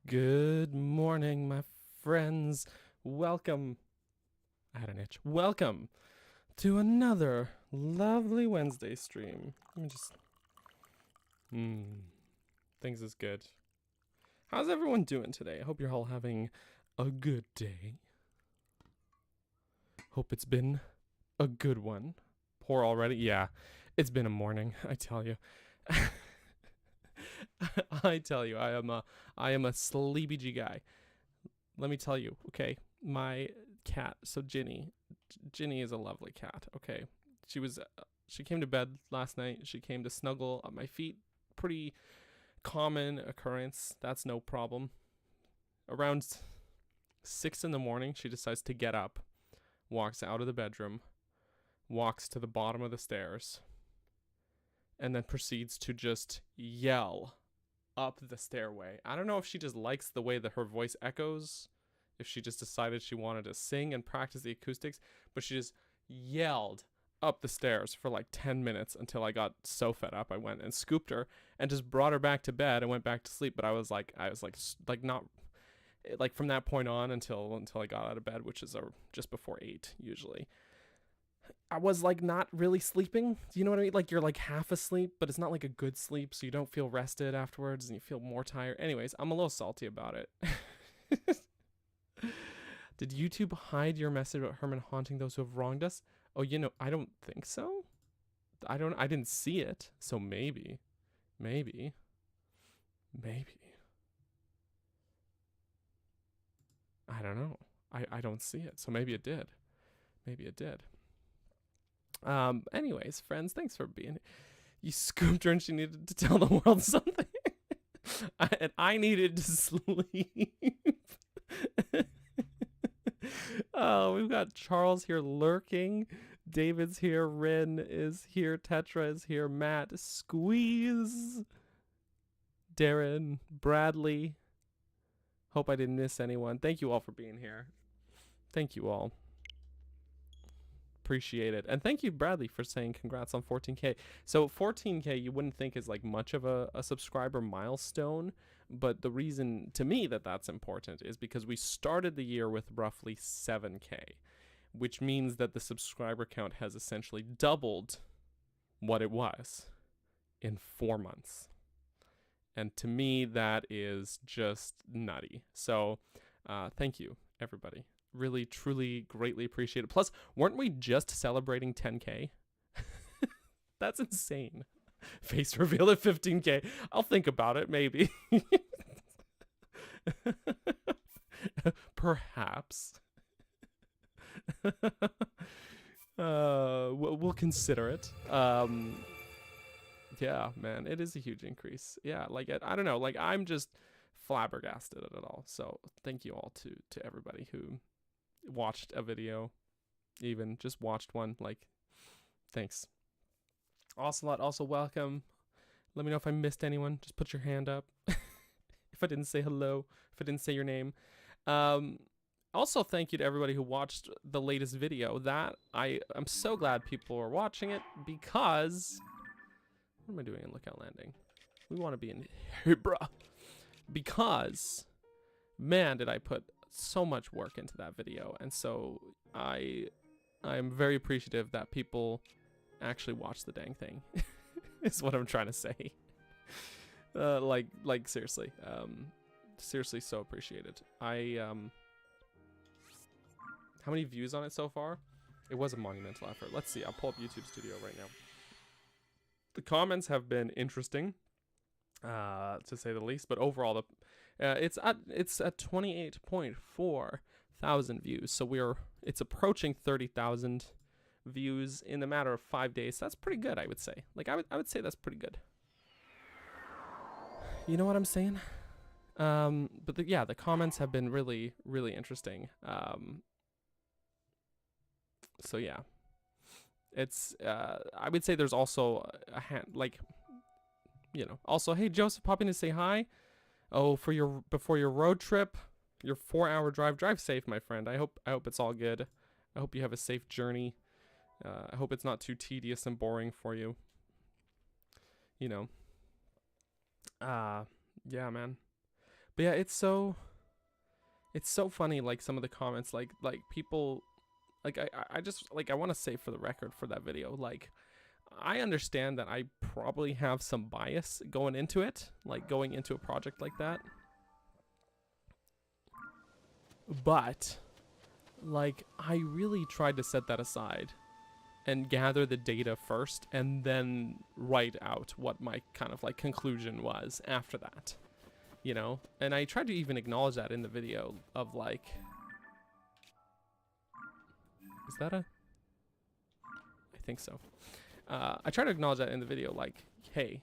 Good morning, my friends. Welcome. I had an itch. Welcome to another lovely Wednesday stream. Let me just. Things is good. How's everyone doing today? I hope you're all having a good day. Hope it's been a good one. Poor already? Yeah, it's been a morning, I tell you. I tell you, I am a sleepy G guy. Let me tell you, okay, my cat, so Ginny is a lovely cat, okay. She came to bed last night. She came to snuggle at my feet. Pretty common occurrence. That's no problem. Around 6 in the morning, she decides to get up, walks out of the bedroom, walks to the bottom of the stairs, and then proceeds to just yell up the stairway. I don't know if she just likes the way that her voice echoes, if she just decided she wanted to sing and practice the acoustics, but she just yelled up the stairs for like 10 minutes until I got so fed up. I went and scooped her and just brought her back to bed and went back to sleep. But I was not like from that point on until I got out of bed, which is just before 8 usually. I was like not really sleeping. Do you know what I mean? Like you're like half asleep, but it's not like a good sleep, so you don't feel rested afterwards and you feel more tired. Anyways, I'm a little salty about it. Did YouTube hide your message about Herman haunting those who have wronged us? Oh, I don't think so. I didn't see it, so maybe. I don't know. I don't see it, so maybe it did. Anyways, friends, thanks for being here. You scooped her and she needed to tell the world something. And I needed to sleep. Oh, we've got Charles here lurking. David's here. Rin is here. Tetra is here. Matt, Squeeze, Darren, Bradley. Hope I didn't miss anyone. Thank you all for being here. Thank you all. Appreciate it. And thank you, Bradley, for saying congrats on 14K. So 14K you wouldn't think is like much of a subscriber milestone, but the reason to me that that's important is because we started the year with roughly 7K, which means that the subscriber count has essentially doubled what it was in 4 months. And to me, that is just nutty. So thank you, everybody. Really, truly, greatly appreciate it. Plus, weren't we just celebrating 10K? That's insane. Face reveal at 15K. I'll think about it, maybe. Perhaps. We'll consider it. Yeah, man, it is a huge increase. Yeah, like I don't know, like I'm just flabbergasted at it all. So thank you all to everybody who watched a video, even just watched one. Like, thanks. Ocelot, also welcome. Let me know if I missed anyone. Just put your hand up. If I didn't say hello, if I didn't say your name. Also, thank you to everybody who watched the latest video. I'm so glad people are watching it because what am I doing in Lookout Landing? We want to be in Hebra because, man, did I put so much work into that video, and so I'm very appreciative that people actually watch the dang thing. Is what I'm trying to say. Like seriously, seriously, so appreciated. How many views on it so far? It was a monumental effort. Let's see. I'll pull up YouTube Studio right now. The comments have been interesting, to say the least, but overall it's at 28.4 thousand views, so it's approaching 30,000 views in the matter of 5 days. That's pretty good, I would say. Like I would say that's pretty good. You know what I'm saying? But the comments have been really, really interesting. So yeah, it's I would say there's also a hand, like, also, hey Joseph, pop in to say hi. Oh, before your road trip, your 4-hour drive safe, my friend. I hope it's all good. I hope you have a safe journey. I hope it's not too tedious and boring for you. Yeah, man. But yeah, it's so funny, like some of the comments, like people, like I just, like, I want to say for the record for that video, like, I understand that I probably have some bias going into it, like going into a project like that. But like, I really tried to set that aside and gather the data first and then write out what my kind of like conclusion was after that, you know? And I tried to even acknowledge that in the video of like, is that a, I think so. I try to acknowledge that in the video, like, hey,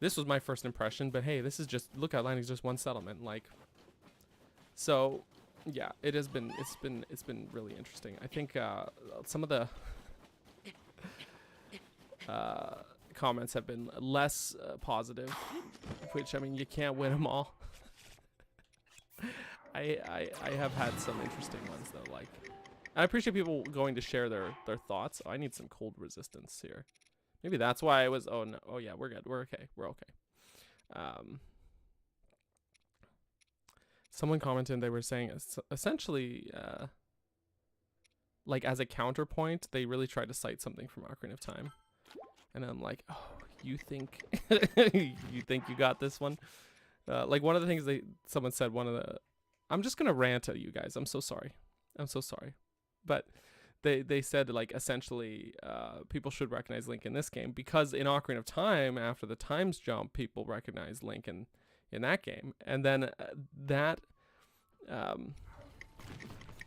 this was my first impression, but hey, this is just, Lookout Landing's just one settlement, like. So, yeah, it's been really interesting. I think some of the comments have been less positive, which, I mean, you can't win them all. I have had some interesting ones though, like. I appreciate people going to share their thoughts. Oh, I need some cold resistance here. Maybe that's why I was, oh no, oh yeah, we're good, we're okay, we're okay. Someone commented, they were saying essentially, like as a counterpoint, they really tried to cite something from Ocarina of Time. And I'm like, oh, you think, you think you got this one? Like one of the things someone said, I'm just gonna rant at you guys, I'm so sorry. I'm so sorry. But they said, like, essentially people should recognize Link in this game because in Ocarina of Time, after the times jump, people recognize Link in that game. And then that,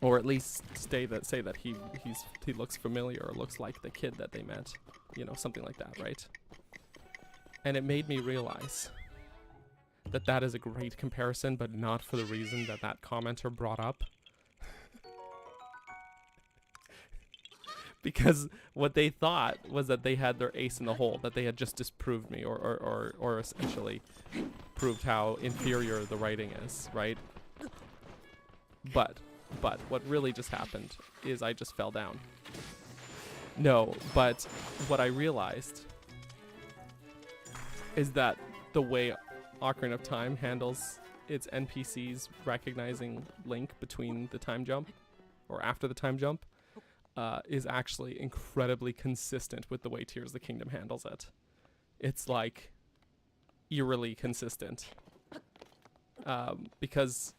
or at least say that he looks familiar or looks like the kid that they met, you know, something like that, right? And it made me realize that that is a great comparison, but not for the reason that commenter brought up. Because what they thought was that they had their ace in the hole, that they had just disproved me or essentially proved how inferior the writing is, right? But what really just happened is I just fell down. No, but what I realized is that the way Ocarina of Time handles its NPCs recognizing Link between the time jump or after the time jump is actually incredibly consistent with the way Tears of the Kingdom handles it. It's like eerily consistent. Because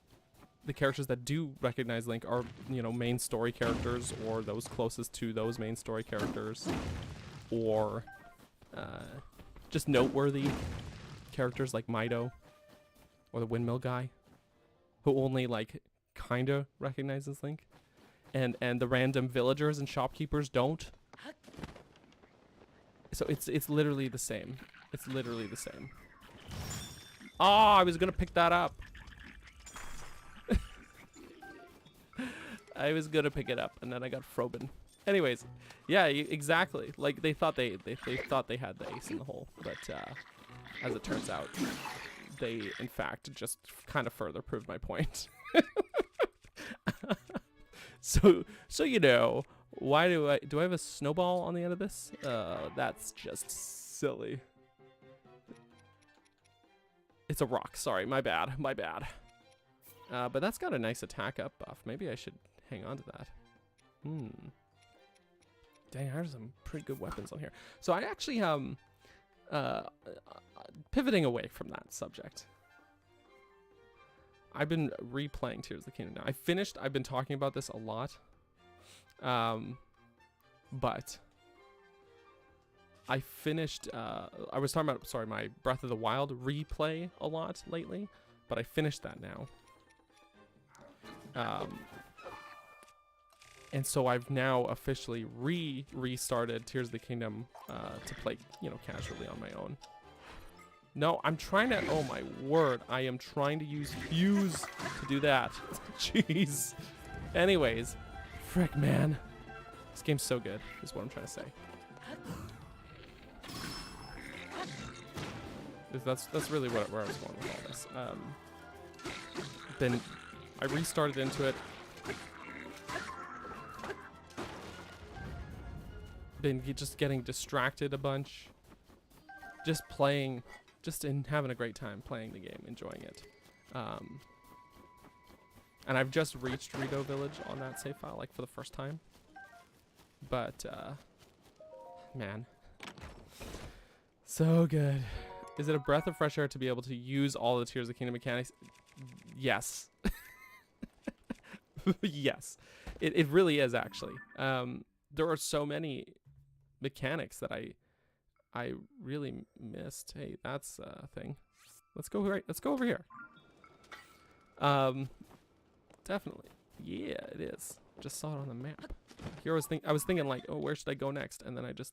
the characters that do recognize Link are, you know, main story characters or those closest to those main story characters, or just noteworthy characters like Mido or the windmill guy, who only like kinda recognizes Link. And the random villagers and shopkeepers don't. So it's literally the same. It's literally the same. Oh, I was gonna pick that up. I was gonna pick it up, and then I got froben. Anyways, yeah, exactly. Like they thought they thought they had the ace in the hole, but as it turns out, they in fact just kind of further proved my point. So you know, why do I have a snowball on the end of this? That's just silly. It's a rock. Sorry, my bad. But that's got a nice attack up buff. Maybe I should hang on to that. Dang, there's some pretty good weapons on here. So I actually pivoting away from that subject. I've been replaying Tears of the Kingdom now. I've been talking about this a lot. But I finished, I was talking about, sorry, my Breath of the Wild replay a lot lately, but I finished that now. And so I've now officially restarted Tears of the Kingdom to play, you know, casually on my own. No, I'm trying to, oh my word, I am trying to use Fuse to do that. Jeez. Anyways, frick, man. This game's so good, is what I'm trying to say. That's really where I was going with all this. Then I restarted into it. Been just getting distracted a bunch. Just playing, having a great time playing the game, enjoying it. And I've just reached Rito Village on that save file, like, for the first time. But, man. So good. Is it a breath of fresh air to be able to use all the Tears of the Kingdom mechanics? Yes. Yes. It really is, actually. There are so many mechanics that I really missed. Hey, that's a thing. Let's go over here. Definitely. Yeah, it is. Just saw it on the map. Here I was thinking like, oh, where should I go next? And then I just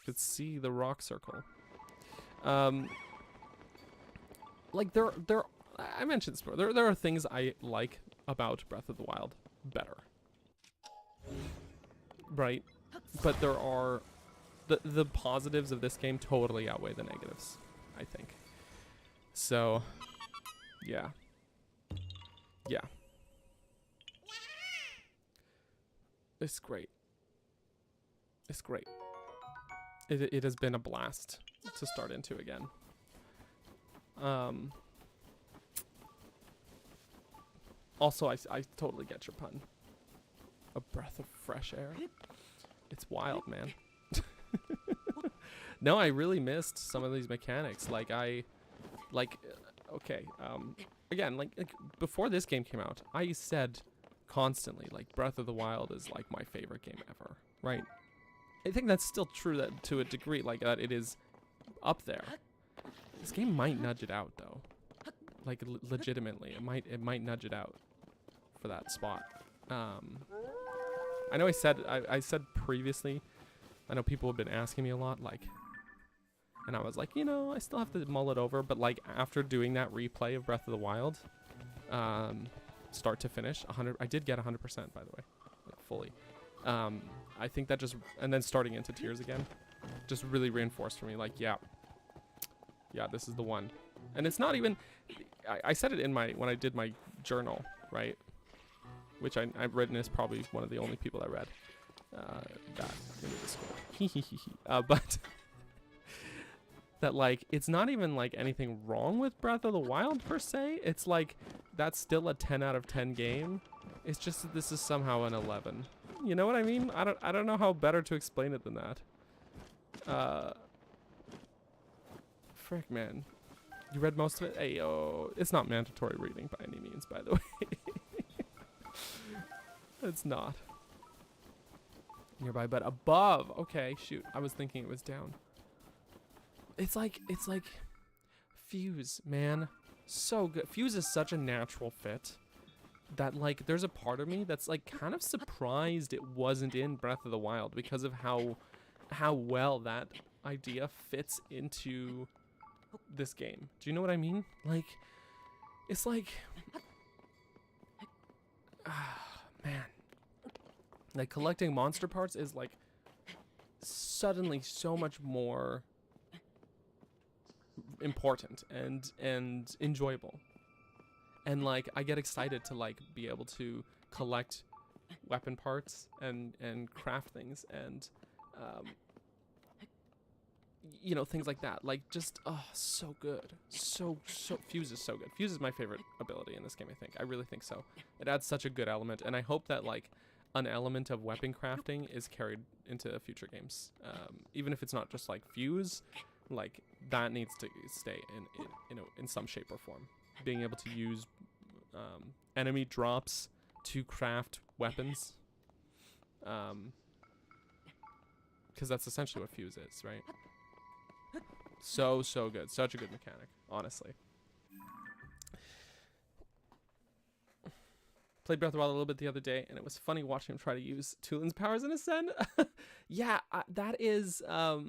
could see the rock circle. Like I mentioned this before. There are things I like about Breath of the Wild better. Right? But there are the positives of this game totally outweigh the negatives, I think. So, yeah. Yeah. It's great. It's great. It has been a blast to start into again. Also, I totally get your pun. A breath of fresh air. It's wild, man. No, I really missed some of these mechanics. Okay, again, like before this game came out, I said constantly, like, Breath of the Wild is like my favorite game ever, right? I think that's still true, that to a degree, like, that it is up there. This game might nudge it out, though. Like, legitimately, it might nudge it out for that spot. I know I said previously, I know people have been asking me a lot, like, and I was like, you know, I still have to mull it over, but like after doing that replay of Breath of the Wild, start to finish, I did get 100%, by the way, like, fully. I think that just, and then starting into Tears again, just really reinforced for me, like, yeah, this is the one. And it's not even, I said it in when I did my journal, right? Which I've written as probably one of the only people that read that into the school. But that, like, it's not even like anything wrong with Breath of the Wild per se. It's like, that's still a 10 out of 10 game. It's just that this is somehow an 11. You know what I mean? I don't know how better to explain it than that. Frick, man. You read most of it? Ayo. It's not mandatory reading by any means, by the way. It's not. Nearby, but above. Okay, shoot. I was thinking it was down. It's like Fuse, man. So good. Fuse is such a natural fit that, like, there's a part of me that's like kind of surprised it wasn't in Breath of the Wild because of how well that idea fits into this game. Do you know what I mean? Like, it's like, man, like, collecting monster parts is like suddenly so much more important and enjoyable. And like, I get excited to like be able to collect weapon parts and craft things and you know, things like that. Like, just, oh, so good. So Fuse is so good. Fuse is my favorite ability in this game, I think. I really think so. It adds such a good element, and I hope that like an element of weapon crafting is carried into future games. Even if it's not just like Fuse, like, that needs to stay in some shape or form. Being able to use enemy drops to craft weapons, because that's essentially what Fuse is, right? So good. Such a good mechanic, honestly. Played Breath of the Wild a little bit the other day, and it was funny watching him try to use Tulin's powers in Ascend. Yeah, that is so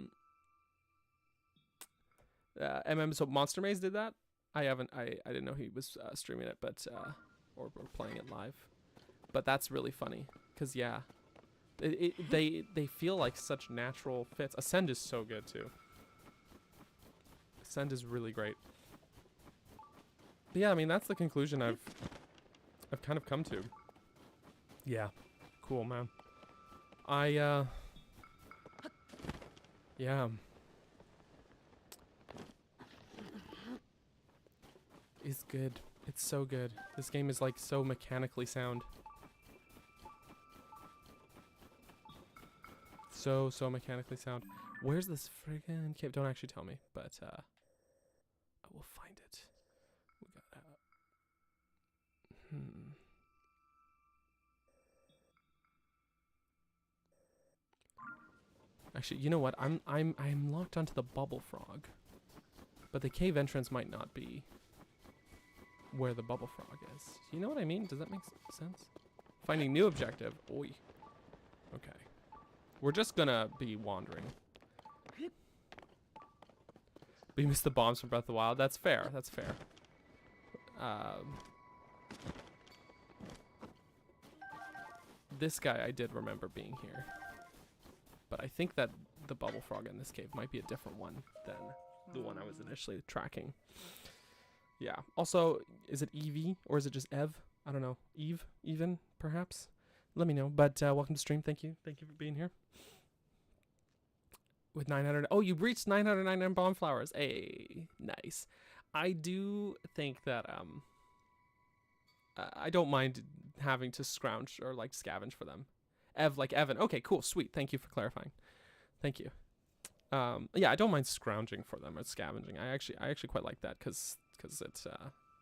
Monster Maze did that. I didn't know he was streaming it, but or playing it live. But that's really funny, because yeah, they feel like such natural fits. Ascend is so good too. Ascend is really great. But yeah, I mean, that's the conclusion I've kind of come to. Yeah, cool, man. Yeah. It's good. It's so good. This game is like so mechanically sound. So mechanically sound. Where's this friggin' cave? Don't actually tell me, but I will find it. We got Actually, you know what? I'm locked onto the bubble frog. But the cave entrance might not be where the bubble frog is. You know what I mean? Does that make sense? Finding new objective. Oi. Okay. We're just gonna be wandering. We missed the bombs from Breath of the Wild. That's fair. That's fair. This guy I did remember being here. But I think that the bubble frog in this cave might be a different one than the one I was initially tracking. Yeah. Also, is it Evie or is it just Ev? I don't know. Eve, even, perhaps? Let me know. But welcome to stream. Thank you. Thank you for being here. With 900. Oh, you reached 999 bomb flowers. Hey, nice. I do think that I don't mind having to scrounge or like scavenge for them. Ev, like Evan. Okay, cool, sweet. Thank you for clarifying. Thank you. Yeah, I don't mind scrounging for them or scavenging. I actually quite like that because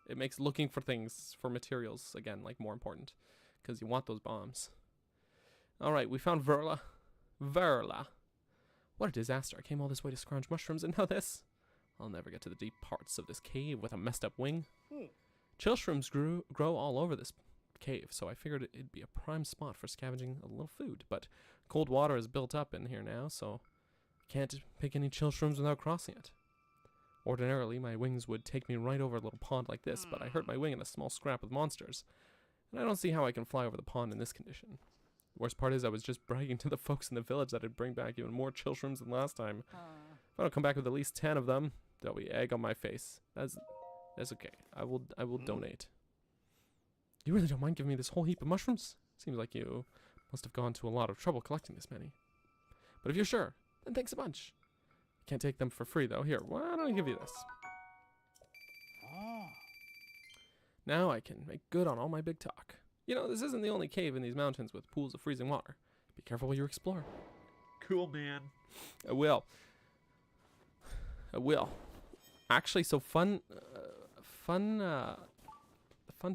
it makes looking for things, for materials, again, like more important because you want those bombs. All right, we found Verla. Verla. What a disaster. I came all this way to scrounge mushrooms and now this. I'll never get to the deep parts of this cave with a messed up wing. Chill shrooms grow all over this cave, so I figured it'd be a prime spot for scavenging a little food. But cold water is built up in here now, so I can't pick any chill shrooms without crossing it. Ordinarily, my wings would take me right over a little pond like this, but I hurt my wing in a small scrap with monsters. And I don't see how I can fly over the pond in this condition. The worst part is I was just bragging to the folks in the village that I'd bring back even more chill shrooms than last time. If I don't come back with at least 10 of them, there'll be egg on my face. That's okay. I will donate. You really don't mind giving me this whole heap of mushrooms? Seems like you must have gone to a lot of trouble collecting this many. But if you're sure, then thanks a bunch. Can't take them for free though. Here, why don't I give you this? Now I can make good on all my big talk. You know, this isn't the only cave in these mountains with pools of freezing water. Be careful while you explore. Cool, man. I will. Actually, so fun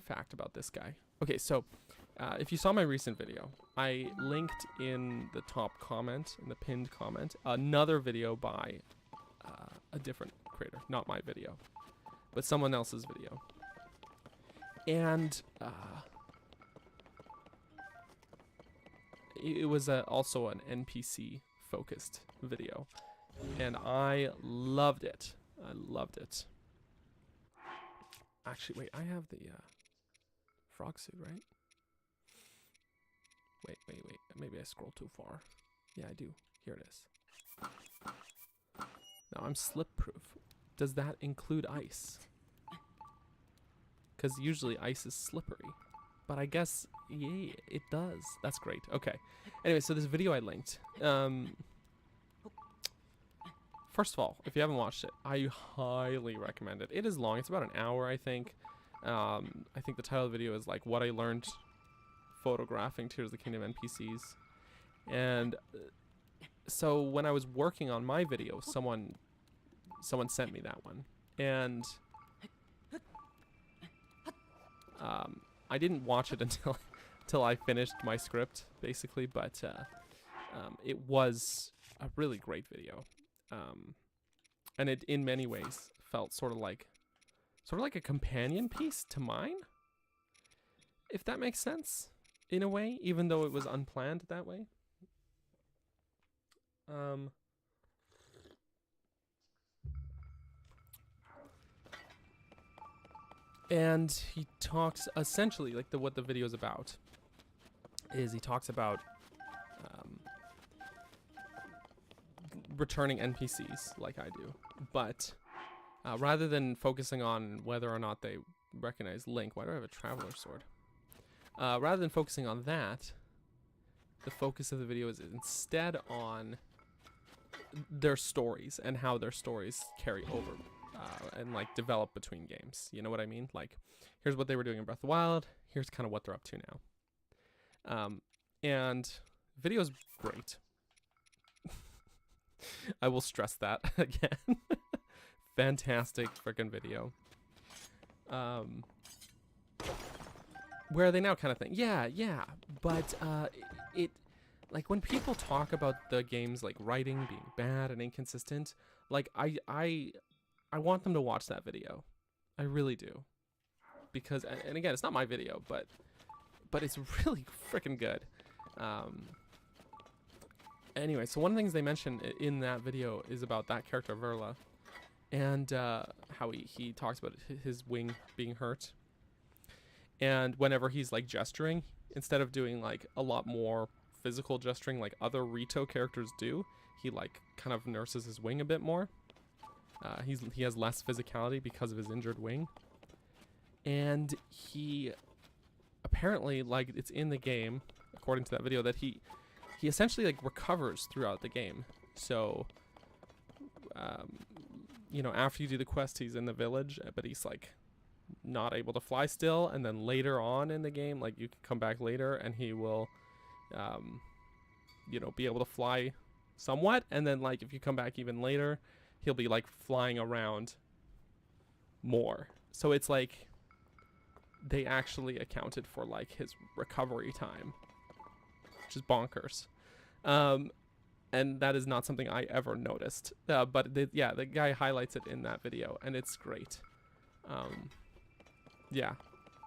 fact about this guy. Okay, so if you saw my recent video, I linked in the top comment, in the pinned comment, another video by a different creator, not my video, but someone else's video. And it was also an NPC focused video, and I loved it. Actually, wait, I have the frog suit, right? Wait. Maybe I scrolled too far. Yeah, I do. Here it is. Now I'm slip proof. Does that include ice? Because usually ice is slippery. But I guess, yeah, it does. That's great. Okay. Anyway, so this video I linked. First of all, if you haven't watched it, I highly recommend it. It is long. It's about an hour, I think. I think the title of the video is like what I learned photographing Tears of the Kingdom NPCs. And so when I was working on my video, someone sent me that one. And I didn't watch it until I finished my script, basically, but it was a really great video. And it, in many ways, felt sort of like a companion piece to mine, if that makes sense, in a way, even though it was unplanned that way. And he talks, essentially, like what the video is about, is he talks about returning NPCs like I do, but rather than focusing on whether or not they recognize Link, why do I have a Traveler Sword? Rather than focusing on that, the focus of the video is instead on their stories and how their stories carry over and like develop between games. You know what I mean? Like, here's what they were doing in Breath of the Wild. Here's kind of what they're up to now. And video's great. I will stress that again. Fantastic freaking video. Where are they now kind of thing? Yeah. But it like when people talk about the game's like writing being bad and inconsistent, like I want them to watch that video. I really do. Because and again, it's not my video, but it's really freaking good. Anyway, so one of the things they mention in that video is about that character Verla, and how he talks about his wing being hurt. And whenever he's like gesturing, instead of doing like a lot more physical gesturing like other Rito characters do, he like kind of nurses his wing a bit more. He has less physicality because of his injured wing. And he apparently, like, it's in the game, according to that video, that he essentially like recovers throughout the game. So you know, after you do the quest, he's in the village, but he's like not able to fly still. And then later on in the game, like, you can come back later and he will you know, be able to fly somewhat. And then like if you come back even later, he'll be like flying around more. So it's like they actually accounted for like his recovery time, which is bonkers. And that is not something I ever noticed. But the guy highlights it in that video, and it's great. Yeah.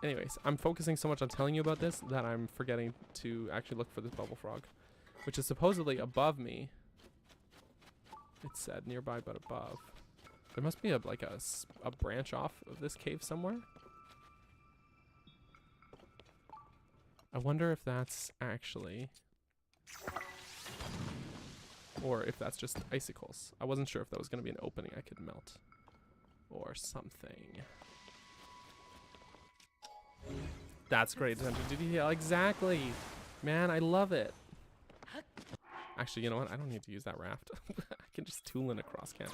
Anyways, I'm focusing so much on telling you about this that I'm forgetting to actually look for this bubble frog, which is supposedly above me. It said nearby, but above. There must be a branch off of this cave somewhere. I wonder if that's actually, or if that's just icicles. I wasn't sure if that was going to be an opening I could melt or something. That's great attention to detail. Exactly. Man, I love it. Actually, you know what? I don't need to use that raft. I can just tool in across, can't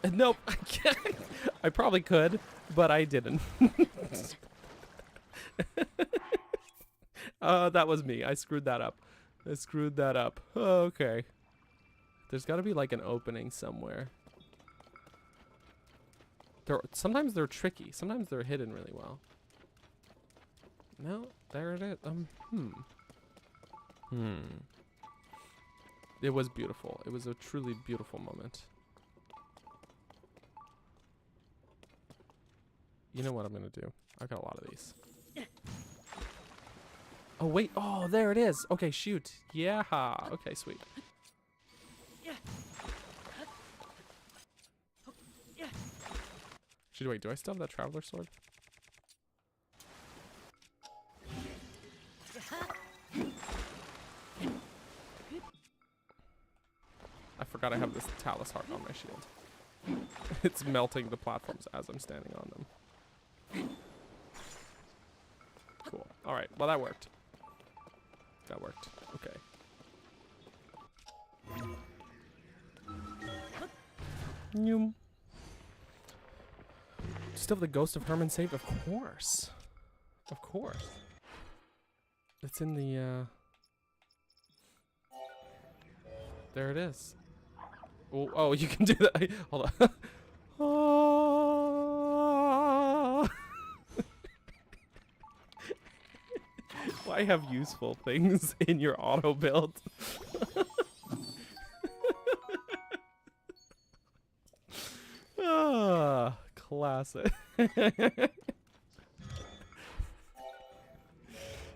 I? Nope, I can't. I probably could, but I didn't. That was me. I screwed that up. Okay. There's got to be like an opening somewhere. Sometimes they're tricky. Sometimes they're hidden really well. No, there it is. It was beautiful. It was a truly beautiful moment. You know what I'm gonna do? I've got a lot of these. Oh wait, oh there it is. Okay, shoot. Yeah. Okay, sweet. Should wait, do I still have that traveler sword? I forgot I have this Talus heart on my shield. It's melting the platforms as I'm standing on them. Cool. Alright, well that worked. That worked. Okay. Noom. Still have the ghost of Herman saved? Of course. Of course. It's in the, there it is. Oh, you can do that. Hold on. Oh. Why have useful things in your auto build? Ah, classic.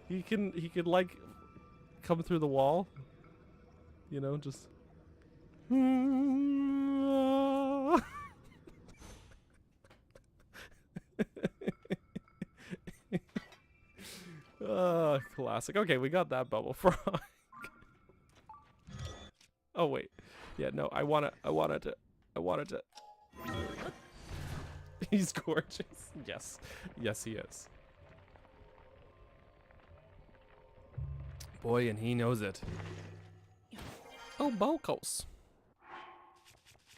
He could like come through the wall, you know, just. Classic. Okay, we got that bubble frog. Oh wait, yeah, no, I wanted to. He's gorgeous. Yes, yes, he is. Boy, and he knows it. Oh, Bocos.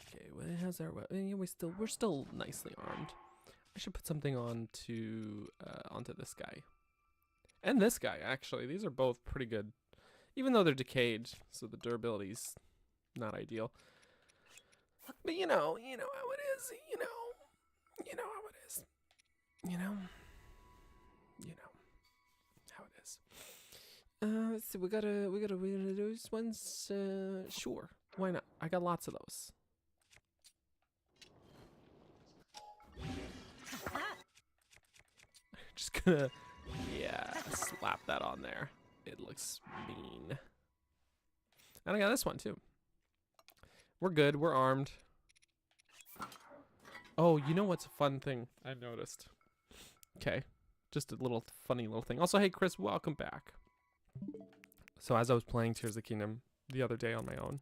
Okay, how's our weapon? We're still nicely armed. I should put something on to onto this guy. And this guy, actually. These are both pretty good. Even though they're decayed, so the durability's not ideal. But you know how it is, you know how it is. You know how it is. Let's see, we gotta do those ones. Sure, why not? I got lots of those. Just gonna, yeah, slap that on there. It looks mean. And I got this one too. We're good. We're armed. Oh, you know what's a fun thing I noticed? Okay, just a little funny little thing. Also, hey Chris, welcome back. So as I was playing Tears of the Kingdom the other day on my own,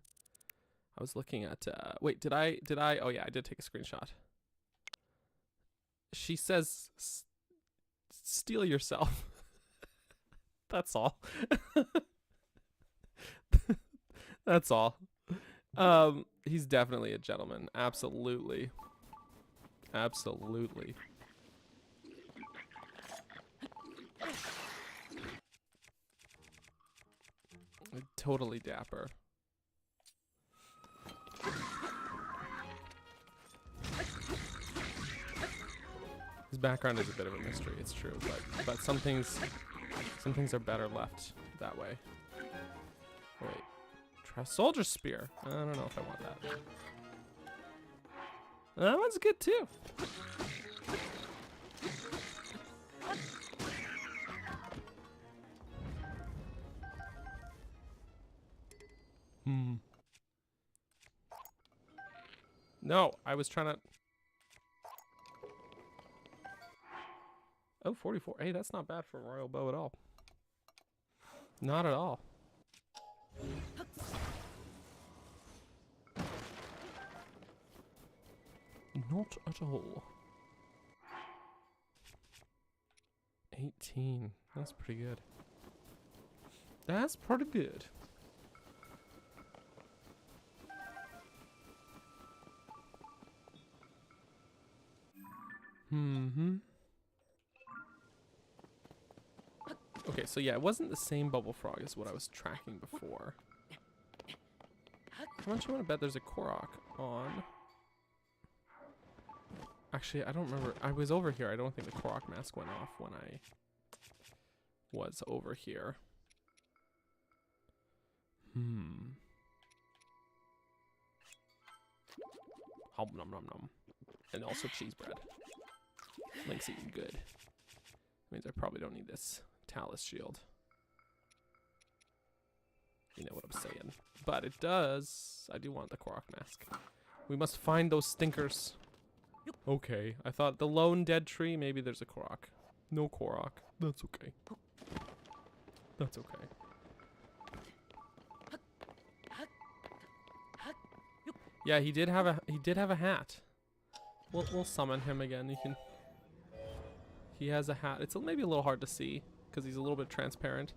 I was looking at. Wait, did I? Oh yeah, I did take a screenshot. She says, "Steal yourself." That's all. That's all. He's definitely a gentleman. Absolutely. Absolutely. Totally dapper. His background is a bit of a mystery, it's true, but some things are better left that way. Wait. Try soldier spear. I don't know if I want that. That one's good too. No, I was trying to. Oh, 44. Hey, that's not bad for a royal bow at all. Not at all. Not at all. 18. That's pretty good. That's pretty good. Okay, so yeah, it wasn't the same bubble frog as what I was tracking before. How much you want to bet there's a Korok on? Actually, I don't remember. I was over here. I don't think the Korok mask went off when I was over here. Hom nom nom nom. And also cheese bread. Link's eating good. Means I probably don't need this Talus shield. You know what I'm saying. But it does. I do want the Korok mask. We must find those stinkers. Okay. I thought the lone dead tree, maybe there's a Korok. No Korok. That's okay. That's okay. Yeah, he did have a hat. We'll summon him again. You can. He has a hat. It's maybe a little hard to see because he's a little bit transparent.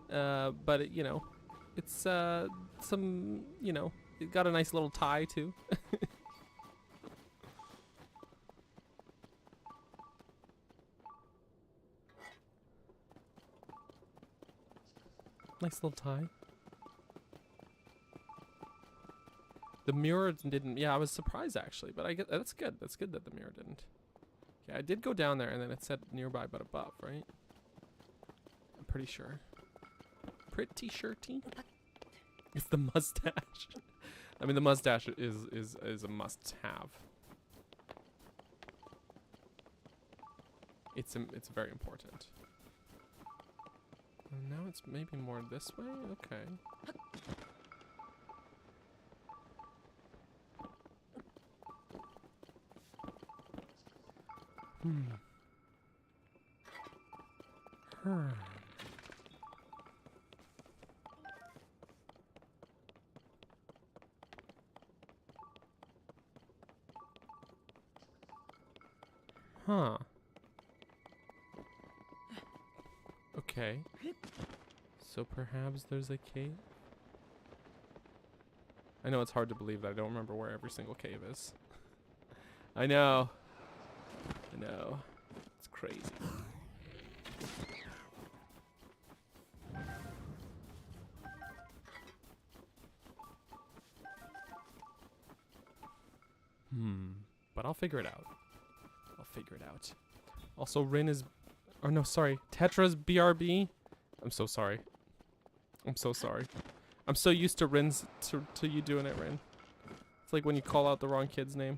But it, you know, it's some, you know, it got a nice little tie too. Nice little tie. The mirror didn't. Yeah, I was surprised actually, but I get that's good. That's good that the mirror didn't. Yeah, I did go down there and then it said nearby but above, right? I'm pretty sure. Pretty shirty. It's the mustache. I mean, the mustache is a must-have. It's very important. And now it's maybe more this way. Okay. Huh. Okay. So perhaps there's a cave? I know it's hard to believe that I don't remember where every single cave is. I know. I know. It's crazy. But I'll figure it out. I'll figure it out. Also, Rin is... Or no, sorry. Tetra's BRB. I'm so sorry. I'm so sorry. I'm so used to Rin's... To you doing it, Rin. It's like when you call out the wrong kid's name.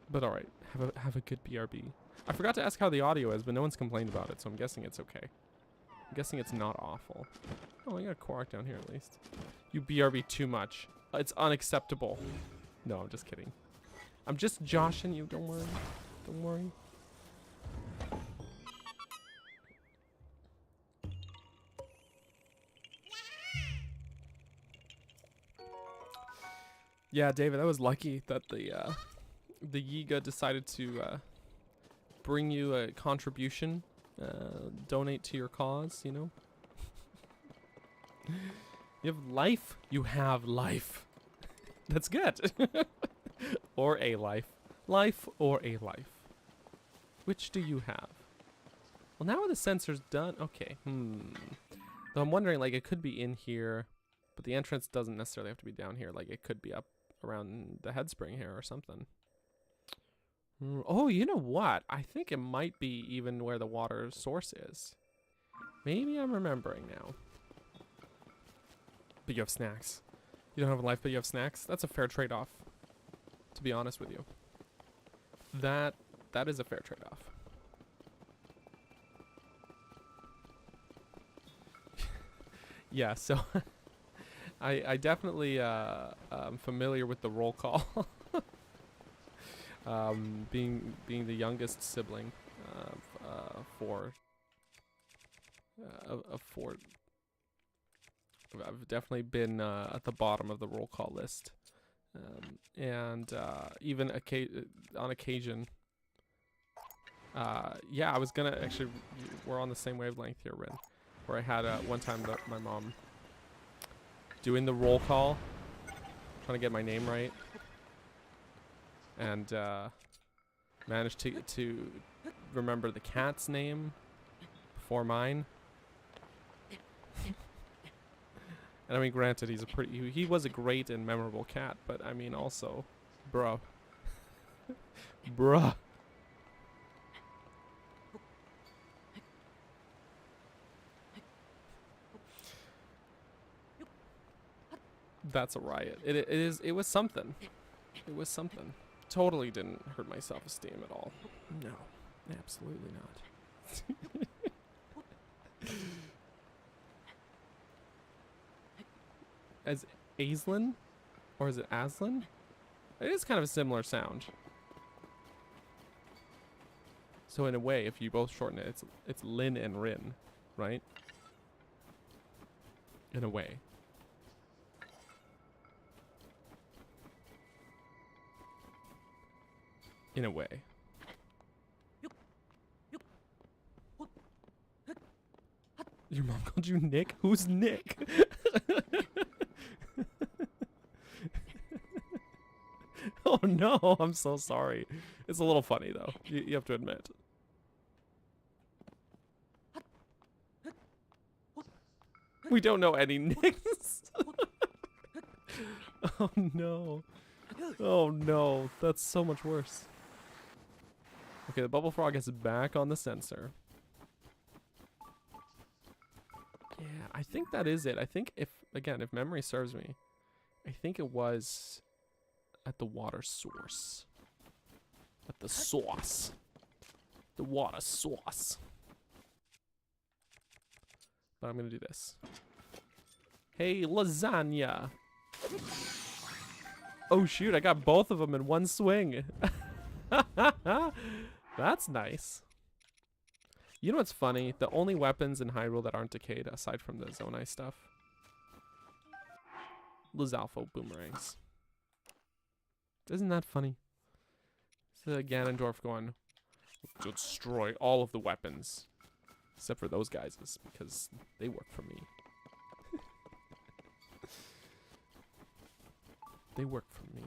But alright. Have a good BRB. I forgot to ask how the audio is, but no one's complained about it, so I'm guessing it's okay. I'm guessing it's not awful. Oh, I got a Korok down here at least. You BRB too much. It's unacceptable. No, I'm just kidding. I'm just joshing you. Don't worry. Don't worry. Yeah, David, I was lucky that the Yiga decided to bring you a contribution, donate to your cause, you know? You have life? You have life. That's good. Or a life. Life or a life. Which do you have? Well, now the sensor's done. Okay. Though I'm wondering, like, it could be in here, but the entrance doesn't necessarily have to be down here. Like, it could be up around the head spring here or something. Oh, you know what? I think it might be even where the water source is. Maybe I'm remembering now. But you have snacks. You don't have a life, but you have snacks? That's a fair trade-off, to be honest with you. That is a fair trade-off. Yeah, so I definitely am familiar with the roll call. Being the youngest sibling of four. I've definitely been at the bottom of the roll call list, and even on occasion. Yeah, I was gonna actually. We're on the same wavelength here, Rin. Where I had one time my mom doing the roll call, trying to get my name right, and managed to remember the cat's name before mine. And I mean, granted, he was a great and memorable cat, but I mean also, bruh. Bruh. That's a riot. It was something. It was something. Totally didn't hurt my self-esteem at all. No, absolutely not. As Aislinn? Or is it Aslan? It is kind of a similar sound. So in a way, if you both shorten it, it's Lin and Rin, right? In a way. In a way. Your mom called you Nick? Who's Nick? Oh no, I'm so sorry. It's a little funny though, you have to admit. We don't know any Nicks. Oh no. Oh no, that's so much worse. Okay, the bubble frog is back on the sensor. Yeah, I think that is it. I think if memory serves me, I think it was at the water source. At the sauce. The water sauce. But I'm gonna do this. Hey, lasagna. Oh shoot, I got both of them in one swing. That's nice. You know what's funny? The only weapons in Hyrule that aren't decayed, aside from the Zonai stuff, Lizalfo boomerangs. Isn't that funny? So Ganondorf going, destroy all of the weapons. Except for those guys, because they work for me. They work for me.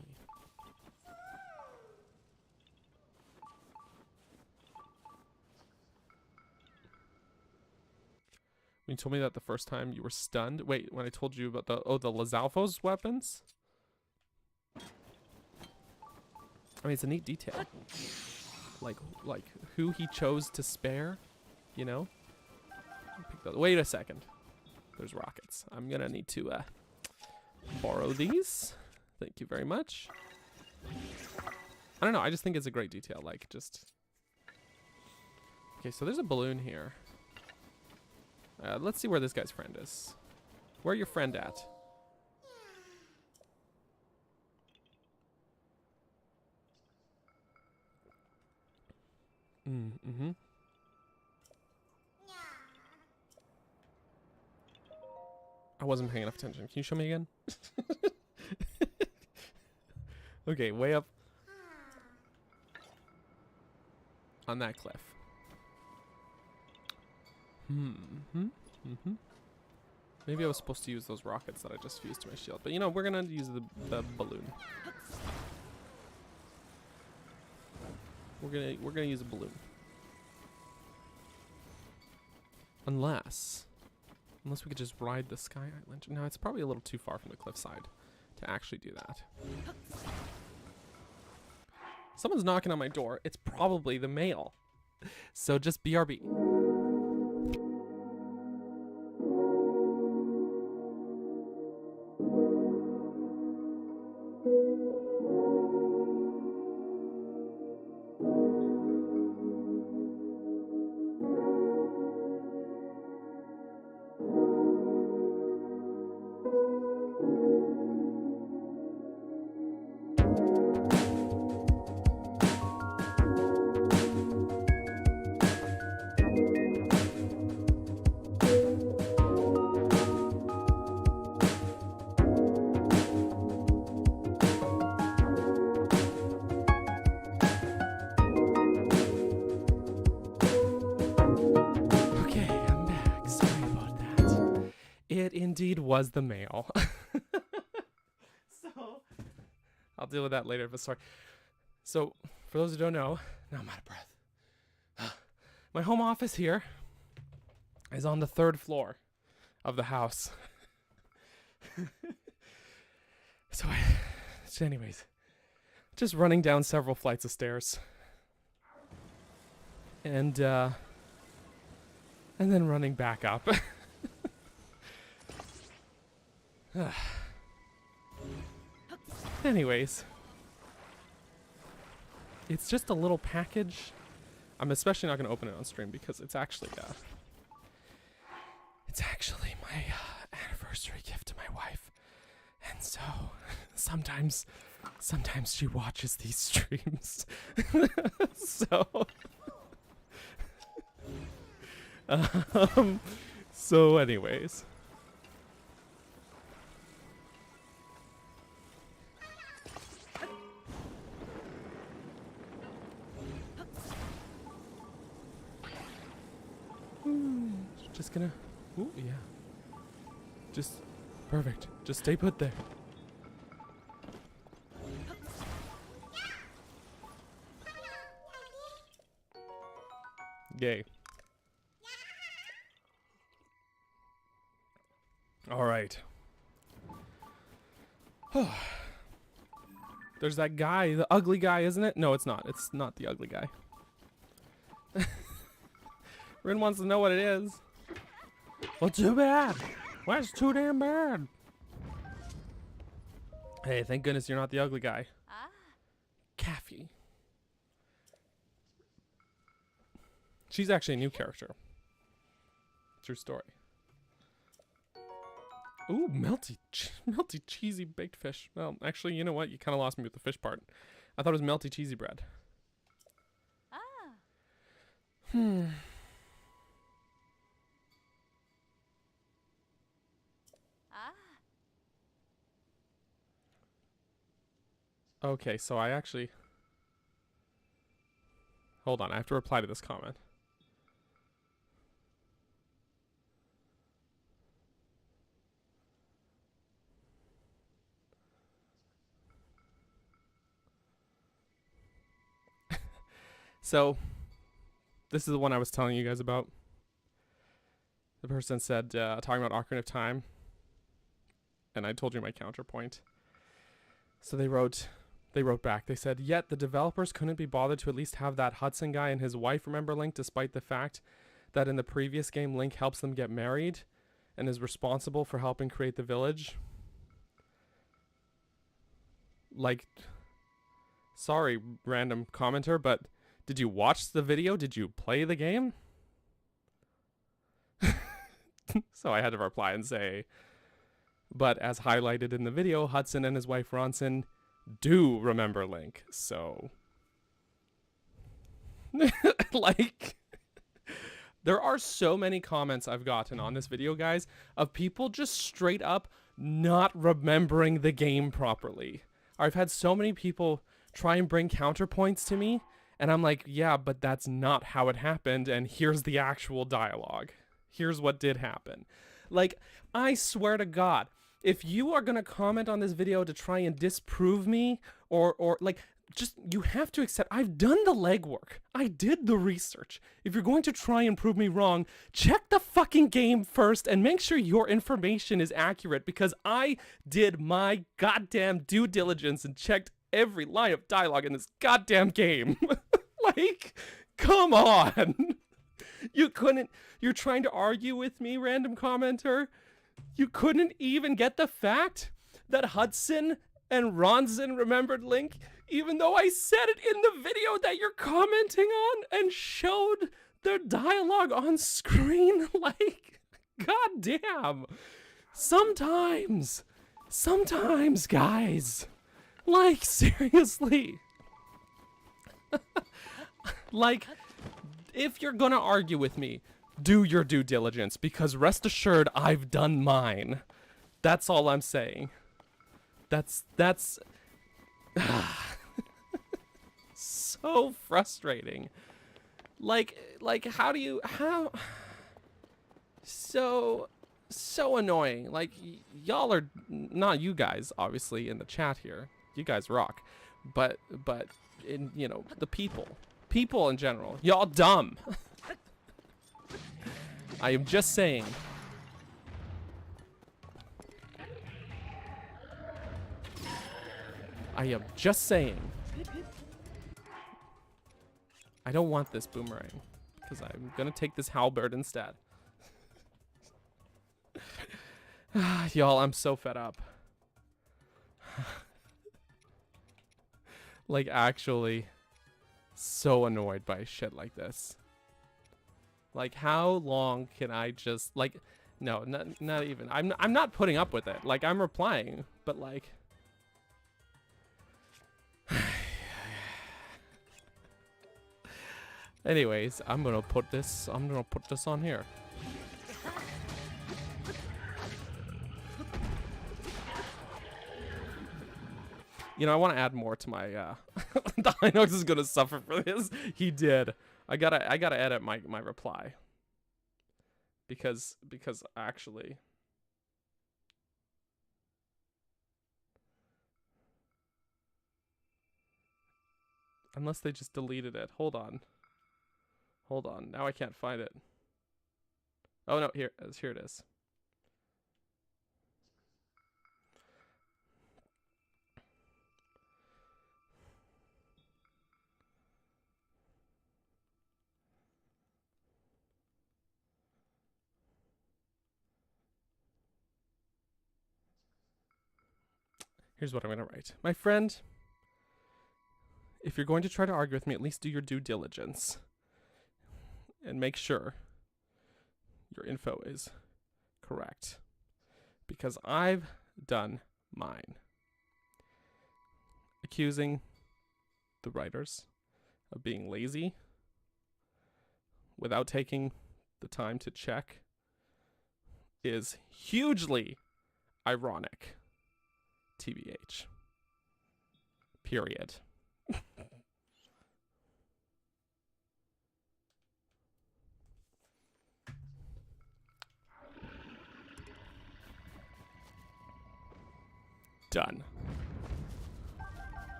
When you told me that the first time, you were stunned. Wait, when I told you about the Lizalfo's weapons? I mean, it's a neat detail. Like who he chose to spare, you know? Wait a second. There's rockets. I'm gonna need to borrow these. Thank you very much. I don't know. I just think it's a great detail. Like, just... Okay, so there's a balloon here. Let's see where this guy's friend is. Where your friend at? Mm-hmm. I wasn't paying enough attention. Can you show me again? Okay, way up on that cliff. Maybe I was supposed to use those rockets that I just fused to my shield, but you know, we're gonna use the balloon. We're gonna use a balloon. Unless we could just ride the sky island. No, it's probably a little too far from the cliffside to actually do that. Someone's knocking on my door. It's probably the mail. So just BRB. It indeed was the mail. So, I'll deal with that later, but sorry. So, for those who don't know, now I'm out of breath. My home office here is on the 3rd floor of the house. So, anyways, just running down several flights of stairs. And then running back up. Anyways, it's just a little package. I'm especially not going to open it on stream because it's actually my anniversary gift to my wife, and so sometimes she watches these streams. So anyways. Just gonna, ooh, yeah. Just, perfect. Just stay put there. Yay. All right. There's that guy, the ugly guy, isn't it? No, it's not. It's not the ugly guy. Rin wants to know what it is. Well, too bad. Why is it too damn bad? Hey, thank goodness you're not the ugly guy. Caffey. She's actually a new character. True story. Ooh, melty cheesy baked fish. Well, actually, you know what? You kind of lost me with the fish part. I thought it was melty cheesy bread. Okay, so I actually... Hold on, I have to reply to this comment. So this is the one I was telling you guys about. The person said, talking about Ocarina of Time, and I told you my counterpoint. So they wrote back. They said, yet the developers couldn't be bothered to at least have that Hudson guy and his wife remember Link, despite the fact that in the previous game Link helps them get married and is responsible for helping create the village. Like, sorry, random commenter, but did you watch the video? Did you play the game? So I had to reply and say, but as highlighted in the video, Hudson and his wife Ronson do remember Link. So, like, there are so many comments I've gotten on this video, guys, of people just straight up not remembering the game properly. I've had so many people try and bring counterpoints to me, and I'm like, yeah, but that's not how it happened, and here's the actual dialogue. Here's what did happen. Like, I swear to God, if you are going to comment on this video to try and disprove me, or like, just, you have to accept, I've done the legwork. I did the research. If you're going to try and prove me wrong, check the fucking game first and make sure your information is accurate, because I did my goddamn due diligence and checked every line of dialogue in this goddamn game. Like, come on. You're trying to argue with me, random commenter? You couldn't even get the fact that Hudson and Ronson remembered Link, even though I said it in the video that you're commenting on and showed their dialogue on screen? Like, goddamn. Sometimes, guys. Like, seriously. Like, if you're gonna argue with me, do your due diligence, because rest assured I've done mine. That's all I'm saying. That's so frustrating. Like how so annoying. Like, y'all are, not you guys obviously in the chat here. You guys rock. But in, you know, the people in general, y'all dumb. I am just saying. I am just saying. I don't want this boomerang, because I'm gonna take this halberd instead. Y'all, I'm so fed up. Like, actually so annoyed by shit like this. Like, how long can I just, like, no, not even. I'm not putting up with it. Like, I'm replying, but like, anyways, I'm gonna put this on here. You know, I want to add more to my the Hinox is gonna suffer for this. He did. I gotta edit my reply. Because actually, unless they just deleted it. Hold on. Now I can't find it. Oh no, here it is. Here's what I'm gonna write. My friend, if you're going to try to argue with me, at least do your due diligence. And make sure your info is correct. Because I've done mine. Accusing the writers of being lazy without taking the time to check is hugely ironic. TBH. Period. Done.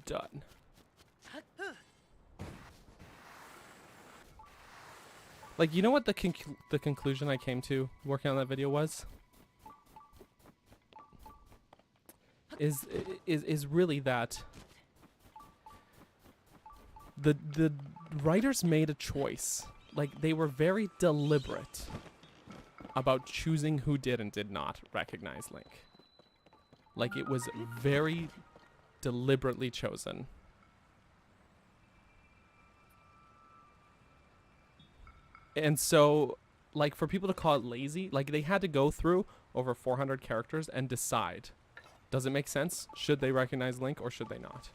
Done. Like, you know what the conclusion I came to working on that video was? Is really that the writers made a choice. Like, they were very deliberate about choosing who did and did not recognize Link. Like, it was very deliberately chosen. And so, like, for people to call it lazy, like, they had to go through over 400 characters and decide, does it make sense? Should they recognize Link or should they not?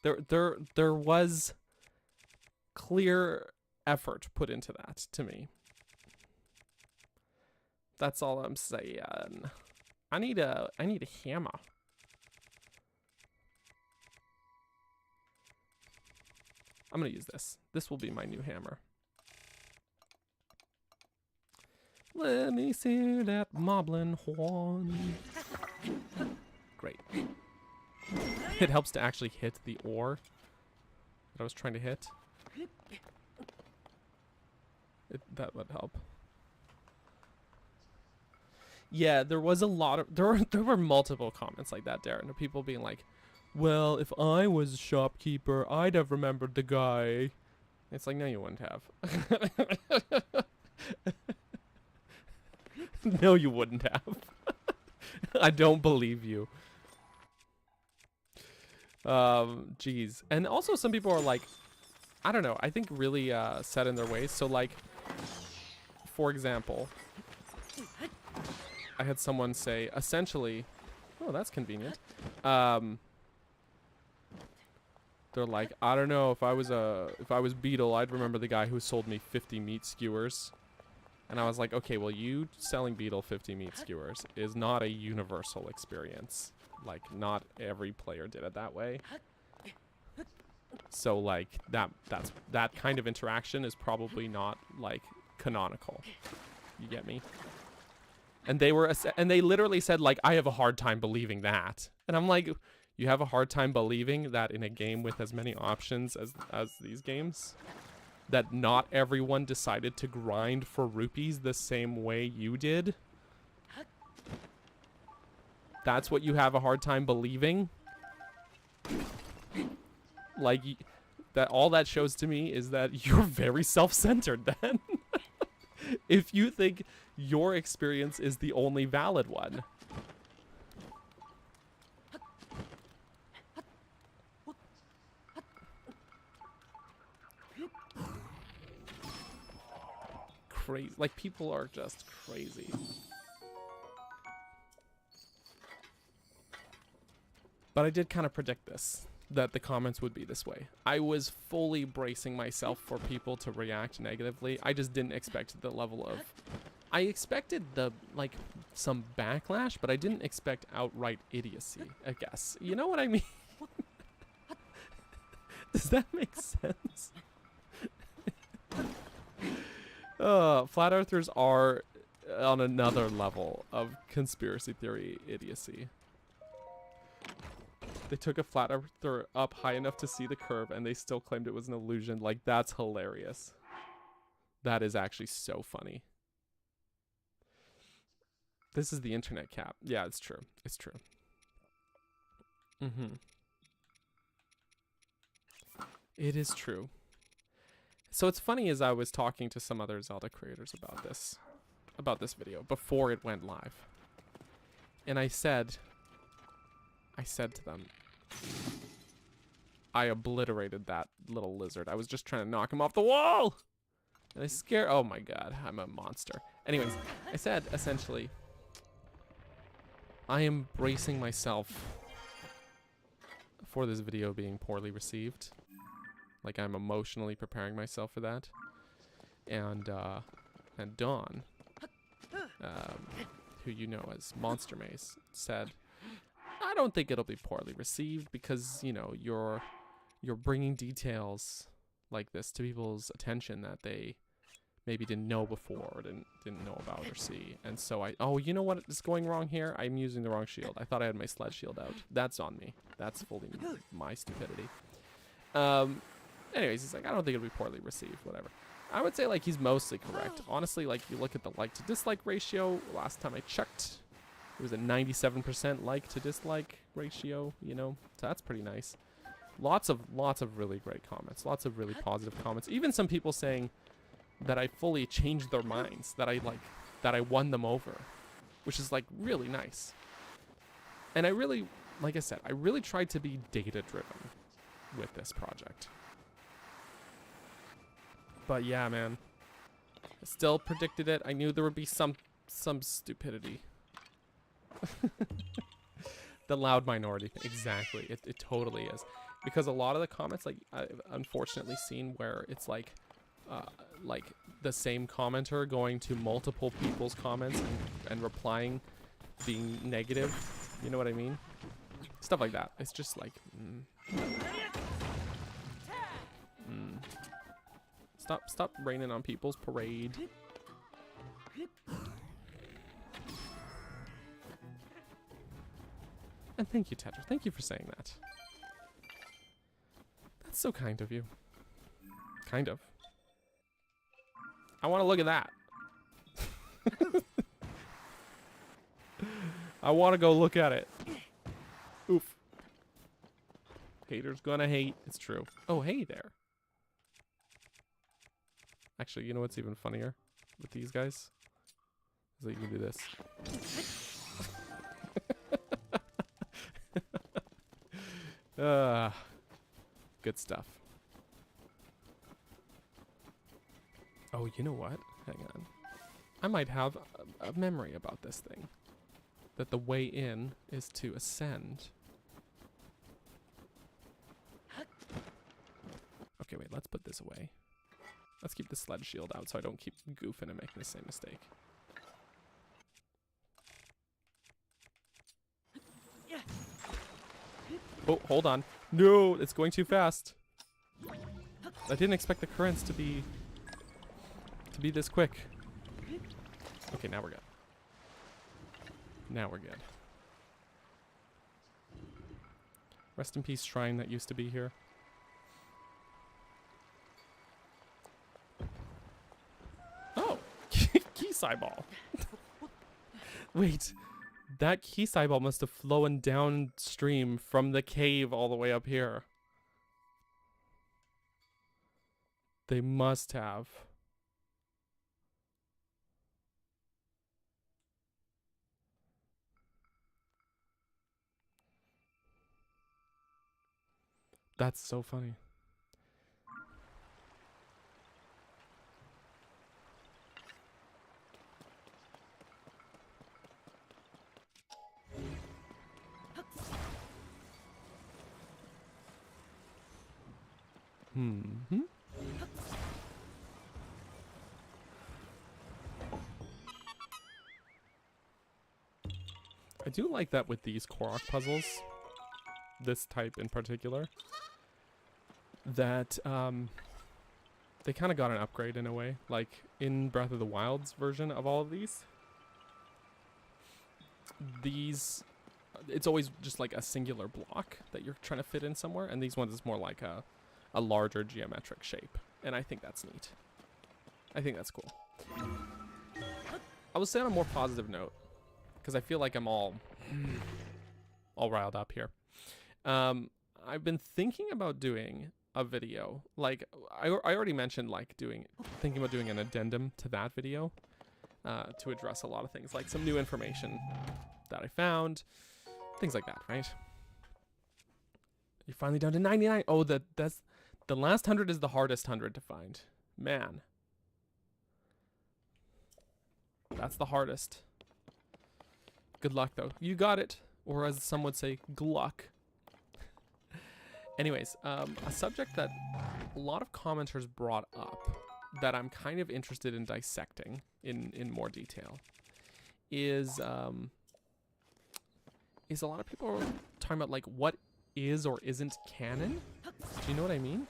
There was clear effort put into that, to me. That's all I'm saying. I need a hammer. I'm gonna use this. This will be my new hammer. Let me see that moblin horn. Great. It helps to actually hit the ore that I was trying to hit. That would help. Yeah, there was a lot of there were multiple comments like that, Darren, of people being like, well, if I was a shopkeeper, I'd have remembered the guy. It's like, no, you wouldn't have. No, you wouldn't have. I don't believe you. Geez. And also some people are like, I don't know, I think really set in their ways. So like, for example, I had someone say, essentially, oh, that's convenient. They're like, I don't know, if I was Beetle, I'd remember the guy who sold me 50 meat skewers. And I was like, okay, well, you selling Beetle 50 meat skewers is not a universal experience. Like, not every player did it that way. So like that kind of interaction is probably not like canonical. You get me? And they literally said, like, I have a hard time believing that. And I'm like, you have a hard time believing that in a game with as many options as these games, that not everyone decided to grind for rupees the same way you did? That's what you have a hard time believing? Like, that all that shows to me is that you're very self-centered then. If you think your experience is the only valid one. Crazy. Like, people are just crazy. But I did kind of predict this, that the comments would be this way. I was fully bracing myself for people to react negatively. I just didn't expect the level of... I expected like, some backlash, but I didn't expect outright idiocy, I guess. You know what I mean? Does that make sense? Flat earthers are on another level of conspiracy theory idiocy. They took a flat earther up high enough to see the curve and they still claimed it was an illusion. Like, that's hilarious. That is actually so funny. This is the internet cap. Yeah, it's true. It's true. It is true. So it's funny, as I was talking to some other Zelda creators about this video before it went live. And I said to them, I obliterated that little lizard. I was just trying to knock him off the wall. And I scared, oh my god, I'm a monster. Anyways, I said, essentially, I am bracing myself for this video being poorly received. Like, I'm emotionally preparing myself for that. And Dawn, who you know as Monster Maze, said, I don't think it'll be poorly received because, you know, you're bringing details like this to people's attention that they maybe didn't know before or didn't know about or see. And so oh, you know what is going wrong here? I'm using the wrong shield. I thought I had my sled shield out. That's on me. That's fully my stupidity. Anyways, he's like, I don't think it'll be poorly received, whatever. I would say, like, he's mostly correct. Honestly, like, you look at the like to dislike ratio, last time I checked, it was a 97% like to dislike ratio, you know? So that's pretty nice. Lots of really great comments. Lots of really positive comments. Even some people saying that I fully changed their minds, that I won them over, which is, like, really nice. And I really, like I said, I really tried to be data-driven with this project. But yeah, man. I still predicted it. I knew there would be some stupidity. The loud minority thing. Exactly. It totally is. Because a lot of the comments, like, I've unfortunately seen where it's like the same commenter going to multiple people's comments and replying being negative. You know what I mean? Stuff like that. It's just like... Stop raining on people's parade. And thank you, Tetra. Thank you for saying that. That's so kind of you. Kind of. I want to look at that. I want to go look at it. Oof. Haters gonna hate. It's true. Oh, hey there. Actually, you know what's even funnier with these guys? Is that you can do this. Good stuff. Oh, you know what? Hang on. I might have a memory about this thing. That the way in is to ascend. Okay, wait, let's put this away. Let's keep the sled shield out so I don't keep goofing and making the same mistake. Oh, hold on. No, it's going too fast. I didn't expect the currents to be this quick. Okay, now we're good. Now we're good. Rest in peace, shrine that used to be here. Oh, Keysai ball. Wait, that Keysai ball must have flown downstream from the cave all the way up here. They must have. That's so funny. Mm-hmm. I do like that with these Korok puzzles, this type in particular, that they kind of got an upgrade in a way, like in Breath of the Wild's version of all of these. It's always just like a singular block that you're trying to fit in somewhere, and these ones is more like a larger geometric shape, and I think that's neat. I think that's cool. I will say on a more positive note, because I feel like I'm all riled up here. I've been thinking about doing a video, like I already mentioned, like thinking about doing an addendum to that video to address a lot of things, like some new information that I found, things like that, right? You're finally down to 99. Oh, that's the last 100 is the hardest 100 to find. Man. That's the hardest. Good luck, though. You got it. Or as some would say, gluck. Anyways, a subject that a lot of commenters brought up that I'm kind of interested in dissecting in more detail is a lot of people are talking about, like, what is or isn't canon. Do you know what I mean?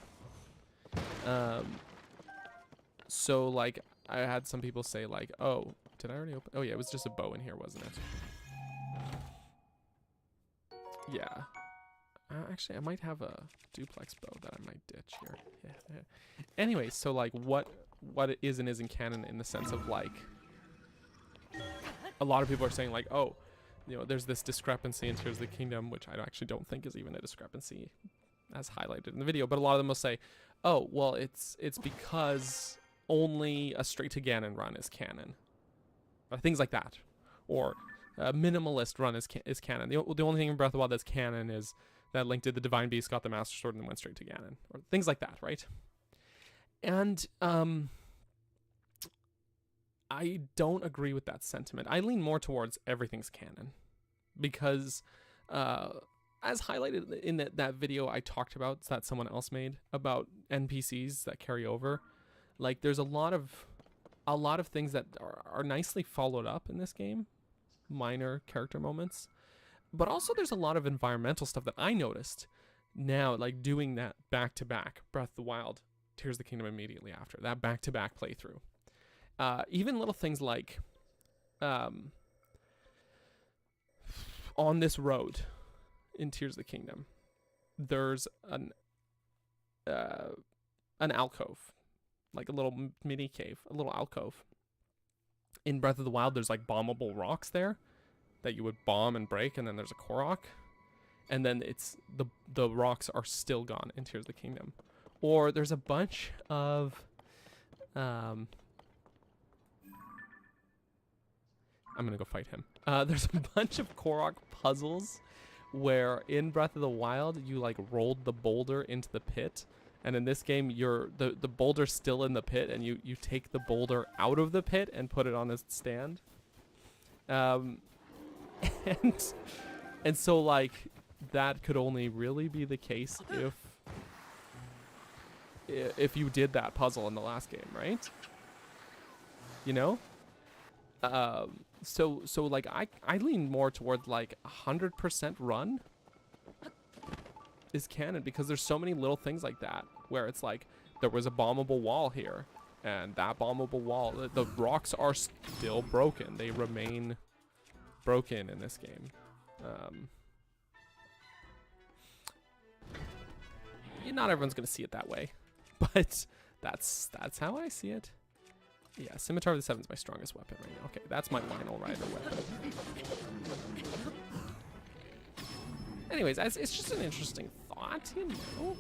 So, like, I had some people say, like, oh, did I already open? Oh, yeah, it was just a bow in here, wasn't it? Yeah. Actually, I might have a duplex bow that I might ditch here. Yeah. Anyway, so like what it is and isn't canon in the sense of like, a lot of people are saying like, oh, you know, there's this discrepancy in Tears of the Kingdom, which I actually don't think is even a discrepancy as highlighted in the video, but a lot of them will say, oh, well, it's because only a straight to Ganon run is canon, or things like that, or a minimalist run is canon. The only thing in Breath of the Wild that's canon is that Link did the Divine Beast, got the Master Sword, and then went straight to Ganon, or things like that, right? And I don't agree with that sentiment. I lean more towards everything's canon, because as highlighted in that video I talked about that someone else made about NPCs that carry over, like there's a lot of things that are nicely followed up in this game, minor character moments, but also there's a lot of environmental stuff that I noticed now, like doing that back to back, Breath of the Wild, Tears of the Kingdom immediately after that, back to back playthrough. Even little things like on this road in Tears of the Kingdom, there's an alcove, like a little mini cave, a little alcove. In Breath of the Wild, there's like bombable rocks there that you would bomb and break, and then there's a Korok, and then it's the rocks are still gone in Tears of the Kingdom. Or there's a bunch of I'm gonna go fight him. There's a bunch of Korok puzzles where in Breath of the Wild you like rolled the boulder into the pit, and in this game the boulder's still in the pit, and you take the boulder out of the pit and put it on a stand. And so like that could only really be the case if you did that puzzle in the last game, right? You know? So like I lean more toward like 100% run is canon, because there's so many little things like that where it's like there was a bombable wall here, and that bombable wall, the rocks are still broken. They remain broken in this game. Not everyone's gonna see it that way, but that's how I see it. Yeah, Scimitar of the Seven is my strongest weapon right now. Okay, that's my Lionel Rider weapon. Anyways, it's just an interesting thought, you know?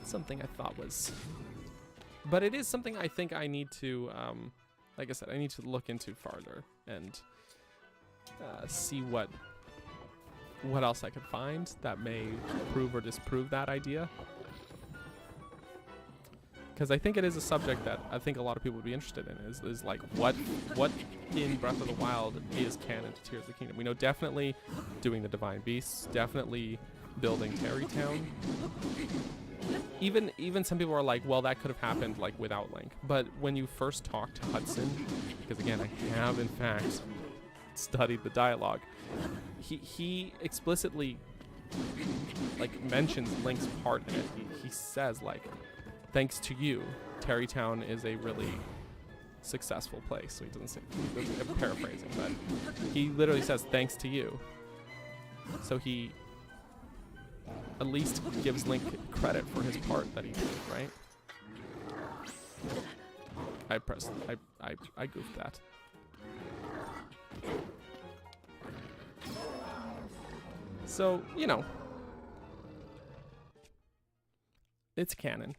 Something I thought was... But it is something I think I need to, like I said, I need to look into farther and see what else I could find that may prove or disprove that idea. Because I think it is a subject that I think a lot of people would be interested in, is like what in Breath of the Wild is canon to Tears of the Kingdom. We know definitely doing the Divine Beasts, definitely building Tarrytown. Even some people are like, well, that could have happened like without Link. But when you first talk to Hudson, because again, I have in fact studied the dialogue, he explicitly like mentions Link's part in it. He says like, thanks to you, Tarrytown is a really successful place. So he doesn't say, I'm paraphrasing, but he literally says, thanks to you. So he at least gives Link credit for his part that he did, right? I goofed that. So, you know, it's canon.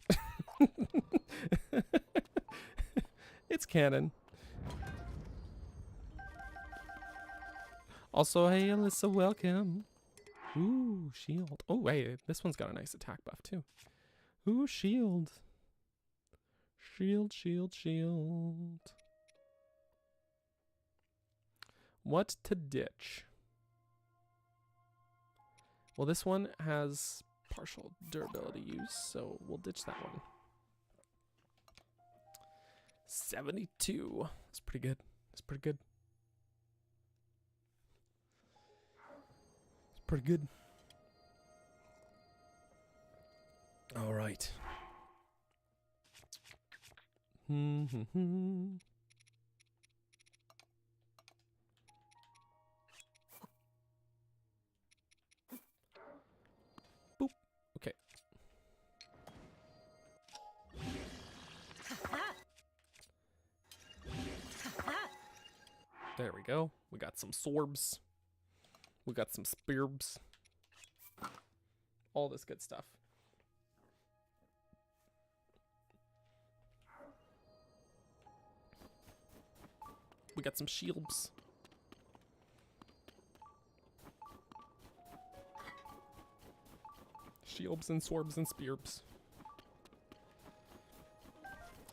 It's canon. Also, hey Alyssa, welcome. Ooh, shield. Oh wait, this one's got a nice attack buff too. Ooh, shield. Shield, shield, shield. What to ditch? Well, this one has partial durability use, so we'll ditch that one. 72. That's pretty good. That's pretty good. It's pretty good. All right. There we go. We got some sorbs. We got some spearbs. All this good stuff. We got some shields. Shields and sorbs and spearbs.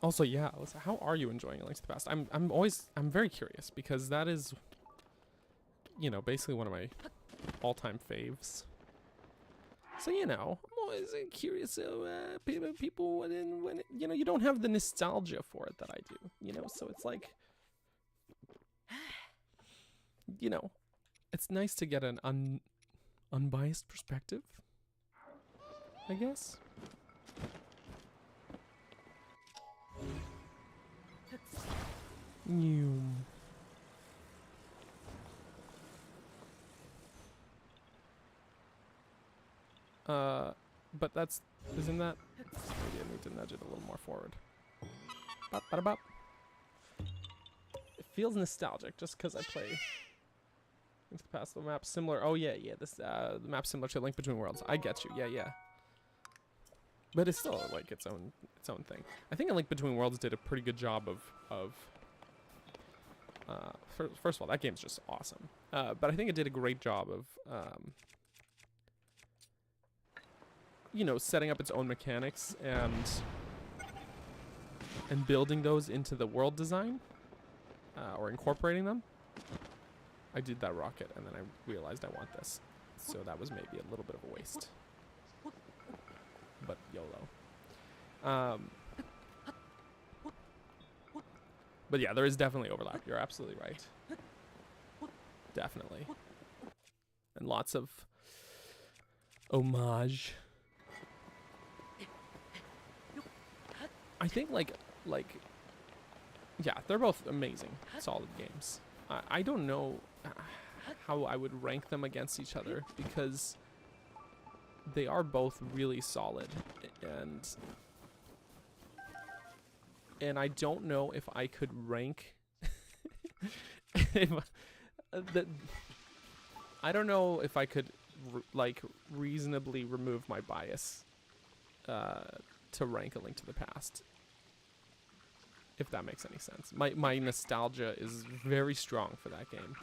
Also, yeah, Alyssa, how are you enjoying A Link to the Past? I'm very curious because that is, you know, basically one of my all-time faves. So, you know, I'm always curious people when you know, you don't have the nostalgia for it that I do, you know, so it's like, you know, it's nice to get an unbiased perspective, I guess. New. But that's, isn't that, maybe I need to nudge it a little more forward. Bop, bada, bop. It feels nostalgic just because I play Link to the Past. The map similar. Oh yeah, this the map similar to Link Between Worlds. I get you. Yeah. But it's still like its own thing. I think A Link Between Worlds did a pretty good job of first of all, that game's just awesome. But I think it did a great job of you know, setting up its own mechanics and building those into the world design, or incorporating them. I did that rocket and then I realized I want this, so that was maybe a little bit of a waste, but YOLO. But yeah, there is definitely overlap. You're absolutely right. Definitely. And lots of homage. I think like yeah, they're both amazing, solid games. I don't know how I would rank them against each other because they are both really solid, and I don't know if I could rank I don't know if I could like reasonably remove my bias to rank A Link to the Past, if that makes any sense. My nostalgia is very strong for that game,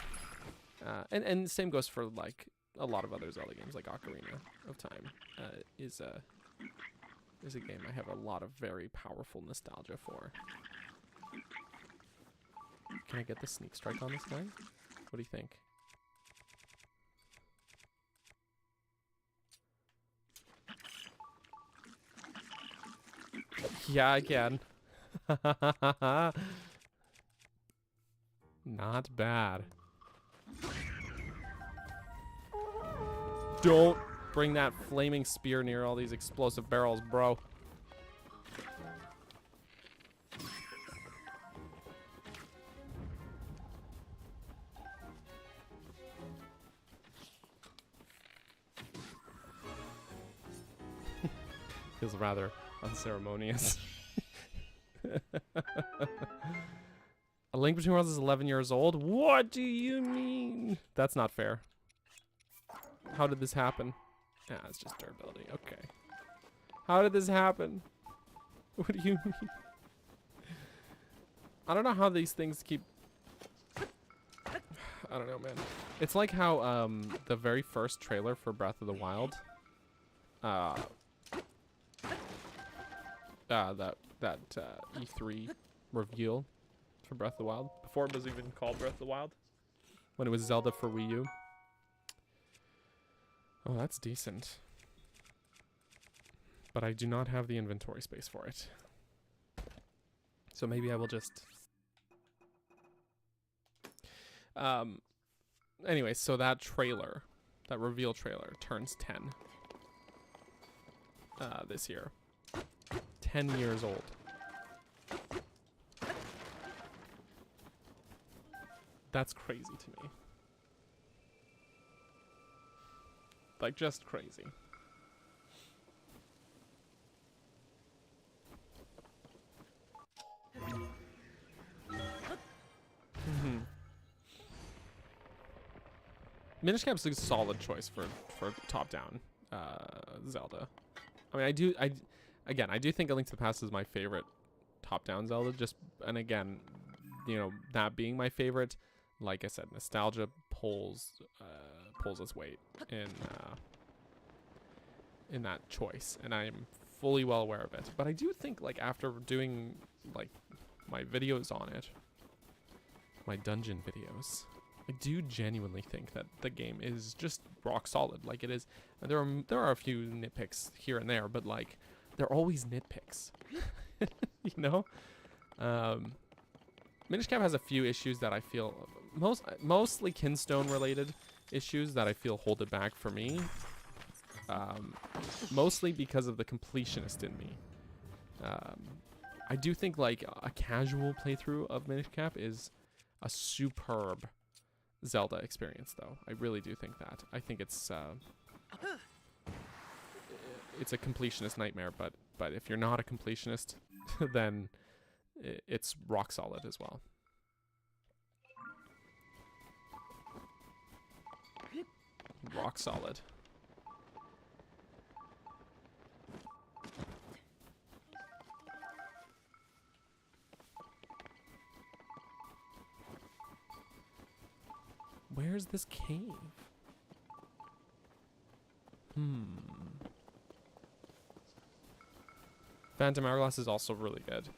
and same goes for like a lot of other Zelda games, like Ocarina of Time is a game I have a lot of very powerful nostalgia for. Can I get the sneak strike on this guy? What do you think? Yeah, I can. Not bad. Don't bring that flaming spear near all these explosive barrels, bro. Feels rather unceremonious. A Link Between Worlds is 11 years old? What do you mean? That's not fair. How did this happen? Ah, it's just durability. Okay. How did this happen? What do you mean? I don't know how these things keep... I don't know, man. It's like how the very first trailer for Breath of the Wild, that E3 reveal for Breath of the Wild, before it was even called Breath of the Wild, when it was Zelda for Wii U. Oh, that's decent. But I do not have the inventory space for it. So maybe I will just... Anyway, so that trailer, that reveal trailer, turns 10 this year. 10 years old. That's crazy to me. Like, just crazy. Minish Cap's a solid choice for top-down Zelda. I mean, I do think A Link to the Past is my favorite top-down Zelda. And again, you know, that being my favorite, like I said, nostalgia pulls its weight in that choice, and I am fully well aware of it. But I do think, like, after doing like my videos on it, my dungeon videos, I do genuinely think that the game is just rock solid. Like, it is. There are a few nitpicks here and there, but like, they're always nitpicks. You know. Minish Cap has a few issues that I feel mostly Kinstone related issues that I feel hold it back for me. Mostly because of the completionist in me. I do think like a casual playthrough of Minish Cap is a superb Zelda experience, though. I really do think that. I think it's a completionist nightmare, but if you're not a completionist, then it's rock solid as well. Rock solid. Where's this cave? Phantom Hourglass is also really good.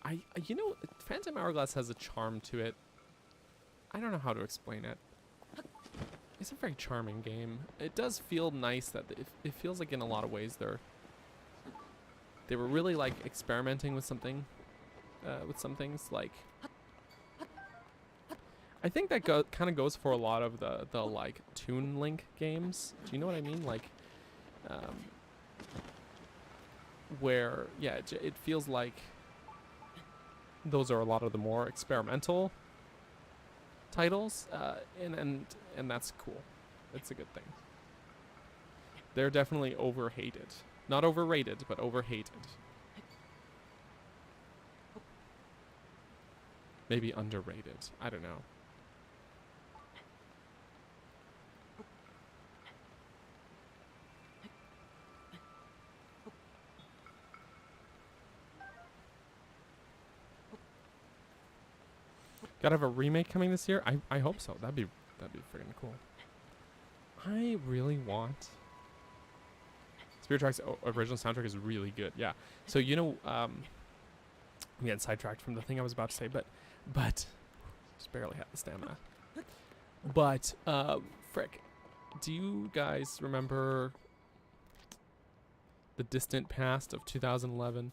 You know, Phantom Hourglass has a charm to it. I don't know how to explain it. It's a very charming game. It does feel nice that it feels like in a lot of ways they were really like experimenting with something, with some things. Like, I think that kind of goes for a lot of the like Toon Link games. Do you know what I mean? Like, where it feels like those are a lot of the more experimental titles, and that's cool. It's a good thing. They're definitely overhated, not overrated, but overhated. Maybe underrated. I don't know. Gotta have a remake coming this year? I hope so. That'd be freaking cool. I really want... Spirit Tracks original soundtrack is really good. Yeah. So, you know, I'm getting sidetracked from the thing I was about to say, but just barely have the stamina. But frick, do you guys remember the distant past of 2011?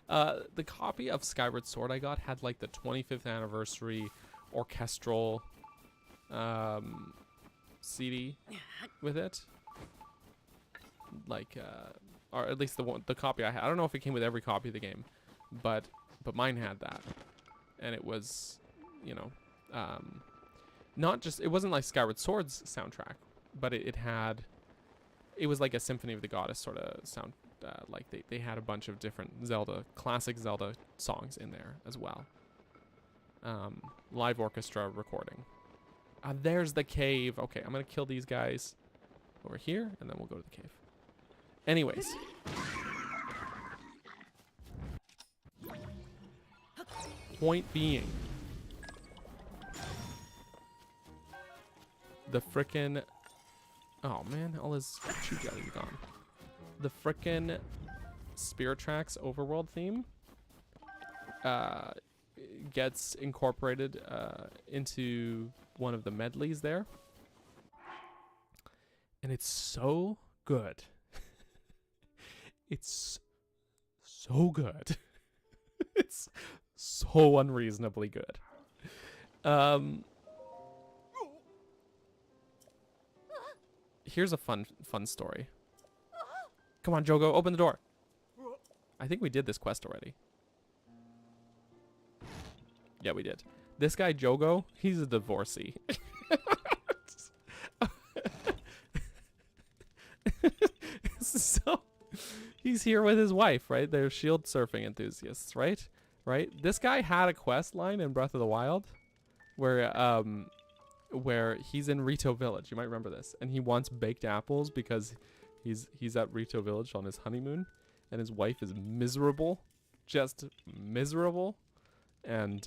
The copy of Skyward Sword I got had like the 25th anniversary orchestral CD with it. Like, or at least the copy I had. I don't know if it came with every copy of the game, but mine had that, and it was, you know, not just, it wasn't like Skyward Sword's soundtrack, but it was like a Symphony of the Goddess sort of sound. Like they had a bunch of different classic Zelda songs in there as well. Live orchestra recording. There's the cave. Okay, I'm gonna kill these guys over here, and then we'll go to the cave. Anyways. Point being, the frickin'... Oh man, all his shoe jelly is gone. The frickin' Spirit Tracks overworld theme gets incorporated into one of the medleys there. And it's so good. It's so good. It's so unreasonably good. Here's a fun story. Come on, Jogo, open the door. I think we did this quest already. Yeah, we did. This guy, Jogo, he's a divorcee. So, he's here with his wife, right? They're shield surfing enthusiasts, right? Right? This guy had a quest line in Breath of the Wild where where he's in Rito Village. You might remember this. And he wants baked apples because he's at Rito Village on his honeymoon, and his wife is miserable, just miserable, and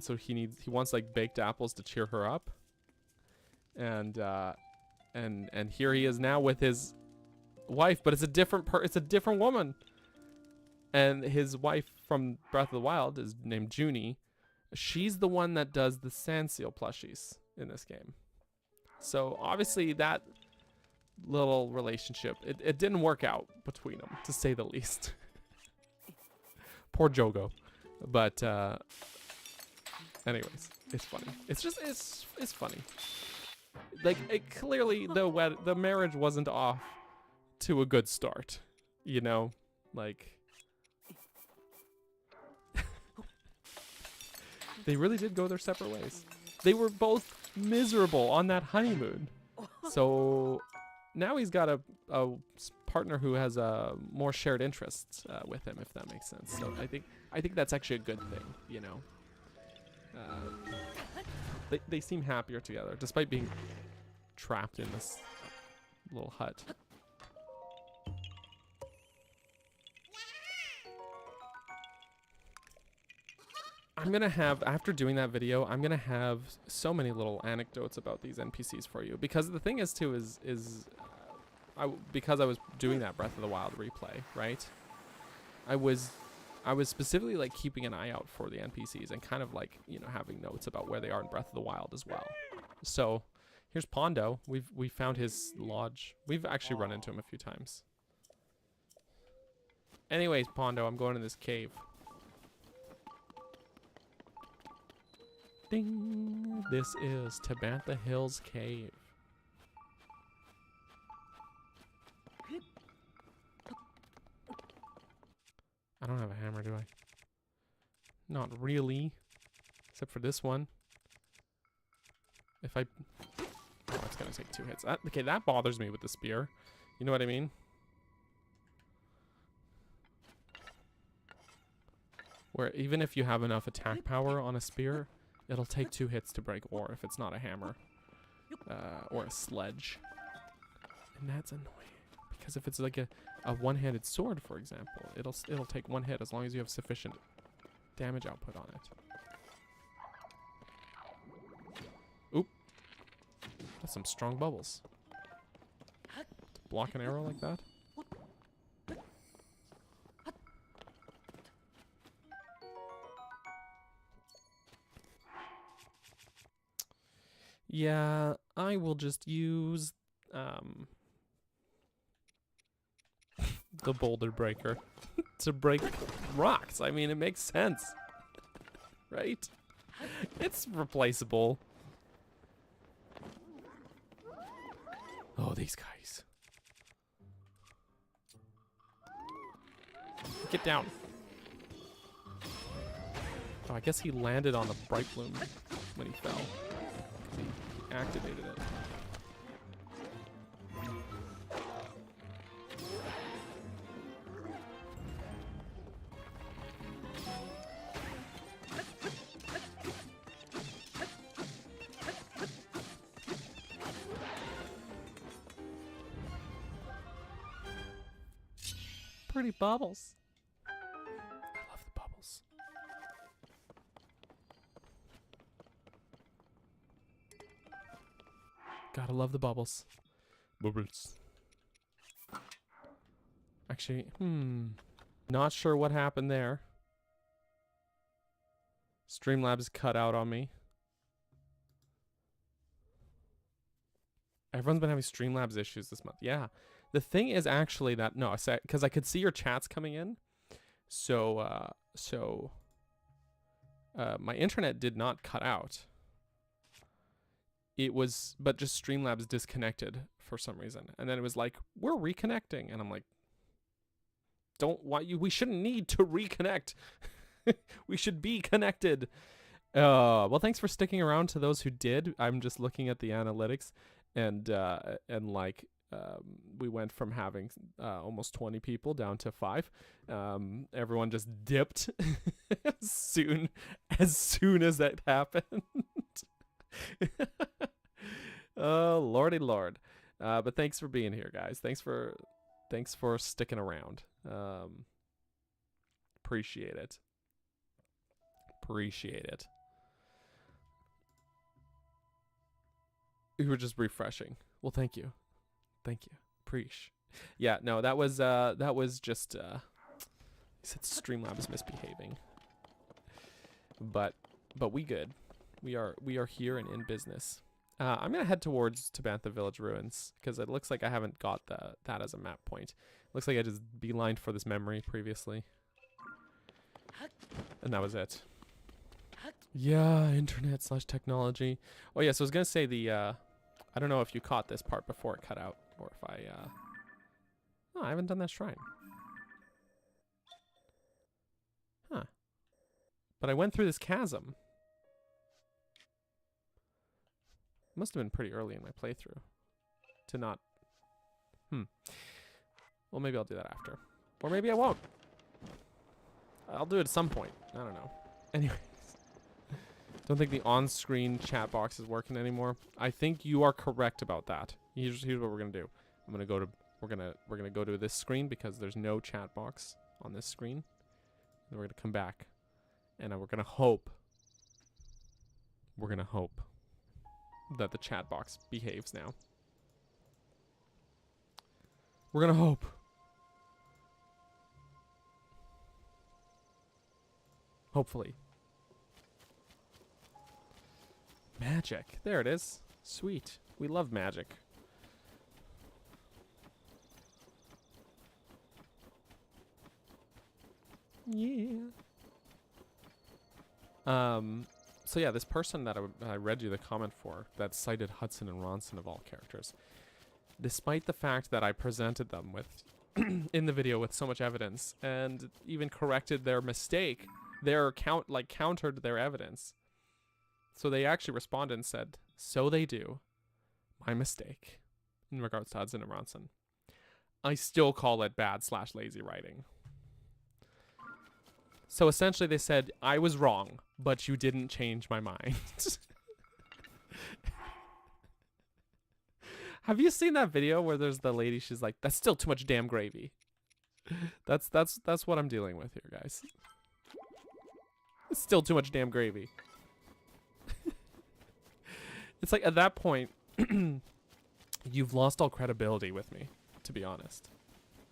so he wants like baked apples to cheer her up, and here he is now with his wife, but it's a different woman, and his wife from Breath of the Wild is named Junie. She's the one that does the sand seal plushies in this game. So obviously that little relationship, it didn't work out between them, to say the least. Poor Jogo. But anyways, it's funny. It's just it's funny. Like clearly the marriage wasn't off to a good start, you know? Like they really did go their separate ways. They were both miserable on that honeymoon. So now he's got a partner who has more shared interests with him, if that makes sense. So I think that's actually a good thing, you know. They seem happier together, despite being trapped in this little hut. I'm gonna have, after doing that video, I'm gonna have so many little anecdotes about these NPCs for you, because the thing is too because I was doing that Breath of the Wild replay, right? I was specifically like keeping an eye out for the NPCs and kind of like, you know, having notes about where they are in Breath of the Wild as well. So here's Pondo. We found his lodge. We've actually run into him a few times. Anyways, Pondo, I'm going to this cave. Ding! This is Tabantha Hills Cave. I don't have a hammer, do I? Not really. Except for this one. If I... Oh, it's gonna take 2 hits. Okay, that bothers me with the spear. You know what I mean? Where even if you have enough attack power on a spear, it'll take 2 hits to break ore if it's not a hammer. Or a sledge. And that's annoying. Because if it's like a one-handed sword, for example, it'll take 1 hit as long as you have sufficient damage output on it. Oop. That's some strong bubbles. To block an arrow like that? Yeah, I will just use the boulder breaker to break rocks. I mean, it makes sense, right? It's replaceable. Oh, these guys. Get down. Oh, I guess he landed on the bright bloom when he fell. He activated it. Pretty bubbles. I love the bubbles. Gotta love the bubbles. Bubbles. Actually, not sure what happened there. Streamlabs cut out on me. Everyone's been having Streamlabs issues this month. Yeah. The thing is actually that, no, because I could see your chats coming in. So my internet did not cut out. It was, but just Streamlabs disconnected for some reason. And then it was like, we're reconnecting. And I'm like, we shouldn't need to reconnect. We should be connected. Well, thanks for sticking around to those who did. I'm just looking at the analytics and like, we went from having almost 20 people down to 5. Everyone just dipped as soon as that happened. Oh, lordy lord. But thanks for being here, guys. Thanks for sticking around. Appreciate it. You were just refreshing. Well, thank you. Preach. Yeah, no, that was just he said Streamlab is misbehaving. But we good. We are here and in business. I'm gonna head towards Tabantha Village Ruins because it looks like I haven't got that as a map point. Looks like I just beelined for this memory previously, and that was it. Yeah, internet/technology. Oh yeah, so I was gonna say I don't know if you caught this part before it cut out, or if I oh, I haven't done that shrine. Huh. But I went through this chasm. Must have been pretty early in my playthrough to not. Well, maybe I'll do that after. Or maybe I won't. I'll do it at some point. I don't know. Anyways. Don't think the on-screen chat box is working anymore. I think you are correct about that. Here's what we're gonna do. We're gonna go to this screen because there's no chat box on this screen. And we're gonna come back, and we're gonna hope that the chat box behaves now. We're gonna hope. Hopefully. Magic. There it is. Sweet. We love magic. Yeah. So yeah, this person that I read you the comment for that cited Hudson and Ronson of all characters, despite the fact that I presented them with in the video with so much evidence and even corrected their mistake, countered their evidence. So they actually responded and said, "So they do. My mistake." In regards to Hudson and Ronson, I still call it bad/lazy writing. So essentially they said, I was wrong, but you didn't change my mind. Have you seen that video where there's the lady, she's like, that's still too much damn gravy. That's what I'm dealing with here, guys. It's still too much damn gravy. It's like at that point, you've lost all credibility with me, to be honest.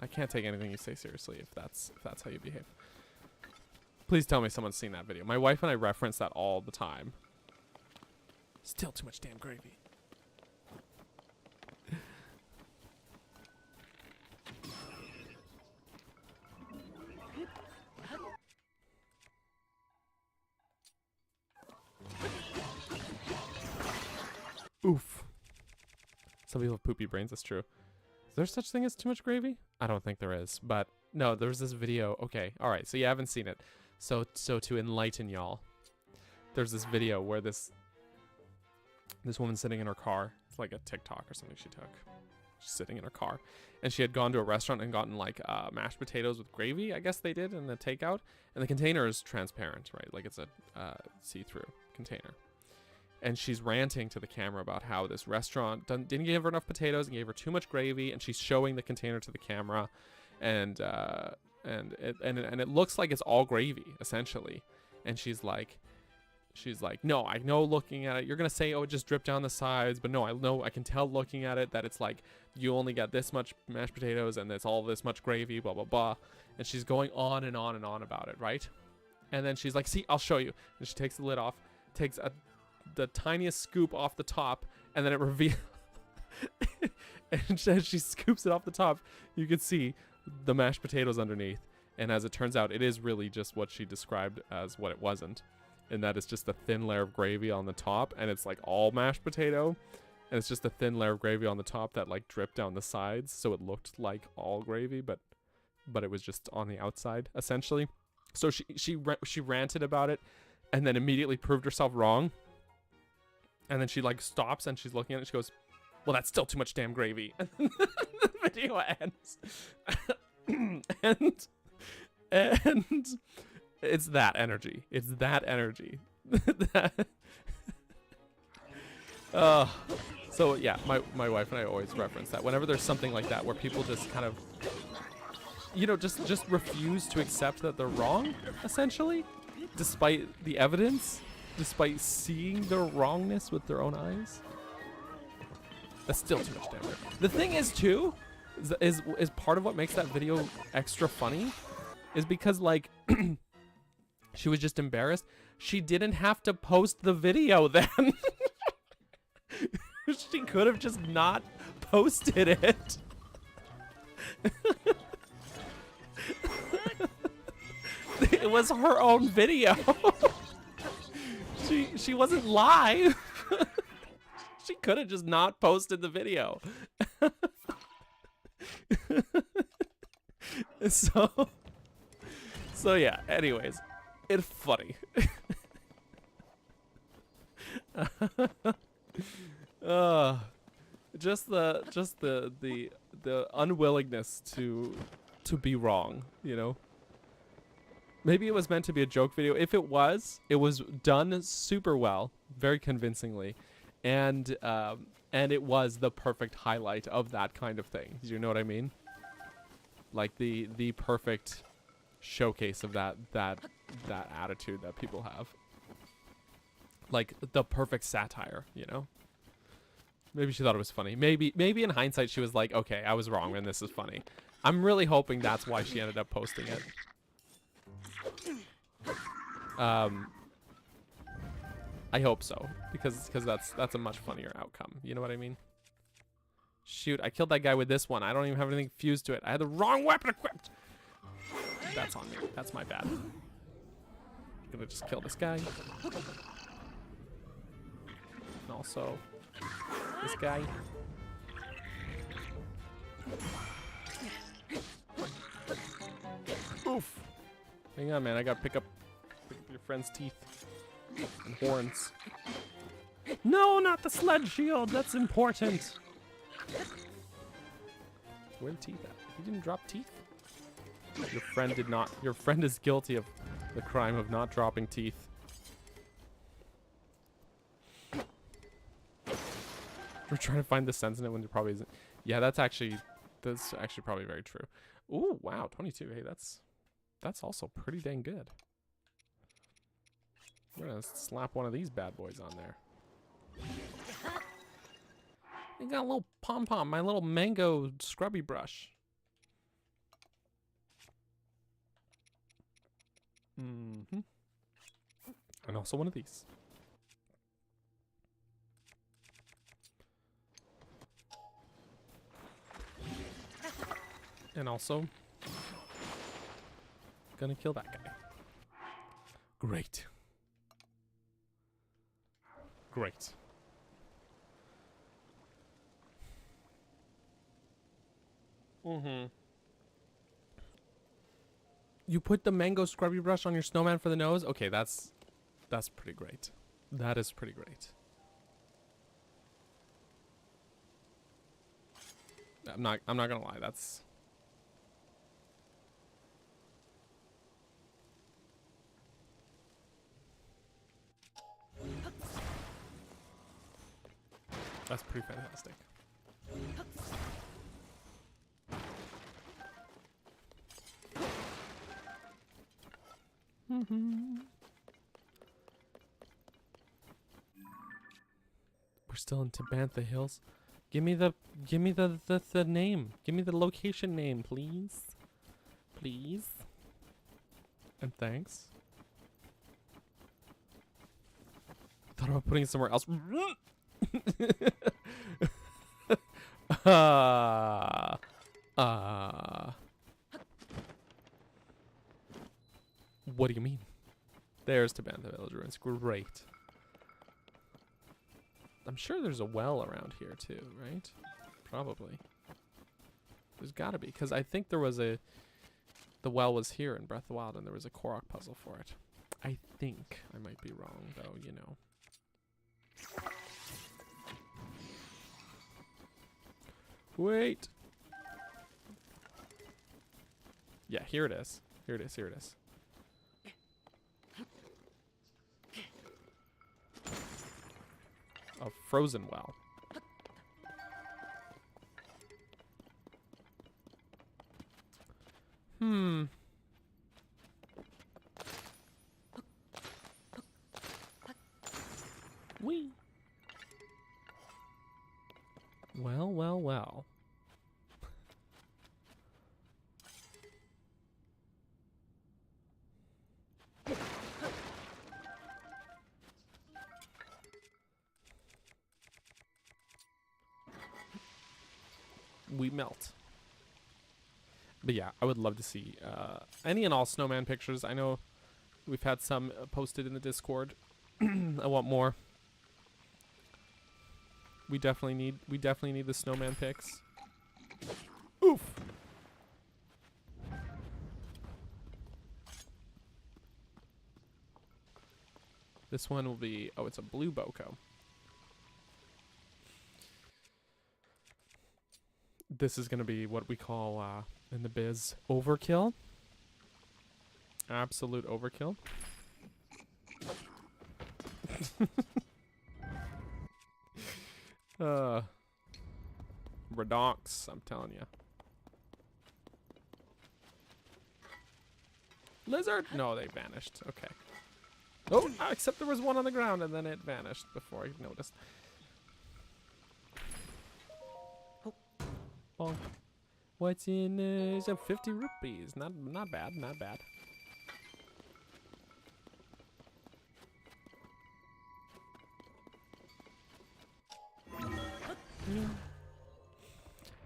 I can't take anything you say seriously if that's how you behave. Please tell me someone's seen that video. My wife and I reference that all the time. Still too much damn gravy. Oof. Some people have poopy brains, that's true. Is there such thing as too much gravy? I don't think there is, but no, there was this video. Okay, all right, so you haven't seen it. So to enlighten y'all, there's this video where this woman's sitting in her car. It's like a TikTok or something she took. She's sitting in her car, and she had gone to a restaurant and gotten like mashed potatoes with gravy, I guess they did, in the takeout. And the container is transparent, right? Like it's a see-through container. And she's ranting to the camera about how this restaurant didn't give her enough potatoes and gave her too much gravy, and she's showing the container to the camera, and it looks like it's all gravy essentially. And she's like, no, I know looking at it, you're gonna say, oh, it just dripped down the sides, but no, I know, I can tell looking at it that it's like you only got this much mashed potatoes and it's all this much gravy, blah blah blah. And she's going on and on and on about it, right? And then she's like, see, I'll show you. And she takes the lid off, takes the tiniest scoop off the top, and then it reveals and as she scoops it off the top, you can see the mashed potatoes underneath. And as it turns out, it is really just what she described as what it wasn't, and that is just a thin layer of gravy on the top, and it's like all mashed potato, and it's just a thin layer of gravy on the top that like dripped down the sides, so it looked like all gravy, but it was just on the outside essentially. So she ranted about it, and then immediately proved herself wrong. And then she like stops and she's looking at it. She goes, well, that's still too much damn gravy. And then the video ends. and it's that energy. It's that energy. So yeah, my wife and I always reference that whenever there's something like that where people just kind of, you know, just refuse to accept that they're wrong, essentially, despite the evidence, despite seeing the wrongness with their own eyes. That's still too much damage. The thing is too, is part of what makes that video extra funny, is because like she was just embarrassed. She didn't have to post the video then. She could have just not posted it. It was her own video. She wasn't live. She could have just not posted the video. So yeah, anyways, it's funny. Just the unwillingness to be wrong, you know. Maybe it was meant to be a joke video. If it was done super well, very convincingly, and it was the perfect highlight of that kind of thing. Do you know what I mean? Like the perfect showcase of that attitude that people have. Like the perfect satire, you know? Maybe she thought it was funny. Maybe in hindsight she was like, okay, I was wrong and this is funny. I'm really hoping that's why she ended up posting it. I hope so, because that's a much funnier outcome. You know what I mean? Shoot, I killed that guy with this one. I don't even have anything fused to it. I had the wrong weapon equipped. That's on me. That's my bad. I'm gonna just kill this guy. And also this guy. Oof. Hang on, man. I gotta pick up your friend's teeth and horns. No, not the sled shield. That's important. Where the teeth at? You didn't drop teeth? Your friend did not. Your friend is guilty of the crime of not dropping teeth. We're trying to find the sense in it when there probably isn't. Yeah, that's actually probably very true. Ooh, wow, 22. Hey, that's also pretty dang good. I'm gonna slap one of these bad boys on there. I got a little pom-pom, my little mango scrubby brush. Mm-hmm. And also one of these. And also gonna kill that guy. Great. Great. Mm-hmm. You put the mango scrubby brush on your snowman for the nose? Okay, that's pretty great. That is pretty great. I'm not gonna lie, that's pretty fantastic. We're still in Tabantha Hills. Give me the name. Give me the location name, please. Please. And thanks. Thought about putting it somewhere else. What do you mean? There's Tabantha Village Ruins. Great. I'm sure there's a well around here too, right? Probably. There's gotta be, because I think there was the well was here in Breath of the Wild and there was a Korok puzzle for it. I think. I might be wrong though, you know. Wait. Yeah, here it is. Here it is. Here it is. A frozen well. Hmm. Wee. Well, well, well. We melt. But yeah, I would love to see any and all snowman pictures. I know we've had some posted in the Discord. I want more. We definitely need the snowman pics. Oof. This one will be, oh, it's a blue boko. This is going to be what we call in the biz overkill. Absolute overkill. Redonks, I'm telling you. Lizard? No, they vanished. Okay. Oh, except there was one on the ground and then it vanished before I noticed. Oh, what's in so 50 rupees? Not bad, not bad.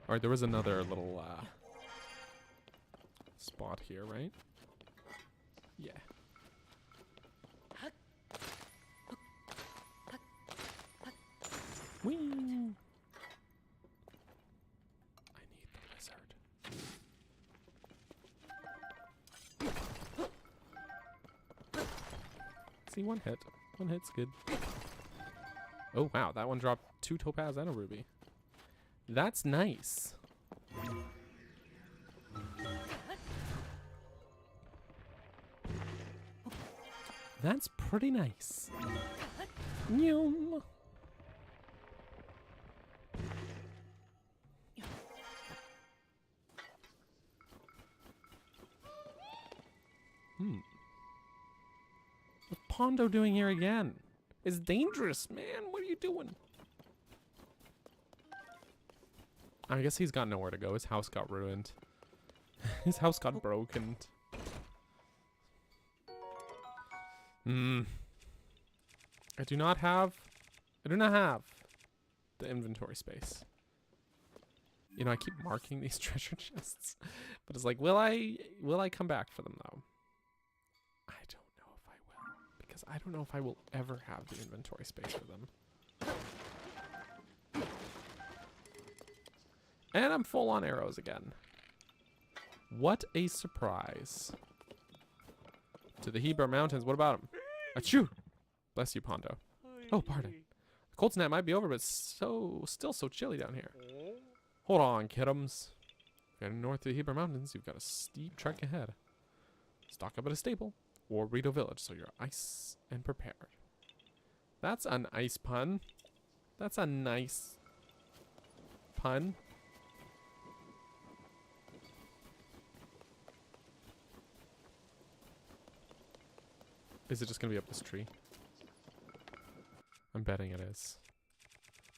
All right, there was another little spot here, right? Yeah. Whee! I need the lizard. See, one hit. One hit's good. Oh, wow. That one dropped 2 topaz and a ruby. That's nice. That's pretty nice. Yum. What's Pondo doing here again? It's dangerous, man. What are you doing? I guess he's got nowhere to go. His house got ruined. His house got broken. I do not have the inventory space. You know, I keep marking these treasure chests, but it's like, will I come back for them though? I don't know if I will, because I don't know if I will ever have the inventory space for them. And I'm full on arrows again. What a surprise. To the Hebra Mountains. What about him? Achoo! Bless you, Pondo. Oh, pardon. The cold snap might be over, but still so chilly down here. Hold on, kidums. Heading north to the Hebra Mountains, you've got a steep trek ahead. Stock up at a stable or Rito Village so you're ice and prepared. That's an ice pun. That's a nice pun. Is it just gonna be up this tree? I'm betting it is.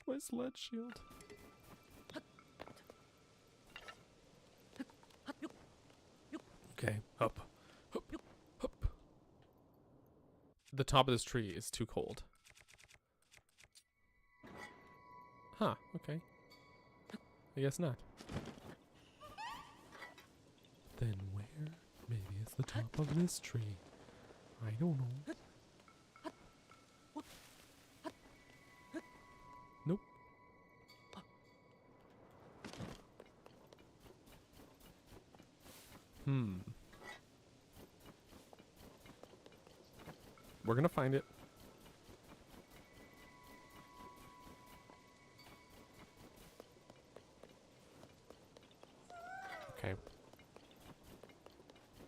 My sled shield. Okay, up. Up. The top of this tree is too cold. Huh, okay. I guess not. Then where? Maybe it's the top of this tree. I don't know. Nope. We're gonna find it.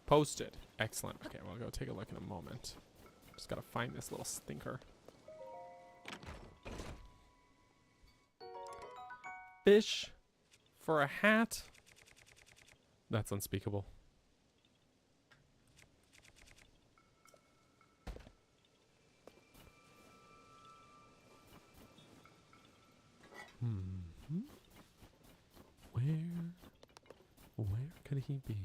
Posted. Excellent. Okay, we'll go take a look in a moment. Just gotta find this little stinker. Fish for a hat? That's unspeakable. Where could he be?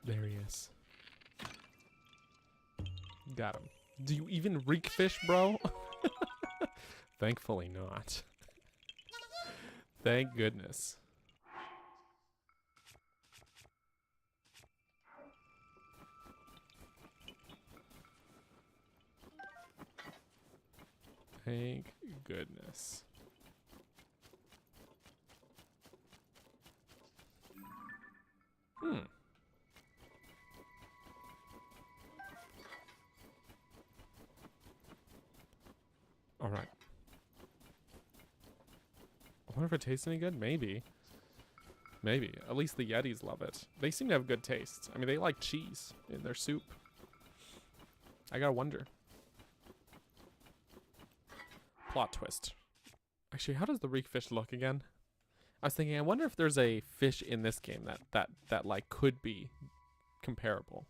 There he is. Got him. Do you even reek fish, bro? Thankfully not. Thank goodness. Thank goodness. All right. I wonder if it tastes any good. Maybe. Maybe. At least the Yetis love it. They seem to have good taste. I mean, they like cheese in their soup. I gotta wonder. Plot twist. Actually, how does the reek fish look again? I was thinking, I wonder if there's a fish in this game that like could be comparable,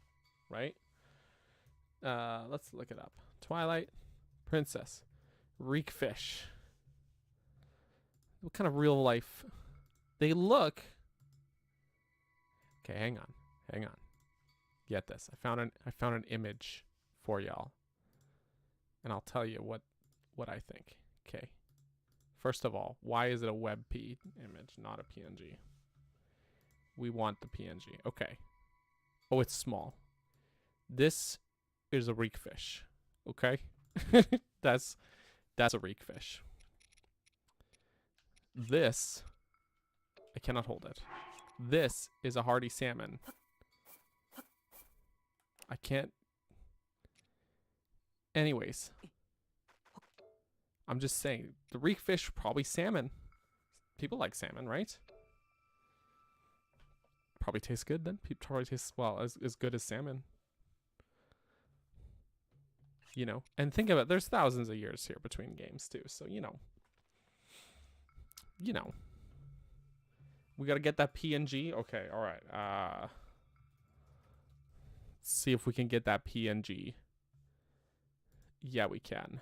right? Let's look it up. Twilight Princess reek fish. What kind of real life? They look. Okay, hang on. Get this. I found an image for y'all, and I'll tell you what I think. Okay. First of all, why is it a WebP image, not a PNG? We want the PNG. Okay. Oh, it's small. This is a reek fish. Okay? That's a reek fish. This, I cannot hold it. This is a hardy salmon. I can't. Anyways. I'm just saying, the reek fish, probably salmon. People like salmon, right? Probably tastes good then. Probably tastes, well, as good as salmon. You know, and think of it, there's thousands of years here between games too, so you know. We gotta get that PNG. Okay, alright. Let's see if we can get that PNG. Yeah, we can.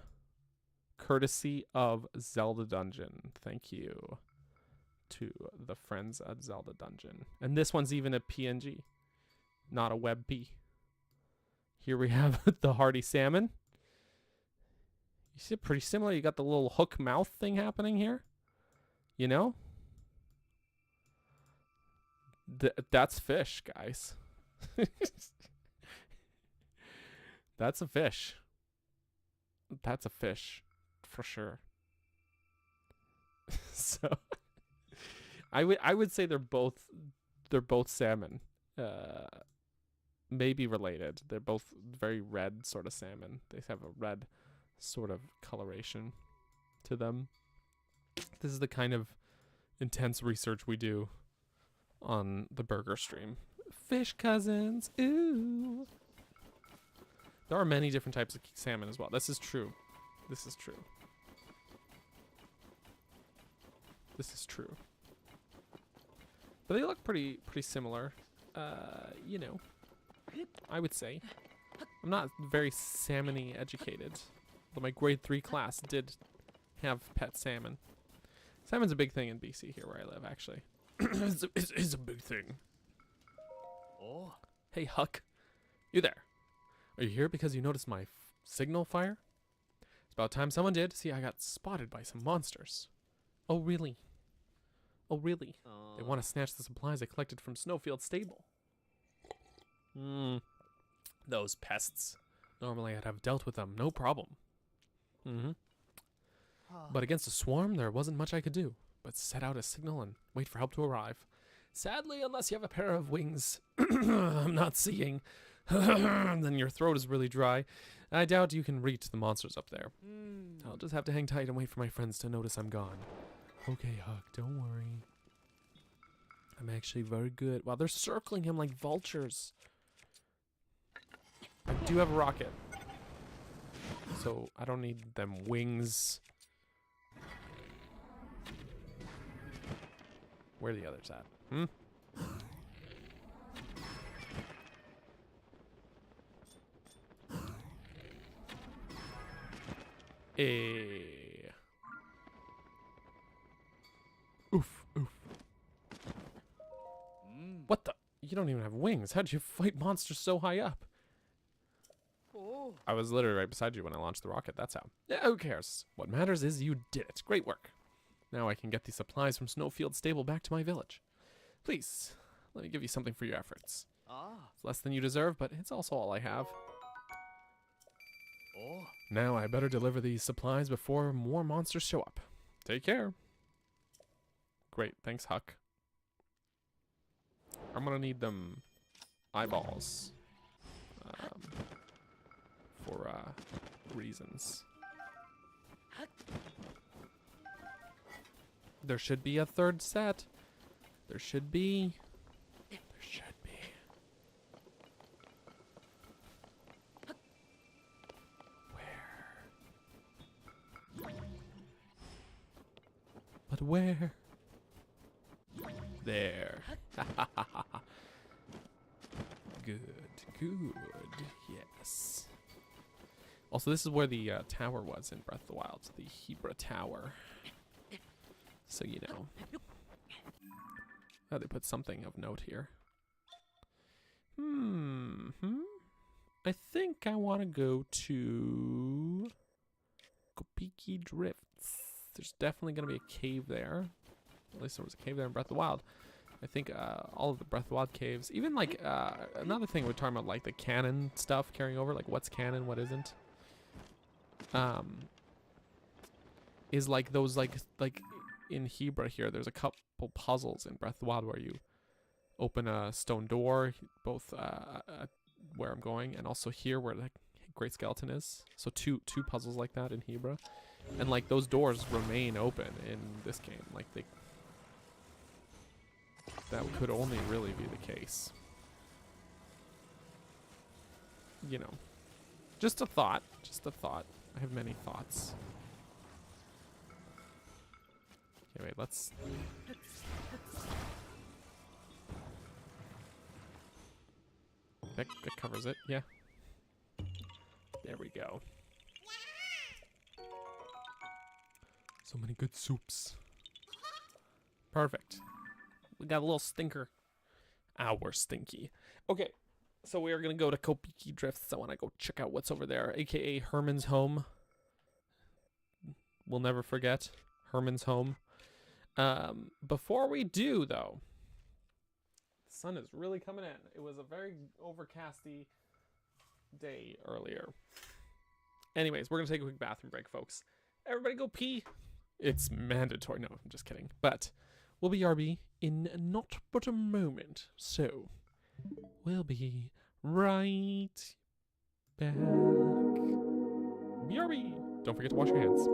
Courtesy of Zelda Dungeon. Thank you to the friends at Zelda Dungeon. And this one's even a PNG, not a WebP. Here we have the hardy salmon. You see it pretty similar. You got the little hook mouth thing happening here. You know? That's fish, guys. That's a fish. That's a fish. For sure. So I would say they're both salmon. Maybe related. They're both very red sort of salmon. They have a red sort of coloration to them. This is the kind of intense research we do on the burger stream. Fish cousins. Ooh. There are many different types of salmon as well. This is true. This is true. This is true. But they look pretty similar. You know, I would say. I'm not very salmon-y educated. But my grade 3 class did have pet salmon. Salmon's a big thing in BC here where I live, actually. it's a big thing. Oh. Hey, Huck. You there. Are you here because you noticed my signal fire? It's about time someone did. See, I got spotted by some monsters. Oh, really? Oh, really? They want to snatch the supplies I collected from Snowfield Stable. Those pests. Normally I'd have dealt with them, no problem. But against a swarm, there wasn't much I could do, but set out a signal and wait for help to arrive. Sadly, unless you have a pair of wings I'm not seeing, then your throat is really dry. I doubt you can reach the monsters up there. I'll just have to hang tight and wait for my friends to notice I'm gone. Okay, Huck, don't worry. I'm actually very good. Wow, they're circling him like vultures. I do have a rocket, so I don't need them wings. Where are the others at? Oof, oof. What the? You don't even have wings. How'd you fight monsters so high up? Oh. I was literally right beside you when I launched the rocket. That's how. Yeah, who cares? What matters is you did it. Great work. Now I can get the supplies from Snowfield Stable back to my village. Please, let me give you something for your efforts. It's less than you deserve, but it's also all I have. Oh. Now I better deliver these supplies before more monsters show up. Take care. Great, thanks, Huck. I'm gonna need them eyeballs for reasons. There should be a third set. There should be. There should be. Where? But where? There. Good, good. Yes. Also, this is where the tower was in Breath of the Wild, the Hebra Tower. So you know. Oh, they put something of note here. I think I want to go to Kopiki Drifts. There's definitely going to be a cave there. At least there was a cave there in Breath of the Wild. I think all of the Breath of the Wild caves, even like another thing we're talking about, like the canon stuff carrying over, like what's canon, what isn't. Is like those like in Hebra here, there's a couple puzzles in Breath of the Wild where you open a stone door, both where I'm going and also here where the Great Skeleton is. So two puzzles like that in Hebra, and like those doors remain open in this game. Like that could only really be the case. You know, just a thought. Just a thought. I have many thoughts. Okay, wait, let's... That covers it, yeah. There we go. So many good soups. Perfect. We got a little stinker. Ah, we're stinky. Okay, so we are going to go to Kopiki Drifts. I want to go check out what's over there, aka Herman's home. We'll never forget Herman's home. Before we do, though, the sun is really coming in. It was a very overcasty day earlier. Anyways, we're going to take a quick bathroom break, folks. Everybody go pee. It's mandatory. No, I'm just kidding. But we'll be RB in not but a moment. So, we'll be right back. BRB. Don't forget to wash your hands.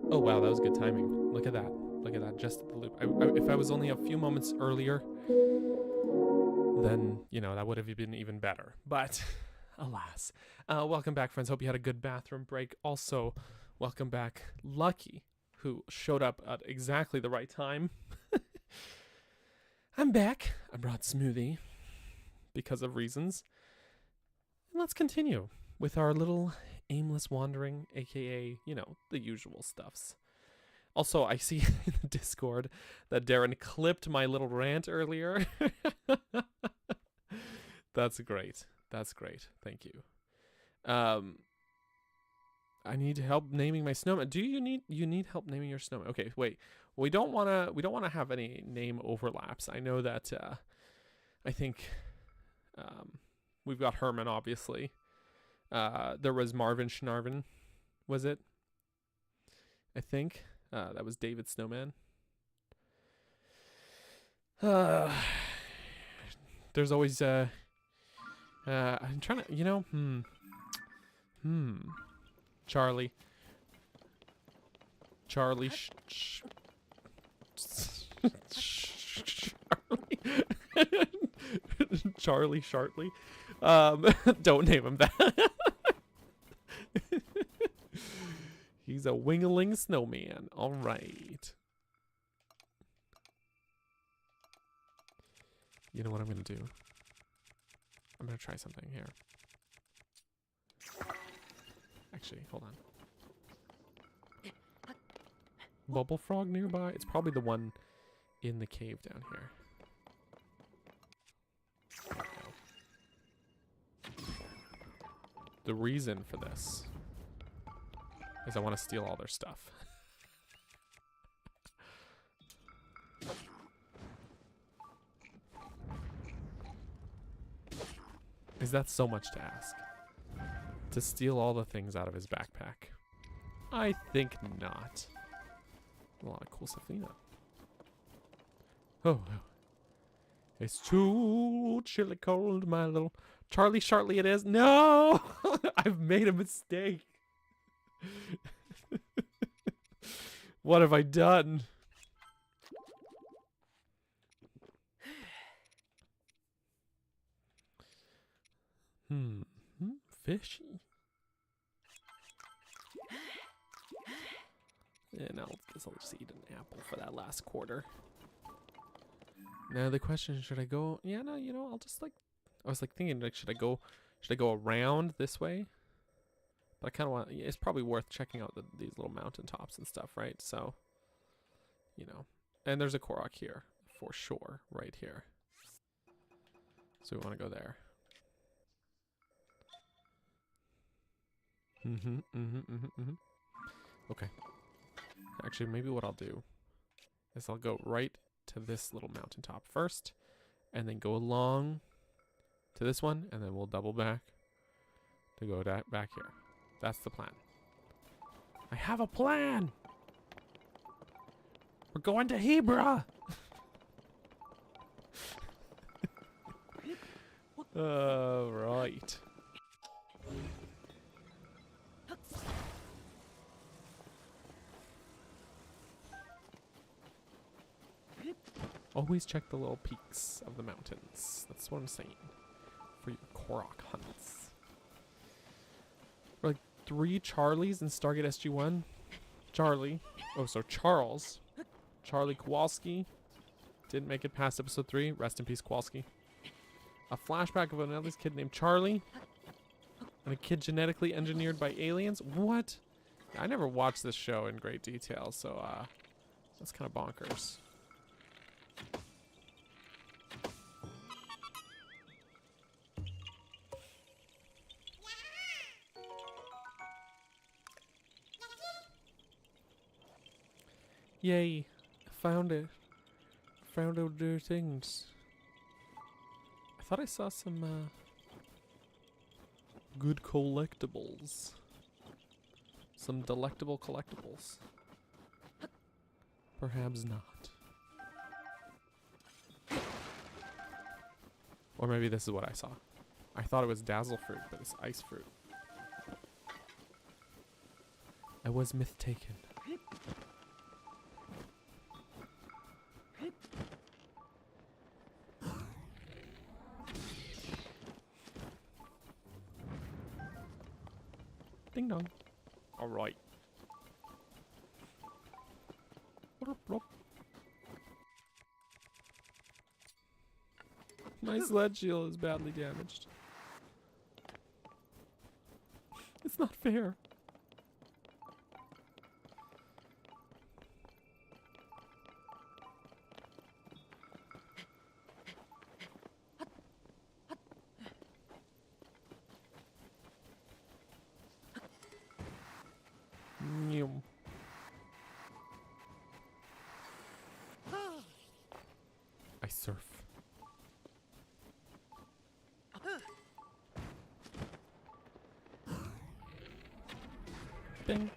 Oh wow, that was good timing. Look at that. Look at that, just at the loop. If I was only a few moments earlier, then, you know, that would have been even better. But, alas. Welcome back, friends. Hope you had a good bathroom break. Also, welcome back, Lucky, who showed up at exactly the right time. I'm back. I brought smoothie because of reasons. And let's continue with our little aimless wandering, aka, you know, the usual stuffs. Also, I see in the Discord that Darren clipped my little rant earlier. That's great. That's great. Thank you. I need help naming my snowman. Do you need help naming your snowman? Okay, wait. We don't wanna have any name overlaps. I know that I think we've got Herman, obviously. There was Marvin Schnarvin, was it? I think. That was David Snowman. There's always I'm trying to, you know, Charlie. Charlie Charlie Shartley. Don't name him that. He's a wingling snowman. All right. You know what I'm going to do? I'm going to try something here. Actually, hold on. Bubble frog nearby? It's probably the one in the cave down here. The reason for this is I want to steal all their stuff. Is that so much to ask? To steal all the things out of his backpack? I think not. A lot of cool stuff, you know. Oh, it's too chilly cold, my little Charlie Shartley it is. No! I've made a mistake. What have I done? Fishy. And I guess I'll just eat an apple for that last quarter. Now the question is, should I go? Yeah, no, you know, I'll just like, I was like thinking, like, should I go around this way? But I kind of want, it's probably worth checking out these little mountain tops and stuff, right? So, you know, and there's a Korok here for sure, right here. So we want to go there. Okay. Actually, maybe what I'll do is I'll go right to this little mountaintop first, and then go along to this one, and then we'll double back to go back here. That's the plan. I have a plan! We're going to Hebra! Right. Always check the little peaks of the mountains. That's what I'm saying. For your Korok hunts. We're like 3 Charlies in Stargate SG-1. Charlie. Oh, so Charles. Charlie Kowalski. Didn't make it past episode 3. Rest in peace, Kowalski. A flashback of another kid named Charlie. And a kid genetically engineered by aliens. What? I never watched this show in great detail, so that's kind of bonkers. Yay, I found it. Found out their things. I thought I saw some good collectibles. Some delectable collectibles. Perhaps not. Or maybe this is what I saw. I thought it was dazzle fruit, but it's ice fruit. I was mistaken. Ding dong. All right. My sled shield is badly damaged. It's not fair. Nyum. I surf. Bing.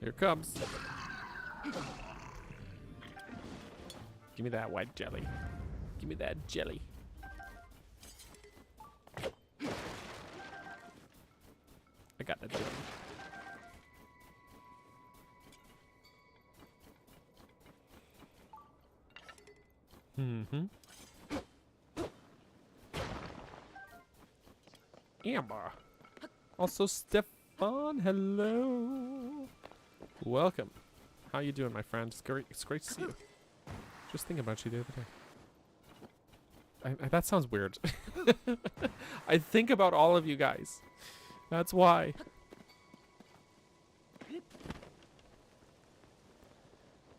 Here it comes. Give me that white jelly. Give me that jelly. I got that jelly. Mm-hmm. Amber. Also Stefan, hello. Welcome. How you doing, my friend? It's great to see you. Just thinking about you the other day. That sounds weird. I think about all of you guys. That's why.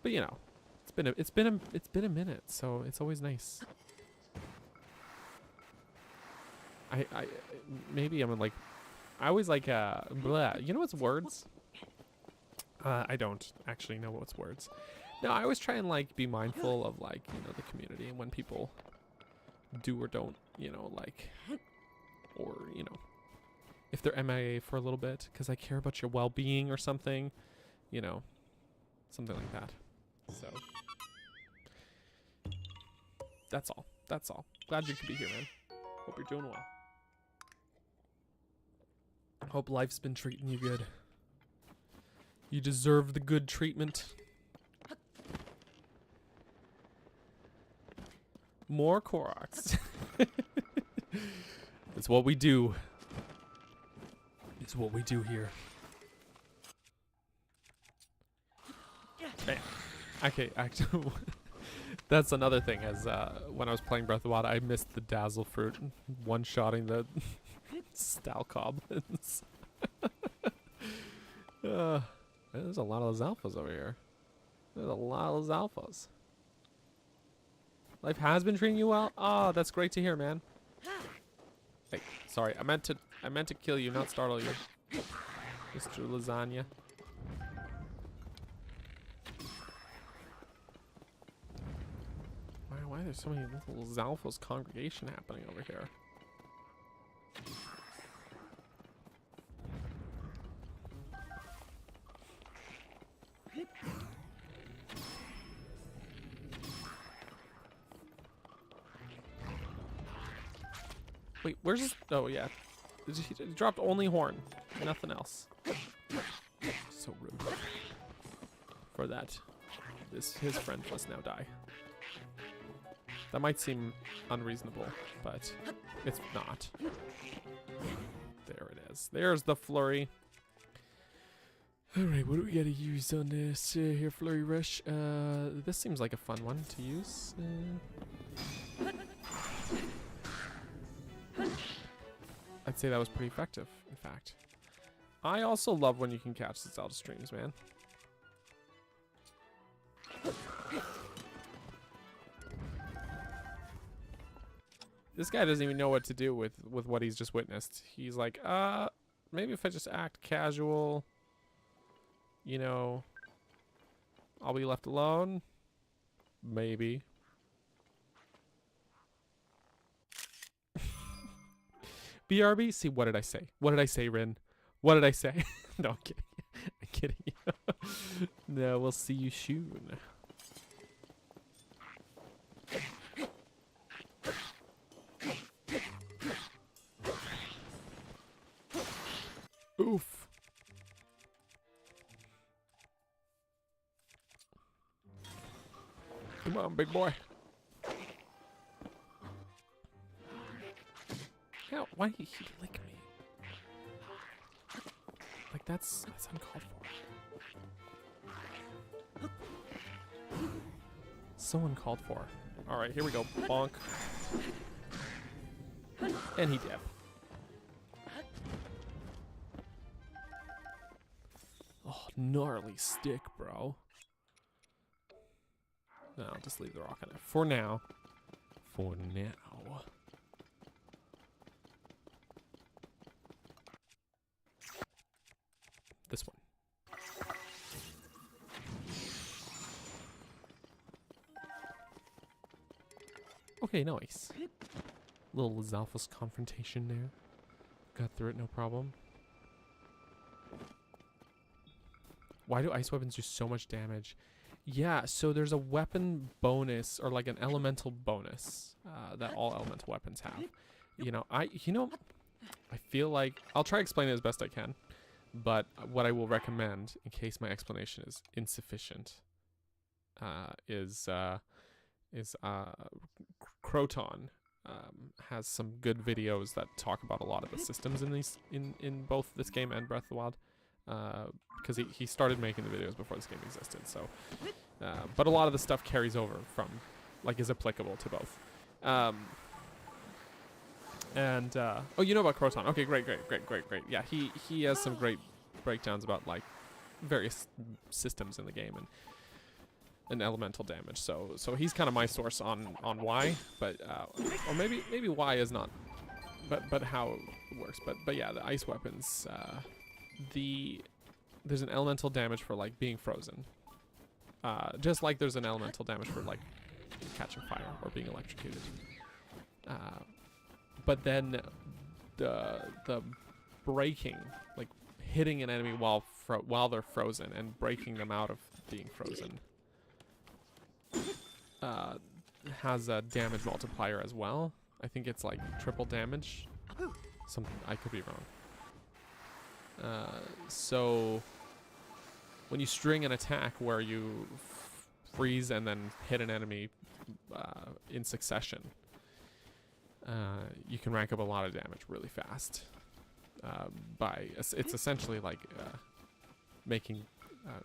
But you know, it's been a minute, so it's always nice. Maybe I'm like, I always like blah. You know what's words? I don't actually know what's words. No, I always try and like be mindful of like, you know, the community and when people do or don't, you know, like, or, you know, if they're MIA for a little bit because I care about your well-being or something, you know, something like that. So that's all. That's all. Glad you could be here, man. Hope you're doing well. Hope life's been treating you good. You deserve the good treatment. More Koroks. It's what we do. It's what we do here. Bam. Okay, actually, that's another thing. As when I was playing Breath of the Wild, I missed the Dazzle Fruit, one-shotting the Stalcoblins. There's a lot of those alphas over here. There's a lot of those alphas. Life has been treating you well. Oh, that's great to hear, man. Hey, sorry, I meant to kill you, not startle you, Mr. Lasagna. Why are there so many little Zalphos congregation happening over here? Wait, where's this? Oh, yeah. He dropped only horn. Nothing else. So rude. For that, his friend must now die. That might seem unreasonable, but it's not. There it is. There's the flurry. Alright, what do we gotta use on this here, Flurry Rush? This seems like a fun one to use. I'd say that was pretty effective, in fact. I also love when you can catch the Zelda streams, man. This guy doesn't even know what to do with what he's just witnessed. He's like, maybe if I just act casual, you know, I'll be left alone. Maybe. BRB? See, what did I say? What did I say, Rin? What did I say? No, I'm kidding. I'm kidding you. No, we'll see you soon. Oof. Come on, big boy. Why did he lick me? Like, that's uncalled for. So uncalled for. Alright, here we go. Bonk. And he did. Oh, gnarly stick, bro. No, I'll just leave the rock on it. For now. For now. This one. Okay, nice. Little Zalphus confrontation there. Got through it, no problem. Why do ice weapons do so much damage? Yeah, so there's a weapon bonus, or like an elemental bonus, that all elemental weapons have. I feel like, I'll try to explain it as best I can, but what I will recommend, in case my explanation is insufficient, is Croton has some good videos that talk about a lot of the systems in both this game and Breath of the Wild. Because he started making the videos before this game existed, so but a lot of the stuff carries over from, like, is applicable to both. Oh, you know about Croton. Okay, great. Yeah, he has some great breakdowns about, like, various systems in the game and elemental damage. So he's kind of my source on why, but or maybe why is not, but how it works. But yeah, the ice weapons. There's an elemental damage for, like, being frozen. Just like there's an elemental damage for, like, catching fire or being electrocuted. But then the breaking, like hitting an enemy while they're frozen and breaking them out of being frozen, has a damage multiplier as well. I think it's like triple damage. I could be wrong. So when you string an attack where you freeze and then hit an enemy in succession, you can rack up a lot of damage really fast. It's essentially like making,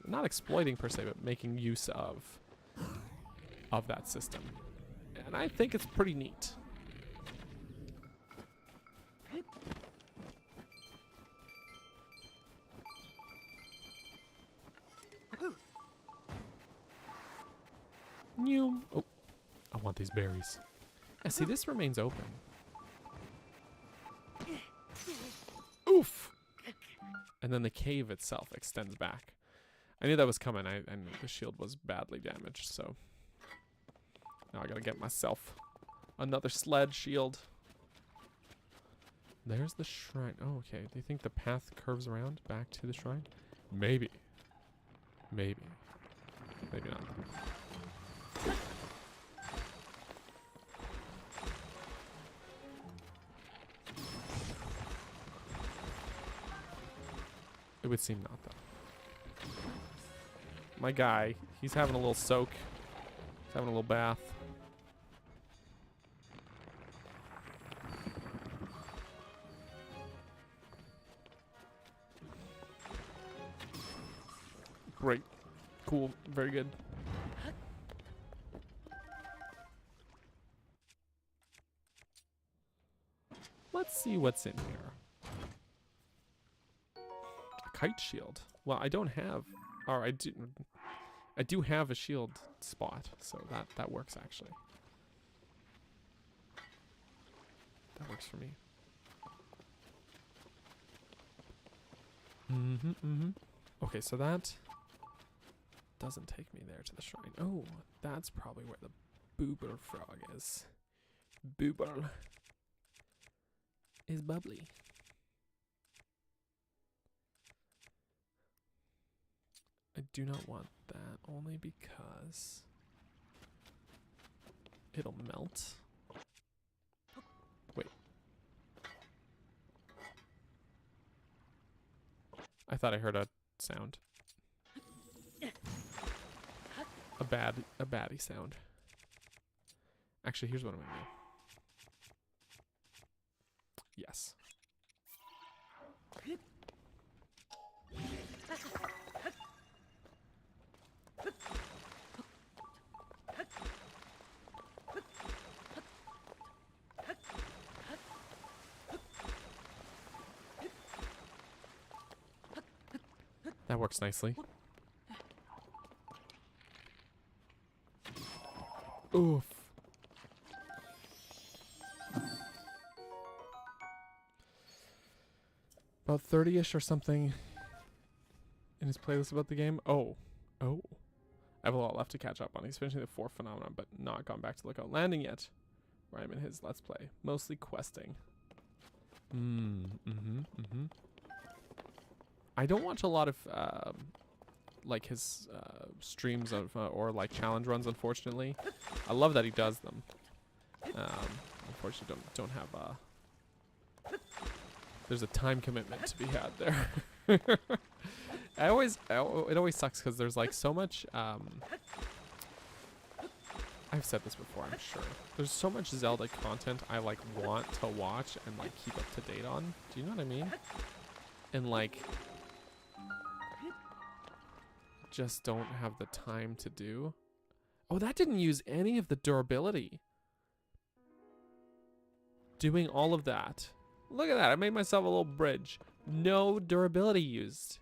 not exploiting per se, but making use of that system. And I think it's pretty neat. Oh, I want these berries. Yeah, see, this remains open. Oof! And then the cave itself extends back. I knew that was coming. I knew the shield was badly damaged, so now I gotta get myself another sled shield. There's the shrine. Oh, okay. Do you think the path curves around back to the shrine? Maybe. Maybe. Maybe not. It would seem not, though. My guy, he's having a little soak. He's having a little bath. Great. Cool. Very good. Let's see what's in here. A kite shield. Well, I don't have... Or I do have a shield spot, so that works, actually. That works for me. Okay, so that doesn't take me there to the shrine. Oh, that's probably where the Boober frog is. Boober is bubbly. I do not want that, only because it'll melt. Wait. I thought I heard a sound. A baddie sound. Actually, here's what I'm gonna Yes. That works nicely. Oof. About 30-ish or something in his playlist about the game. Oh. I have a lot left to catch up on. He's finishing the 4th phenomenon, but not gone back to Lookout Landing yet. Where I'm in his Let's Play. Mostly questing. I don't watch a lot of like his streams of or like challenge runs, unfortunately. I love that he does them. Unfortunately don't have there's a time commitment to be had there. it always sucks because there's like so much I've said this before, I'm sure. There's so much Zelda content I like want to watch and like keep up to date on. Do you know what I mean? And like just don't have the time to do. Oh, that didn't use any of the durability. Doing all of that. Look at that. I made myself a little bridge. No durability used.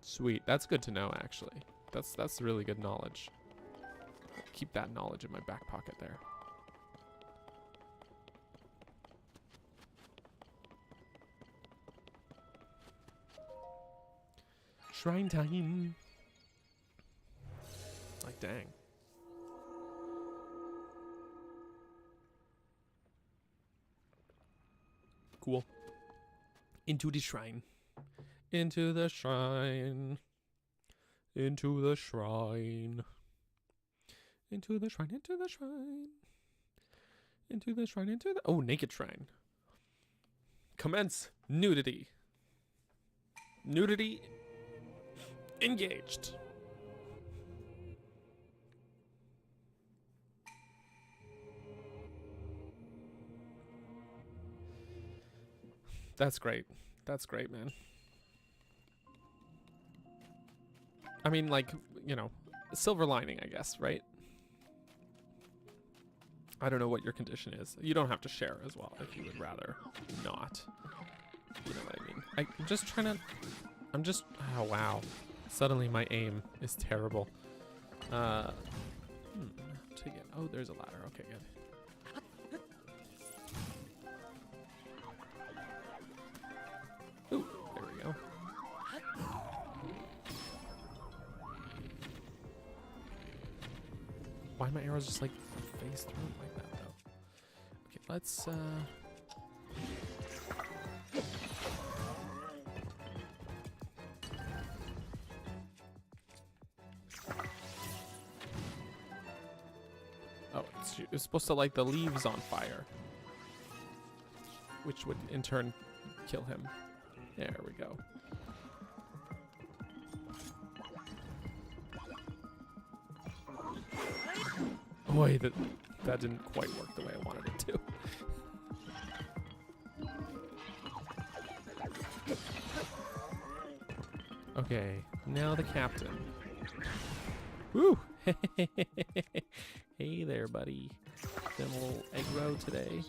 Sweet. That's good to know, actually. That's really good knowledge. Keep that knowledge in my back pocket there. Shrine time. Like, dang. Cool. Into the shrine. Into the shrine. Into the shrine. Into the shrine. Into the shrine. Into the shrine. Into the... Oh, naked shrine. Commence nudity. Nudity engaged. That's great. That's great, man. I mean, like, you know, silver lining, I guess, right? I don't know what your condition is. You don't have to share as well if you would rather not. You know what I mean? I'm just trying to... Oh, wow. Suddenly my aim is terrible. To get... Oh, there's a ladder. Okay, good. Ooh, there we go. Why my arrows just like phase through like that though? Okay, let's oh, it's supposed to light the leaves on fire, which would in turn kill him. There we go. Boy, that didn't quite work the way I wanted it to. Okay, now the captain. Woo! Hey there, buddy. Been a little aggro today.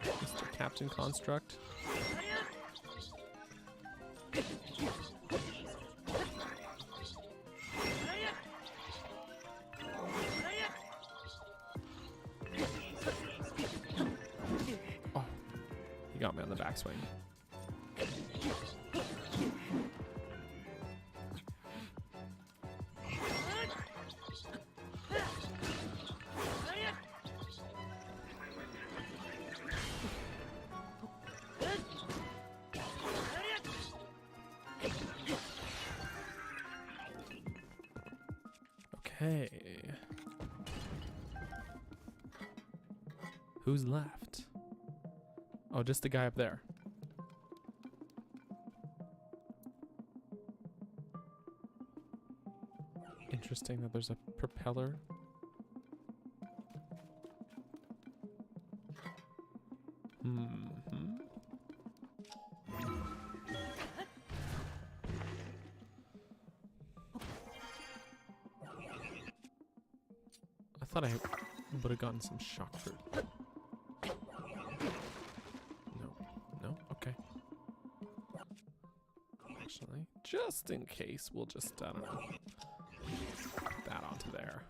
Mr. Captain Construct. Oh, he got me on the backswing. Okay. Who's left? Oh, just the guy up there. Interesting that there's a propeller thought I would have gotten some shock fruit. No, okay. Actually, just in case, we'll just, I don't know, put that onto there.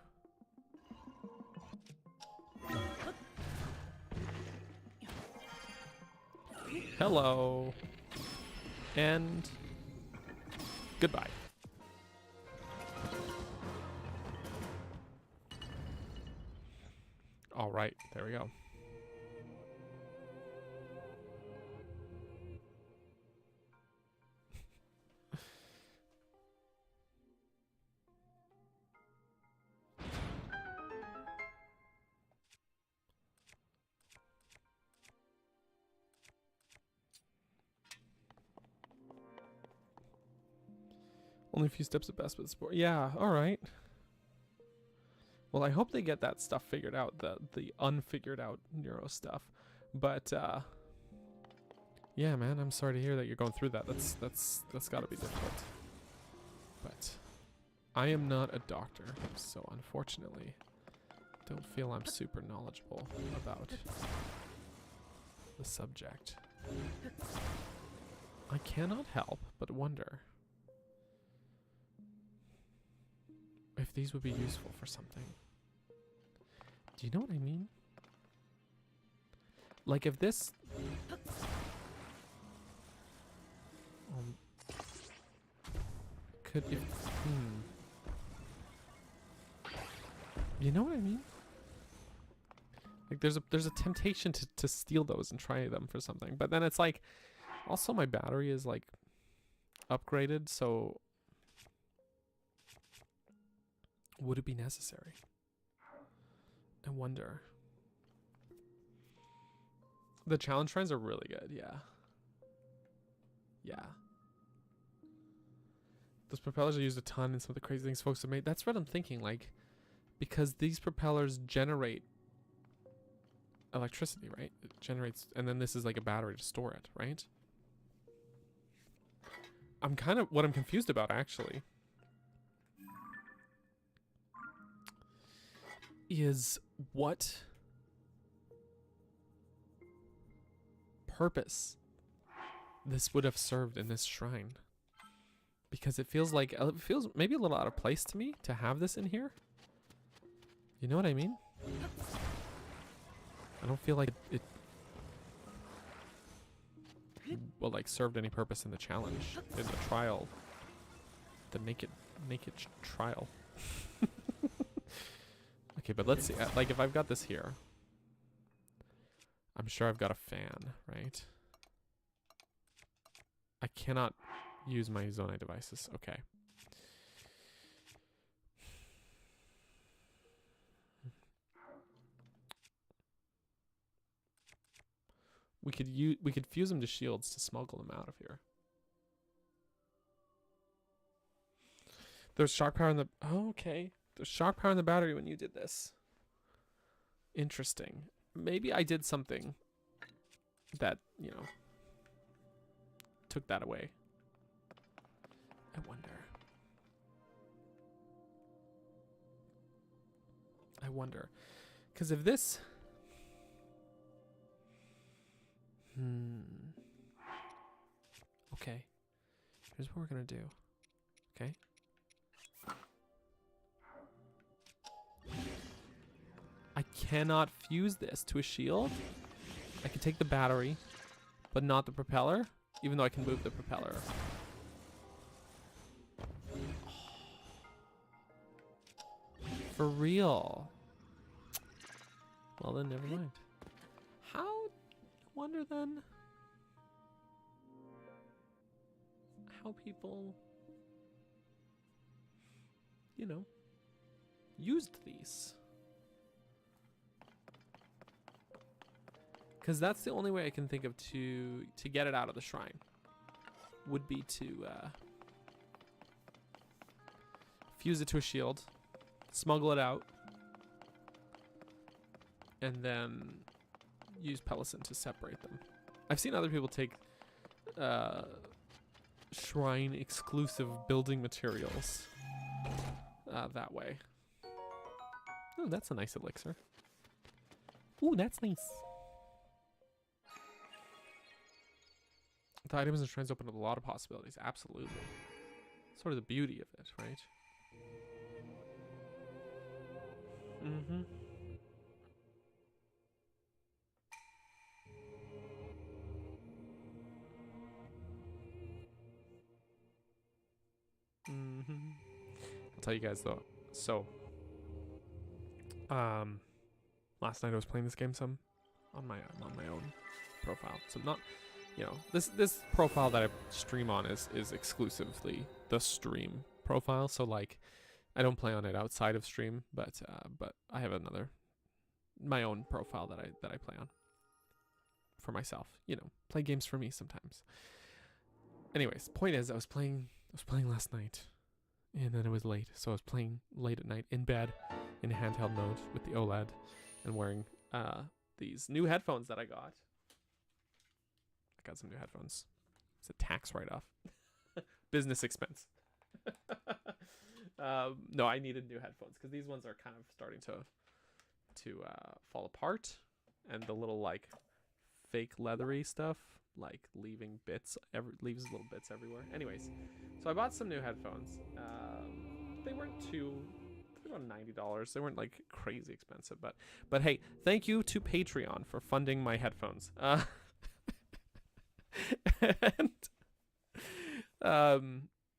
Hello. And goodbye. All right, there we go. Only a few steps at best, but sport. Yeah, all right. Well, I hope they get that stuff figured out, the unfigured out neuro stuff. But yeah, man, I'm sorry to hear that you're going through that. That's got to be difficult. But I am not a doctor, so unfortunately, don't feel I'm super knowledgeable about the subject. I cannot help but wonder if these would be useful for something. Do you know what I mean? Like if this... could... If, You know what I mean? Like there's a temptation to steal those and try them for something. But then it's like... Also my battery is like upgraded, so... Would it be necessary? I wonder. The challenge shrines are really good, yeah. Yeah. Those propellers are used a ton in some of the crazy things folks have made. That's what I'm thinking, like, because these propellers generate electricity, right? It generates, and then this is like a battery to store it, right? What I'm confused about, actually, is what purpose this would have served in this shrine. Because it feels maybe a little out of place to me to have this in here. You know what I mean? I don't feel like it well, like, served any purpose in the challenge, in the trial, the naked trial. Okay, but let's see. Like, if I've got this here, I'm sure I've got a fan, right? I cannot use my Zonai devices. Okay. We could fuse them to shields to smuggle them out of here. There's shock power in the... Oh, okay. There's shock power in the battery when you did this. Interesting. Maybe I did something that, you know, took that away. I wonder. Because if this... Okay. Here's what we're going to do. Okay. I cannot fuse this to a shield. I can take the battery, but not the propeller, even though I can move the propeller. For real. Well, then never mind. How? Wonder then how people, you know, used these. Because that's the only way I can think of to get it out of the shrine, would be to fuse it to a shield, smuggle it out, and then use Pellicin to separate them. I've seen other people take shrine exclusive building materials that way. Oh, that's a nice elixir. Ooh, that's nice. The items and shrines open up a lot of possibilities. Absolutely. Sort of the beauty of it, right? Mm-hmm. Mm-hmm. I'll tell you guys though. So, last night I was playing this game some on my own profile. So not, you know, this profile that I stream on is exclusively the stream profile. So like, I don't play on it outside of stream, but I have my own profile that I play on for myself. You know, play games for me sometimes. Anyways, point is, I was playing last night, and then it was late, so I was playing late at night in bed, in handheld mode with the OLED, and wearing these new headphones that I got. I got some new headphones. It's a tax write-off, business expense. No, I needed new headphones because these ones are kind of starting to fall apart, and the little like fake leathery stuff like leaving leaves little bits everywhere. Anyways, so I bought some new headphones. They weren't around $90. They weren't like crazy expensive, but hey, thank you to Patreon for funding my headphones. And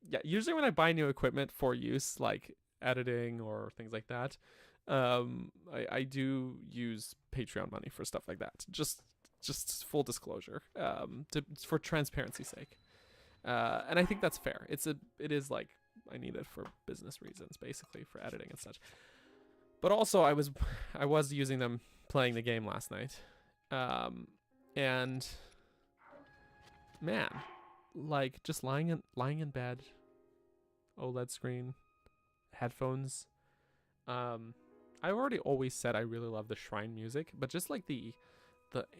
yeah, usually when I buy new equipment for use, like editing or things like that, I do use Patreon money for stuff like that. Just full disclosure, for transparency's sake. And I think that's fair. It is like I need it for business reasons, basically for editing and such. But also I was using them playing the game last night, and man, like just lying in bed, OLED screen, headphones. I already always said I really love the shrine music, but just like the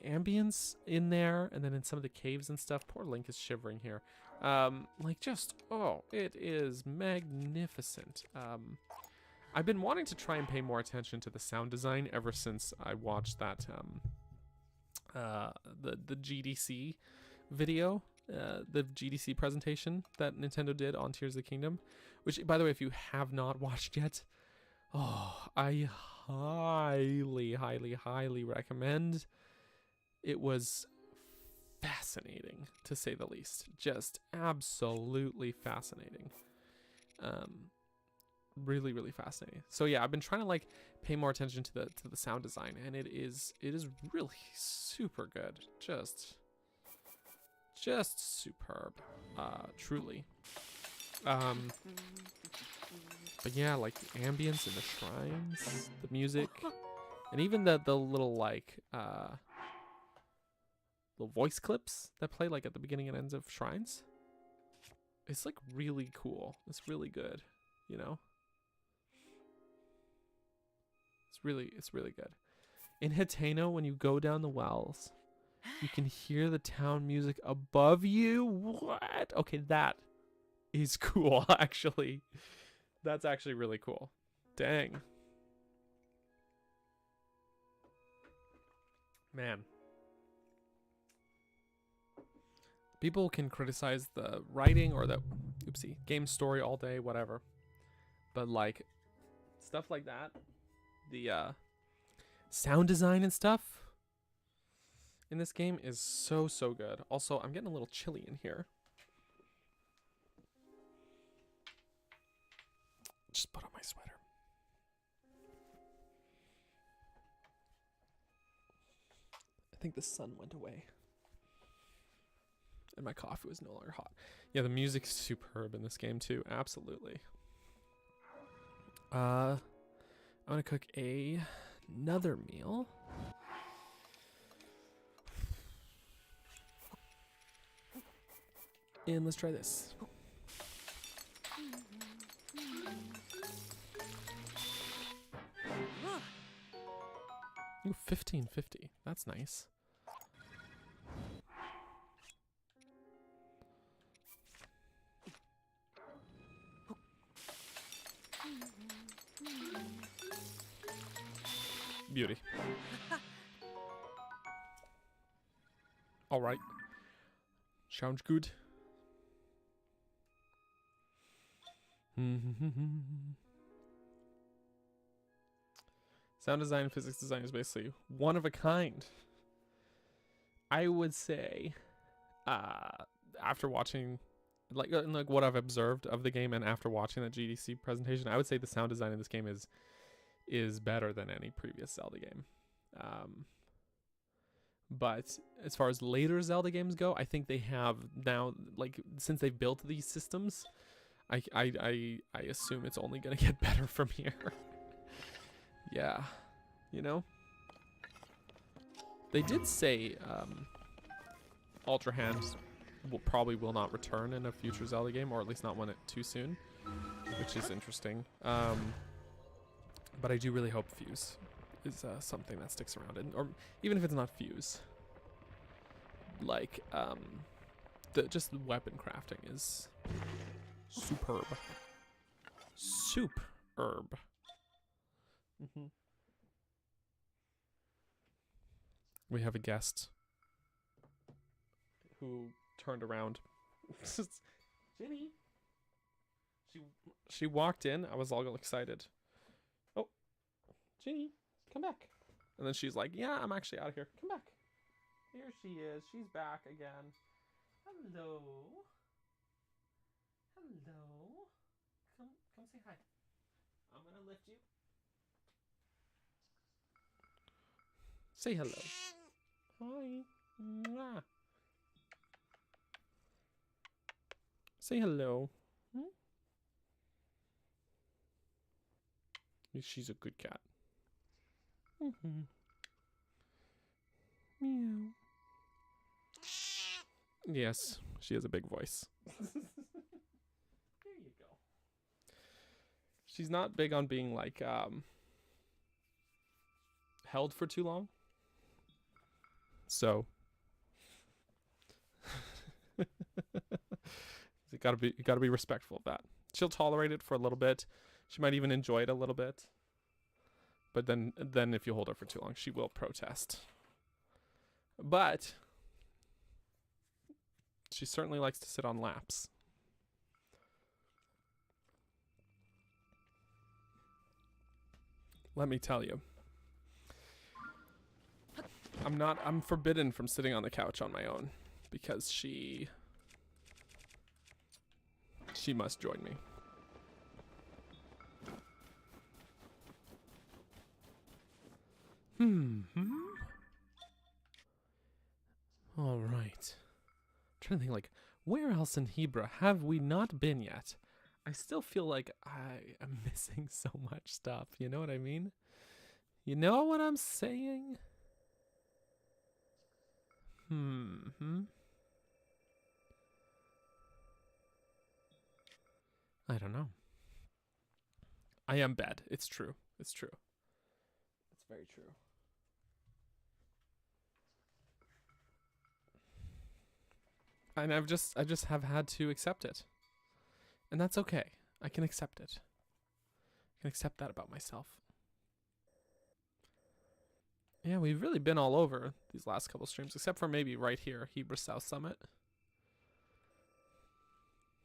ambience in there, and then in some of the caves and stuff. Poor Link is shivering here. Like just, oh, it is magnificent. I've been wanting to try and pay more attention to the sound design ever since I watched that the GDC video, the GDC presentation that Nintendo did on Tears of the Kingdom, which, by the way, if you have not watched yet, oh, I highly recommend. It was fascinating, to say the least. Just absolutely fascinating. Really, really fascinating. So yeah, I've been trying to like pay more attention to the sound design, and it is really super good. Just superb. Truly. But yeah, like the ambience and the shrines, the music, and even the little like little voice clips that play like at the beginning and ends of shrines. It's like really cool. It's really good, you know? It's really good. In Hateno, when you go down the wells, you can hear the town music above you. What? Okay, that is cool, actually. That's actually really cool. Dang. Man. People can criticize the writing or the game story all day, whatever. But like stuff like that, the sound design and stuff in this game is so good. Also, I'm getting a little chilly in here. Just put on my sweater. I think the sun went away. And my coffee was no longer hot. Yeah, the music's superb in this game too. Absolutely. I'm gonna cook another meal. And let's try this. , 15.50. That's nice. Beauty. All right. Sounds good. Sound design and physics design is basically one of a kind. I would say, after watching, like what I've observed of the game, and after watching that GDC presentation, I would say the sound design in this game is better than any previous Zelda game. But as far as later Zelda games go, I think they have now, like, since they've built these systems, I assume it's only gonna get better from here. Yeah, you know. They did say Ultra Hand will not return in a future Zelda game, or at least not one too soon, which is interesting. But I do really hope Fuse is something that sticks around, or even if it's not Fuse, like just the weapon crafting is superb. Superb. We have a guest who turned around. Ginny. She walked in. I was all excited. Oh, Ginny, come back. And then she's like, yeah, I'm actually out of here. Come back. Here she is. She's back again. Hello. Hello. Come say hi. I'm gonna lift you. Say hello. Hi. Mwah. Say hello. She's a good cat. Meow. Yes, she has a big voice. There you go. She's not big on being like held for too long. So you gotta be respectful of that. She'll tolerate it for a little bit. She might even enjoy it a little bit. But then if you hold her for too long, she will protest. But she certainly likes to sit on laps. Let me tell you. I'm forbidden from sitting on the couch on my own because she must join me. All right. I'm trying to think, like, where else in Hebra have we not been yet? I still feel like I am missing so much stuff. You know what I mean? You know what I'm saying? I don't know. I am bad. It's true. It's true. It's very true. And I just have had to accept it. And that's okay. I can accept it. I can accept that about myself. Yeah, we've really been all over these last couple streams, except for maybe right here, Hebra South Summit.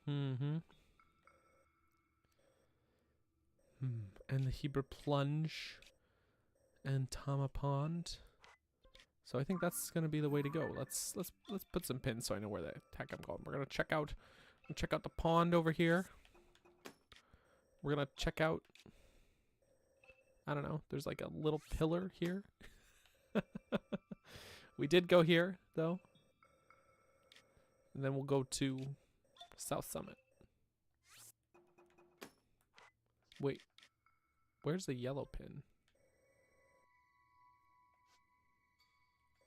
And the Hebra Plunge and Tama Pond. So I think that's gonna be the way to go. Let's put some pins so I know where the heck I'm going. We're gonna check out the pond over here. We're gonna check out, I don't know, there's like a little pillar here. We did go here though. And then we'll go to South Summit. Wait, where's the yellow pin?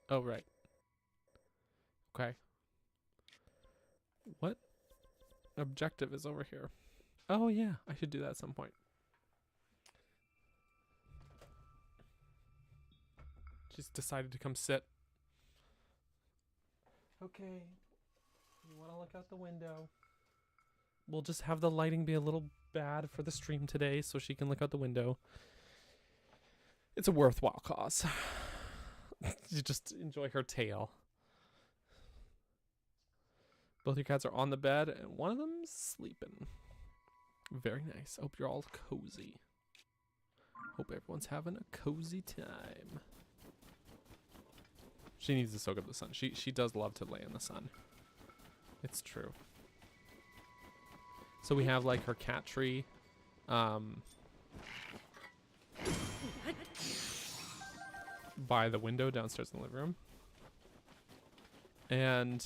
Oh, right. Okay. What objective is over here? Oh, yeah. I should do that at some point. She's decided to come sit. Okay. You want to look out the window? We'll just have the lighting be a little bad for the stream today so she can look out the window. It's a worthwhile cause. You just enjoy her tail. Both your cats are on the bed, and one of them's sleeping. Very nice. Hope you're all cozy. Hope everyone's having a cozy time. She needs to soak up the sun. She does love to lay in the sun. It's true. So we have like her cat tree. By the window downstairs in the living room. And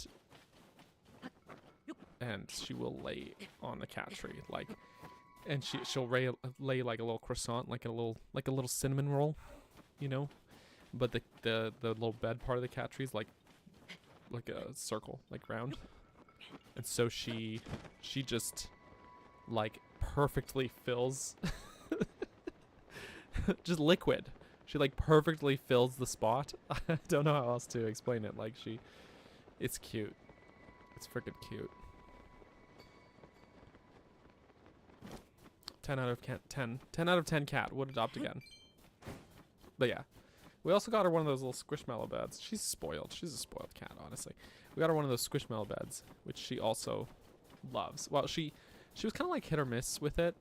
she will lay on the cat tree, like, and she'll lay like a little croissant, like a little cinnamon roll, you know. But the little bed part of the cat tree is like a circle, like round. And so she just like perfectly fills just liquid. She like perfectly fills the spot. I don't know how else to explain it. Like it's cute. It's freaking cute. 10 out of 10 out of 10 cat. Would adopt again. But yeah. We also got her one of those little squishmallow beds. She's spoiled. She's a spoiled cat, honestly. We got her one of those squishmallow beds, which she also loves. Well, she was kind of like hit or miss with it.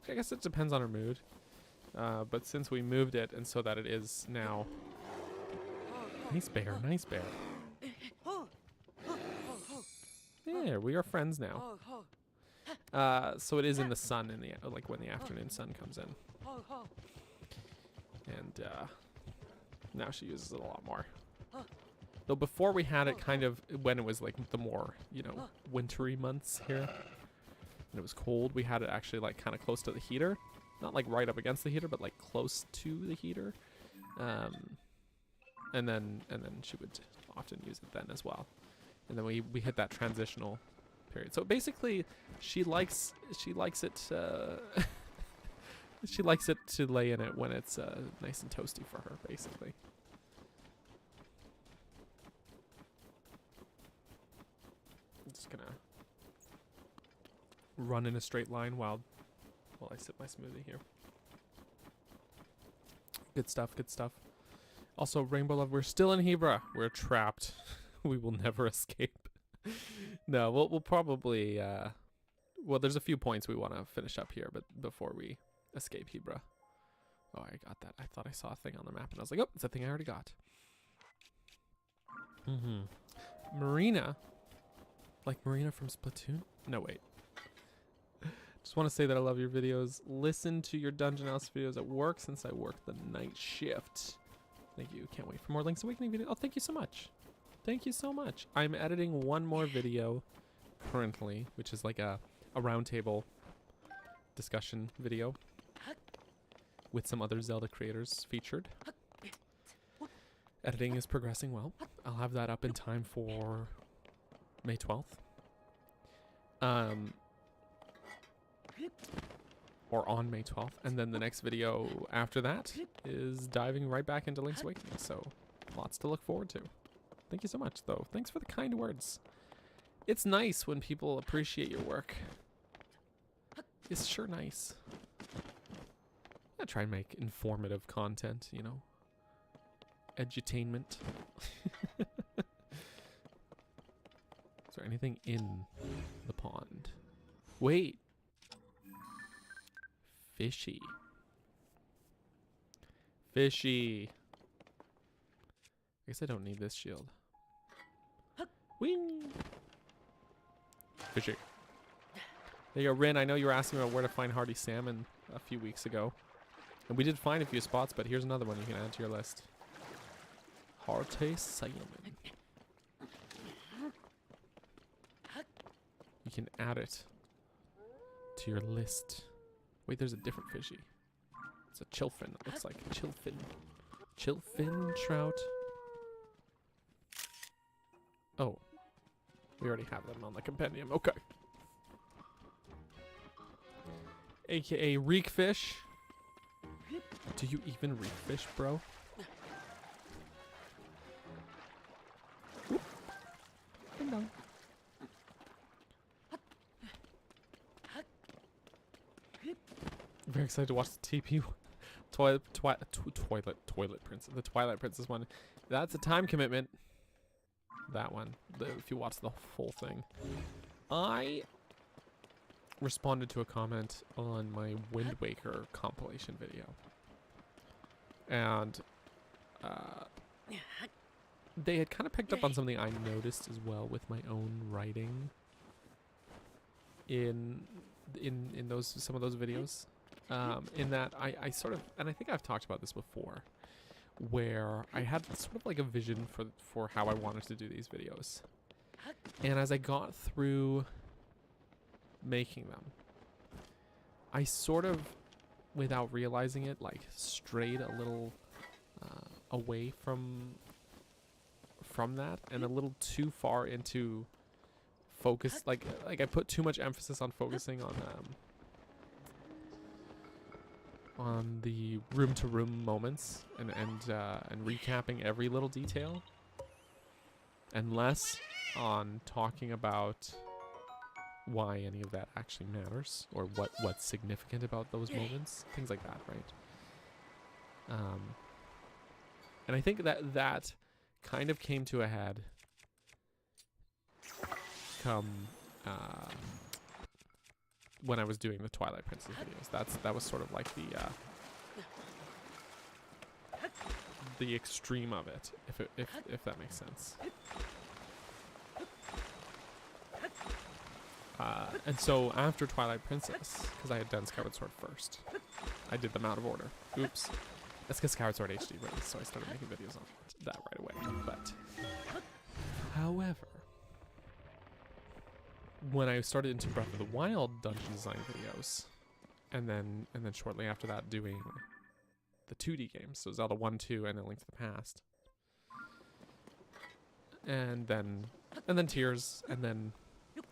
I guess it depends on her mood. But since we moved it, and so that it is now... Nice bear, nice bear. Yeah, we are friends now. So it is in the sun, like when the afternoon sun comes in. And now she uses it a lot more. Though before we had it kind of, when it was like the more, wintry months here, and it was cold, we had it actually like kind of close to the heater. Not like right up against the heater, but like close to the heater. And then she would often use it then as well. And then we hit that transitional period. So basically, she likes it. She likes it to lay in it when it's nice and toasty for her, basically. I'm just gonna run in a straight line while I sip my smoothie here. Good stuff, good stuff. Also, Rainbow Love, we're still in Hebra. We're trapped. We will never escape. No, we'll probably... well, there's a few points we want to finish up here, but before we escape Hebra. Oh, I got that. I thought I saw a thing on the map, and I was like, oh, it's a thing I already got. Marina. Like Marina from Splatoon? No, wait. Just want to say that I love your videos. Listen to your Dungeon House videos at work since I work the night shift. Thank you. Can't wait for more Link's Awakening videos. Oh, thank you so much. Thank you so much. I'm editing one more video currently, which is like a roundtable discussion video with some other Zelda creators featured. Editing is progressing well. I'll have that up in time for May 12th. Or on May 12th. And then the next video after that is diving right back into Link's Awakening. So lots to look forward to. Thank you so much, though. Thanks for the kind words. It's nice when people appreciate your work. It's sure nice. I try and make informative content, Edutainment. Is there anything in the pond? Wait. Fishy. Fishy. I guess I don't need this shield. Wing. Fishy. There you go, Rin. I know you were asking about where to find hardy salmon a few weeks ago. And we did find a few spots, but here's another one you can add to your list. Hardy salmon. You can add it to your list. Wait, there's a different fishy. It's a chillfin. It looks like a chillfin. Chillfin trout. Oh. We already have them on the compendium. Okay. AKA reek fish. Do you even reek fish, bro? Whoop. Come down. Very excited to watch the TP Toilet Princess. The Twilight Princess one. That's a time commitment. That one. If you watch the full thing. I responded to a comment on my Wind Waker compilation video. And they had kind of picked up on something I noticed as well with my own writing in some of those videos. In that I sort of, and I think I've talked about this before, where I had sort of like a vision for how I wanted to do these videos. And as I got through making them, I sort of, without realizing it, like strayed a little away from that, and a little too far into focus. Like I put too much emphasis on focusing on the room-to-room moments and recapping every little detail, and less on talking about why any of that actually matters, or what's significant about those moments, things like that, right? And I think that kind of came to a head when I was doing the Twilight Princess videos. That was sort of like the extreme of it, if that makes sense. And so after Twilight Princess, because I had done Skyward Sword first, I did them out of order. Oops. That's because Skyward Sword HD released, so I started making videos on that right away. But, however, when I started into Breath of the Wild dungeon design videos, and then shortly after that doing the 2D games, so Zelda 1, 2, and then Link to the Past, and then Tears, and then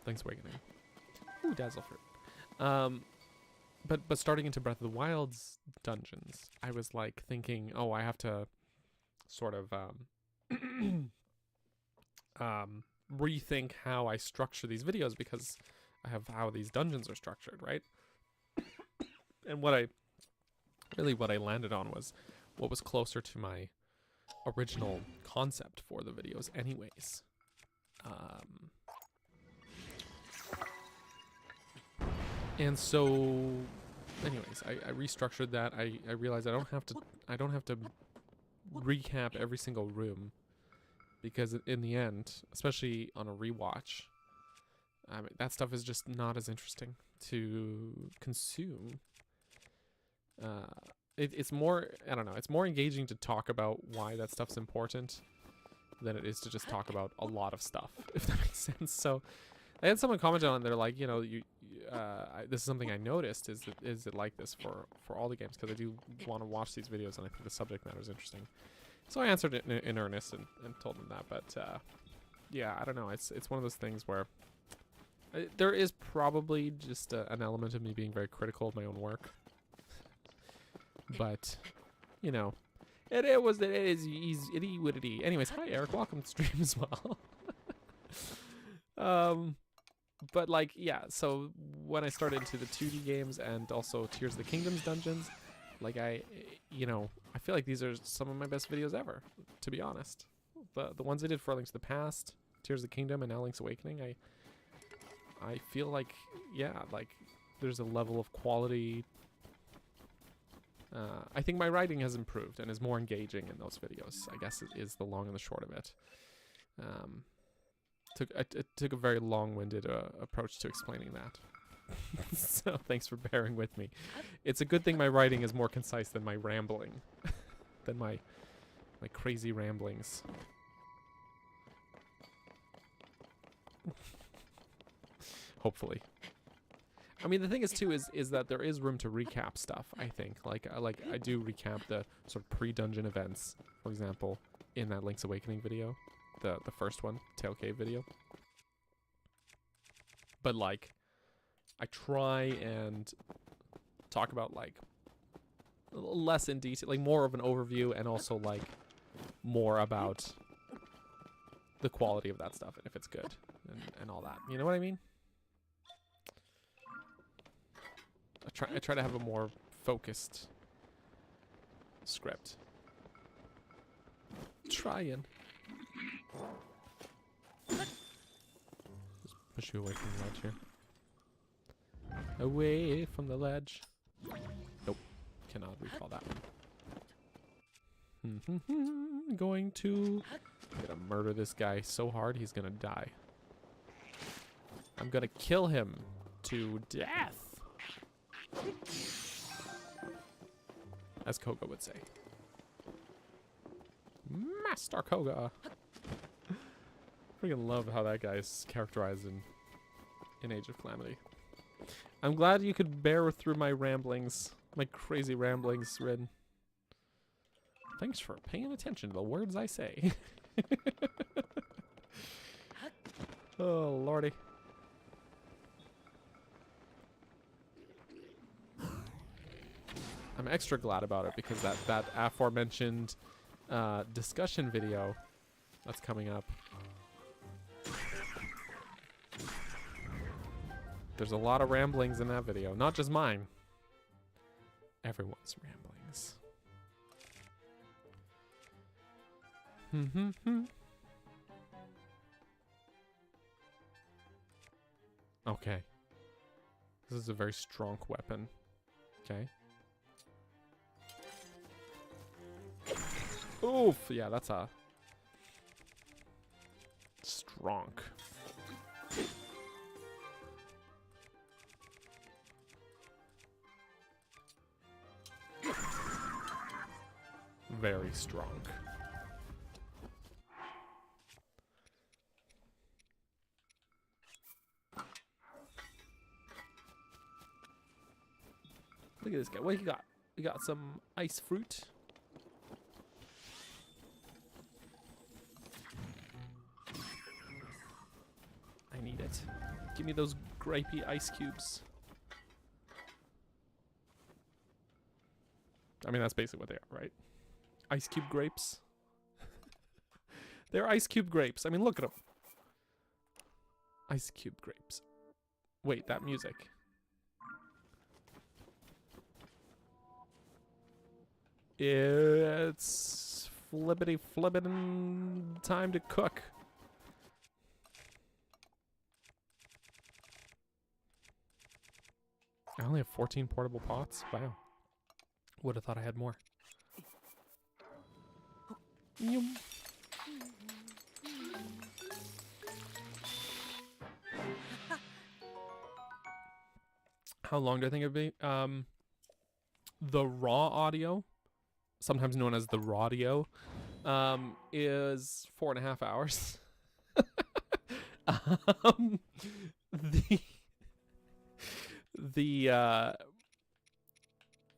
Link's Awakening. Ooh, Dazzle Fruit. But starting into Breath of the Wild's dungeons, I was like thinking, oh, I have to sort of rethink how I structure these videos, because I have how these dungeons are structured, right? And what I landed on was what was closer to my original concept for the videos anyways. And so, anyways, I restructured that. I realized I don't have to recap every single room, because in the end, especially on a rewatch, that stuff is just not as interesting to consume. It's more, I don't know, it's more engaging to talk about why that stuff's important than it is to just talk about a lot of stuff, if that makes sense. So I had someone comment on it, they're like, you know, this is something I noticed, is it like this for all the games, because I do want to watch these videos and I think the subject matter is interesting. So I answered it in earnest and told them that. But yeah, I don't know, it's one of those things where there is probably just an element of me being very critical of my own work. But, you know, it is itty witty. Anyways, hi Eric, welcome to stream as well. But like, yeah, so when I started into the 2D games and also Tears of the Kingdom's dungeons, like I feel like these are some of my best videos ever, to be honest. The ones I did for Link to the Past, Tears of the Kingdom, and now Link's Awakening, I feel like, yeah, like there's a level of quality. I think my writing has improved and is more engaging in those videos, I guess is the long and the short of it. It took a very long-winded approach to explaining that. So thanks for bearing with me. It's a good thing my writing is more concise than my rambling, than my crazy ramblings. Hopefully. I mean, the thing is too is that there is room to recap stuff, I think. Like I do recap the sort of pre-dungeon events, for example, in that Link's Awakening video, the first one, Tail Cave video. But like, I try and talk about like less in detail, like more of an overview, and also like more about the quality of that stuff and if it's good and all that. You know what I mean? I try to have a more focused script. Trying. Just push you away from the ledge here. Away from the ledge. Nope. Cannot recall that one. Going to... I'm gonna murder this guy so hard he's gonna die. I'm gonna kill him to death. As Koga would say. Master Koga. Freaking love how that guy's characterized in Age of Calamity. I'm glad you could bear through my ramblings. My crazy ramblings, Rin. Thanks for paying attention to the words I say. Oh, lordy. I'm extra glad about it because that aforementioned discussion video that's coming up. There's a lot of ramblings in that video. Not just mine. Everyone's ramblings. Okay. This is a very strong weapon. Okay. Oof, yeah, that's a strong. Very strong. Look at this guy. What you got? We got some ice fruit. I need it. Give me those grapey ice cubes. I mean, that's basically what they are, right? Ice cube grapes. They're ice cube grapes. I mean, look at them. Ice cube grapes. Wait, that music. It's flippity flippin' time to cook. I only have 14 portable pots? Wow. Would have thought I had more. Yum. How long do I think it'd be? The raw audio, sometimes known as the rawdio, is 4.5 hours. The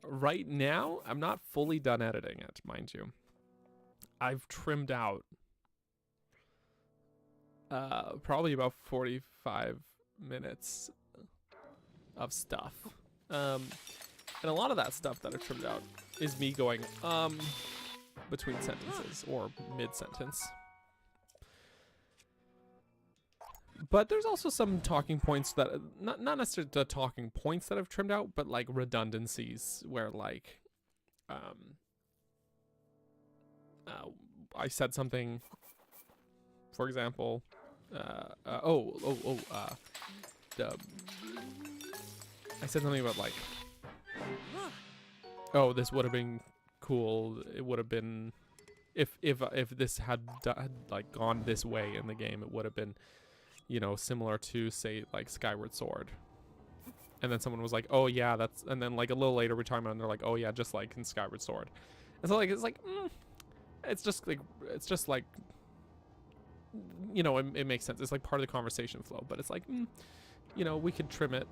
right now, I'm not fully done editing it, mind you. I've trimmed out probably about 45 minutes of stuff. And a lot of that stuff that I've trimmed out is me going, between sentences or mid-sentence. But there's also some talking points that, not necessarily the talking points that I've trimmed out, but like redundancies where like, I said something, for example, I said something about like, oh, this would have been cool. It would have been, if this had like gone this way in the game, it would have been, you know, similar to say like Skyward Sword. And then someone was like, oh yeah, that's, and then like a little later we're talking about it and they're like, oh yeah, just like in Skyward Sword. And so like, it's just like, you know, it makes sense. It's like part of the conversation flow, but it's like, you know, we could trim it.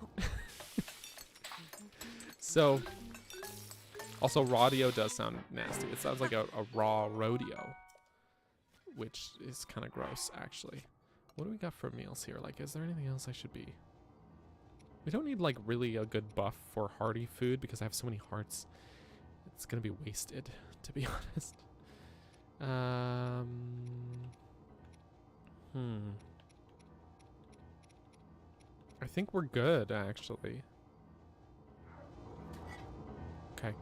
So, also rodeo does sound nasty. It sounds like a raw rodeo, which is kind of gross, actually. What do we got for meals here? Like, is there anything else I should be? We don't need like really a good buff for hearty food because I have so many hearts. It's gonna be wasted, to be honest. I think we're good, actually. Okay.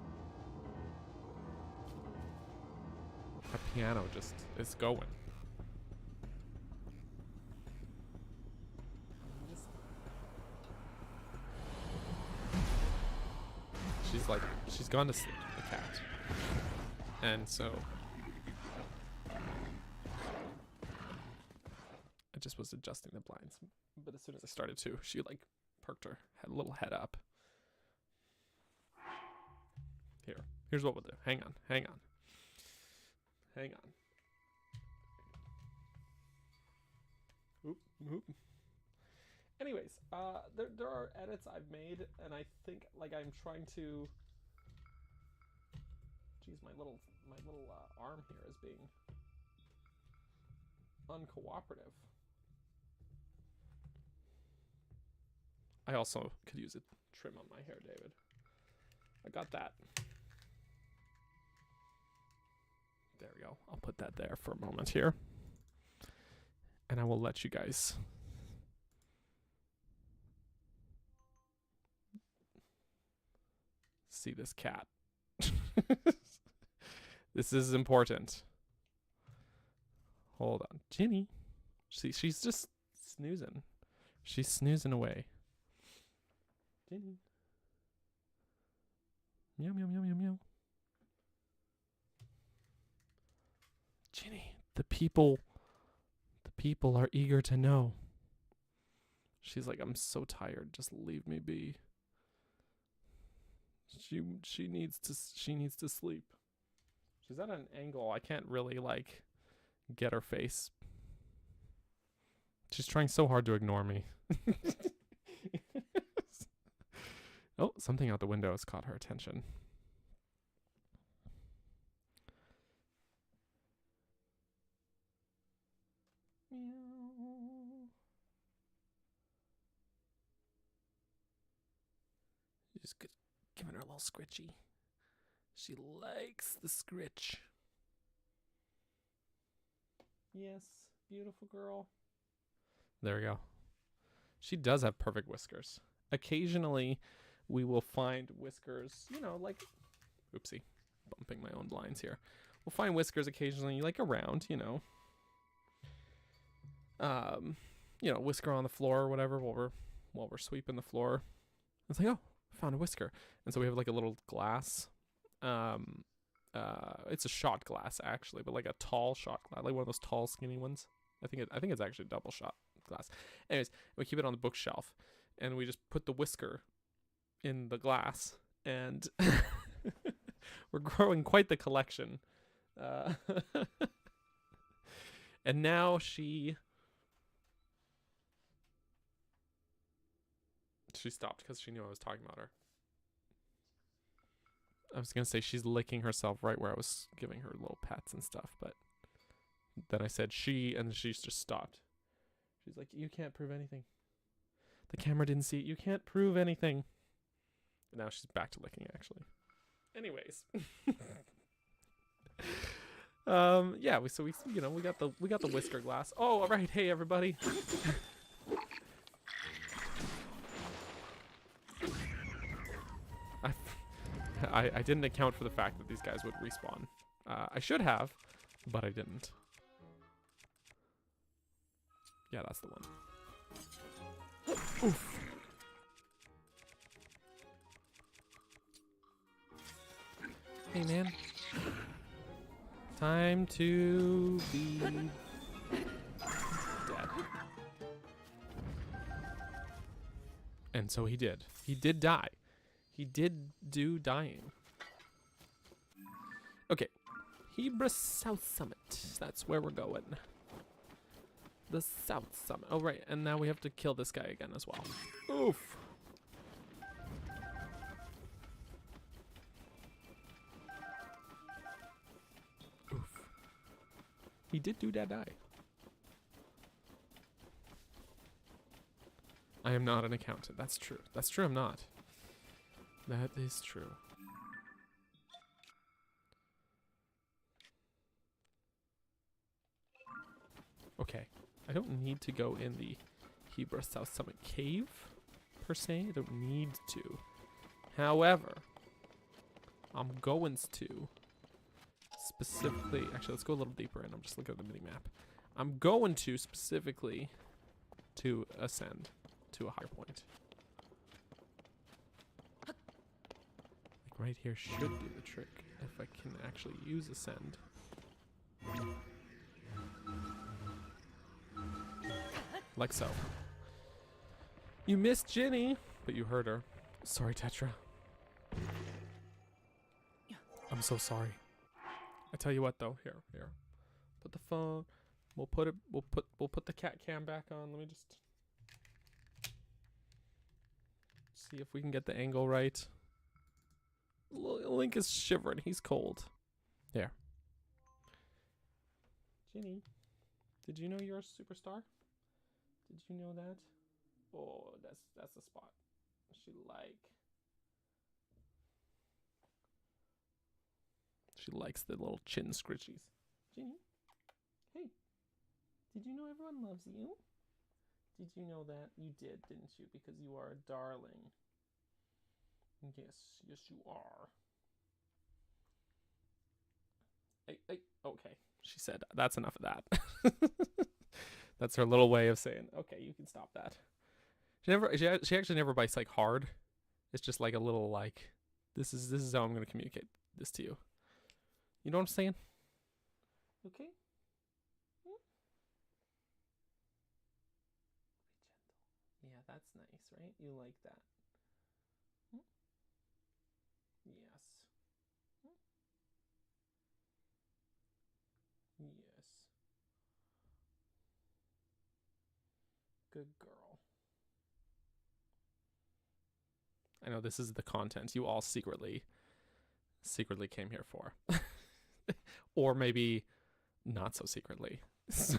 piano just is going. She's like, she's gone to sleep, the cat. And so I just was adjusting the blinds, but as soon as I started to, she like perked her little head up. Here's what we'll do. Hang on. Oop. Anyways, there are edits I've made, and I think like I'm trying to. Geez, my little arm here is being uncooperative. I also could use a trim on my hair, David. I got that. There we go. I'll put that there for a moment here. And I will let you guys see this cat. This is important. Hold on. Ginny. She's just snoozing. She's snoozing away. Ginny. Meow, meow, meow, meow, meow. Ginny, the people are eager to know. She's like, I'm so tired. Just leave me be. She needs to sleep. She's at an angle. I can't really like get her face. She's trying so hard to ignore me. Oh, something out the window has caught her attention. Just giving her a little scritchy. She likes the scritch. Yes, beautiful girl. There we go. She does have perfect whiskers. Occasionally, we will find whiskers, you know, like, oopsie, bumping my own blinds here. We'll find whiskers occasionally, like around, you know, whisker on the floor or whatever while we're sweeping the floor. It's like, oh, found a whisker. And so we have like a little glass. It's a shot glass actually, but like a tall shot glass, like one of those tall skinny ones. I think it's actually a double shot glass. Anyways, we keep it on the bookshelf and we just put the whisker in the glass, and we're growing quite the collection. And now she stopped because she knew I was talking about her. I was gonna say she's licking herself right where I was giving her little pats and stuff, but then I said she, and she's just stopped. She's like, you can't prove anything. The camera didn't see it. You can't prove anything. And now she's back to licking, actually. Anyways. Yeah, we got the whisker glass. Oh, all right. Hey, everybody. I didn't account for the fact that these guys would respawn. I should have, but I didn't. Yeah, that's the one. Oof. Hey, man. Time to be dead. And so he did. He did die. He did do dying. Okay. Hebra South Summit. That's where we're going. The South Summit. Oh, right. And now we have to kill this guy again as well. Oof. Oof. He did do that die. I am not an accountant. That's true. That's true, I'm not. That is true. Okay. I don't need to go in the Hebra South Summit cave, per se. I don't need to. However, I'm going to specifically... Actually, let's go a little deeper in. I'm just looking at the mini-map. I'm going to specifically to ascend to a higher point. Like right here should do the trick if I can actually use ascend. Like so. You missed Ginny, but you heard her. Sorry, Tetra. I'm so sorry. I tell you what though, here. Put the phone. We'll put the cat cam back on. Let me just see if we can get the angle right. Link is shivering. He's cold. There. Ginny, did you know you're a superstar? Did you know that? Oh, that's the spot. She likes the little chin scritchies. Ginny, hey, did you know everyone loves you? Did you know that? You did, didn't you? Because you are a darling. Yes, you are. Okay. She said, that's enough of that. That's her little way of saying, okay, you can stop that. She actually never bites like hard. It's just like a little like, this is how I'm gonna communicate this to you. You know what I'm saying? Okay. Yeah, that's nice, right? You like that. Yes. Yes. Good girl. I know this is the content you all secretly came here for. Or maybe not so secretly. So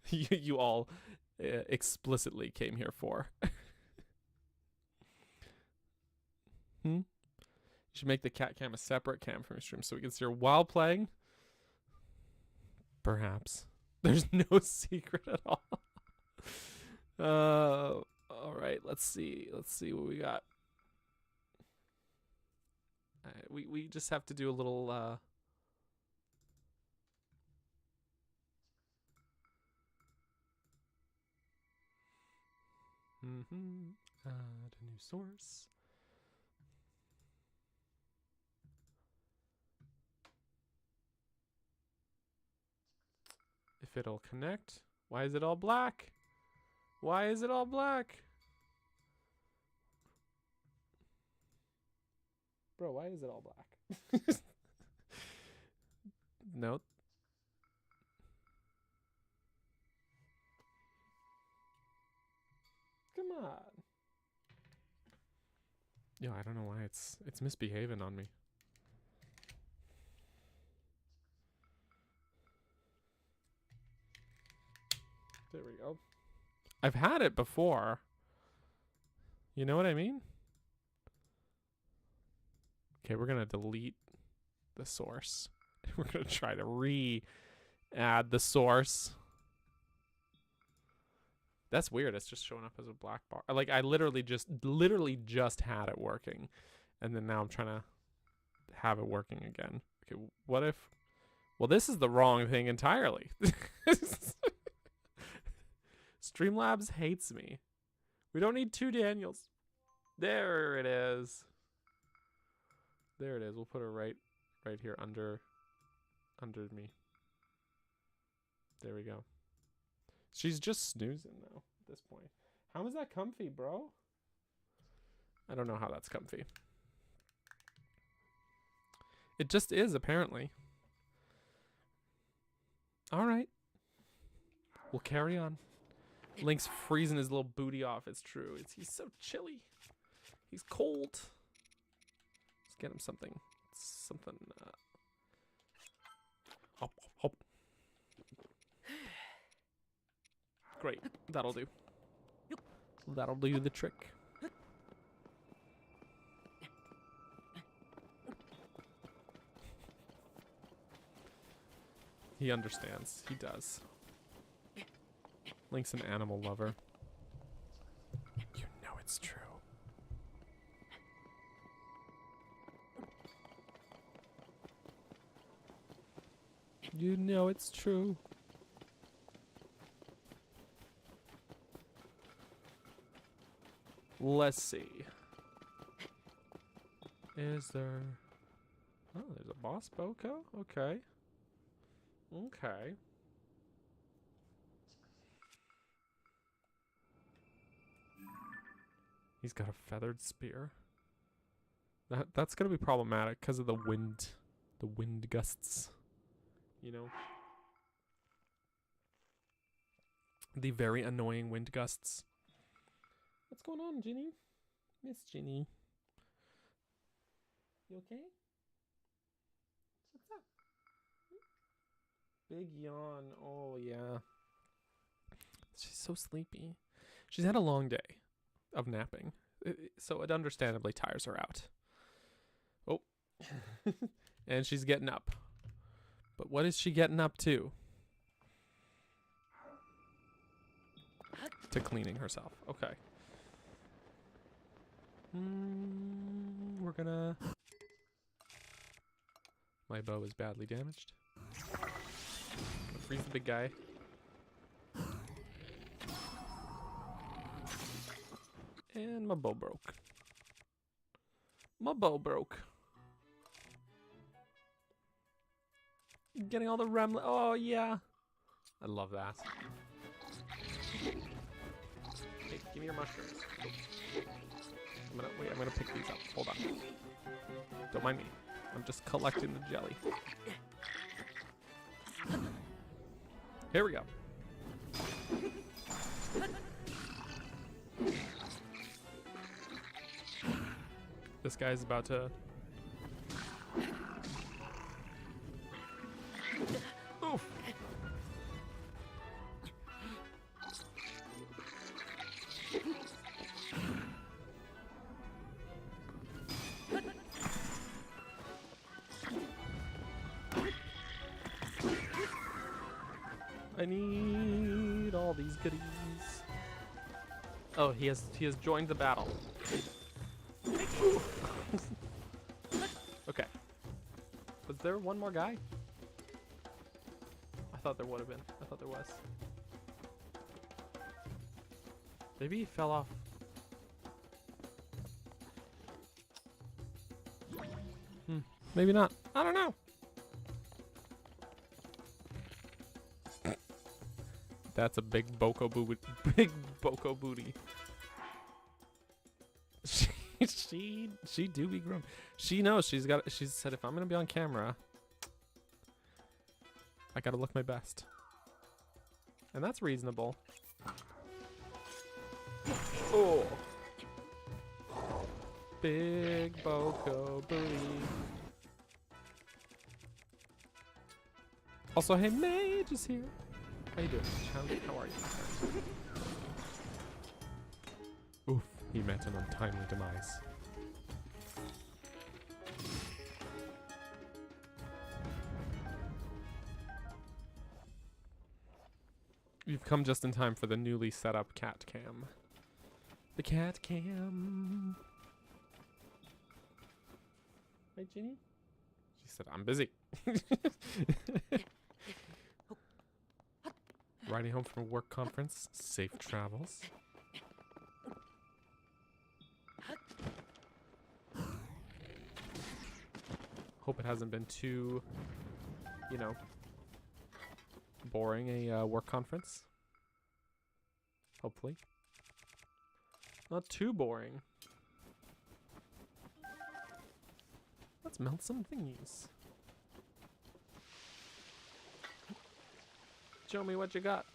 you all explicitly came here for. You should make the cat cam a separate cam from your stream so we can see her while playing. Perhaps. There's no secret at all. All right, let's see what we got. We just have to do a little add a new source. If it'll connect. Why is it all black? Why is it all black? Bro, why is it all black? No. Come on. Yo, I don't know why it's misbehaving on me. There we go. I've had it before. You know what I mean? Okay, we're gonna delete the source. We're gonna try to re-add the source. That's weird. It's just showing up as a black bar. Like I literally just had it working, and then now I'm trying to have it working again. Okay, what if? Well, this is the wrong thing entirely. Streamlabs hates me. We don't need two Daniels. There it is. There it is. We'll put her right here under me. There we go. She's just snoozing though at this point. How is that comfy, bro? I don't know how that's comfy. It just is, apparently. All right. We'll carry on. Link's freezing his little booty off. It's true. He's so chilly. He's cold. Let's get him something. Hop, hop. Great. That'll do. That'll do the trick. He understands. He does. Link's an animal lover. You know it's true. You know it's true. Let's see. Is there... Oh, there's a boss Boko? Okay. Okay. He's got a feathered spear. That's gonna be problematic because of the wind gusts. You know? The very annoying wind gusts. What's going on, Ginny? Miss Ginny. You okay? What's up? Big yawn. Oh, yeah. She's so sleepy. She's had a long day of napping, so it understandably tires her out. Oh. And she's getting up. But what is she getting up to? To cleaning herself. Okay. We're gonna... My bow is badly damaged. Freeze the big guy. And my bow broke. My bow broke. Getting all the remnant. Oh, yeah. I love that. Hey, give me your mushrooms. I'm gonna pick these up. Hold on. Don't mind me. I'm just collecting the jelly. Here we go. This guy's about to... Oof. I need all these goodies. Oh, he has joined the battle. Okay. Was there one more guy? I thought there would have been. I thought there was. Maybe he fell off. Maybe not. I don't know. That's a big boko booty. Big boko booty. She do be grown. She knows she said if I'm gonna be on camera, I gotta look my best. And that's reasonable. Oh. Big boko booty. Also, hey, Mage is here. How you doing? How are you? Oof, he met an untimely demise. You've come just in time for the newly set up cat cam. The cat cam. Hey, Ginny? She said, I'm busy. Riding home from a work conference. Safe travels. Hope it hasn't been too, you know, boring a work conference. Hopefully. Not too boring. Let's melt some thingies. Show me what you got.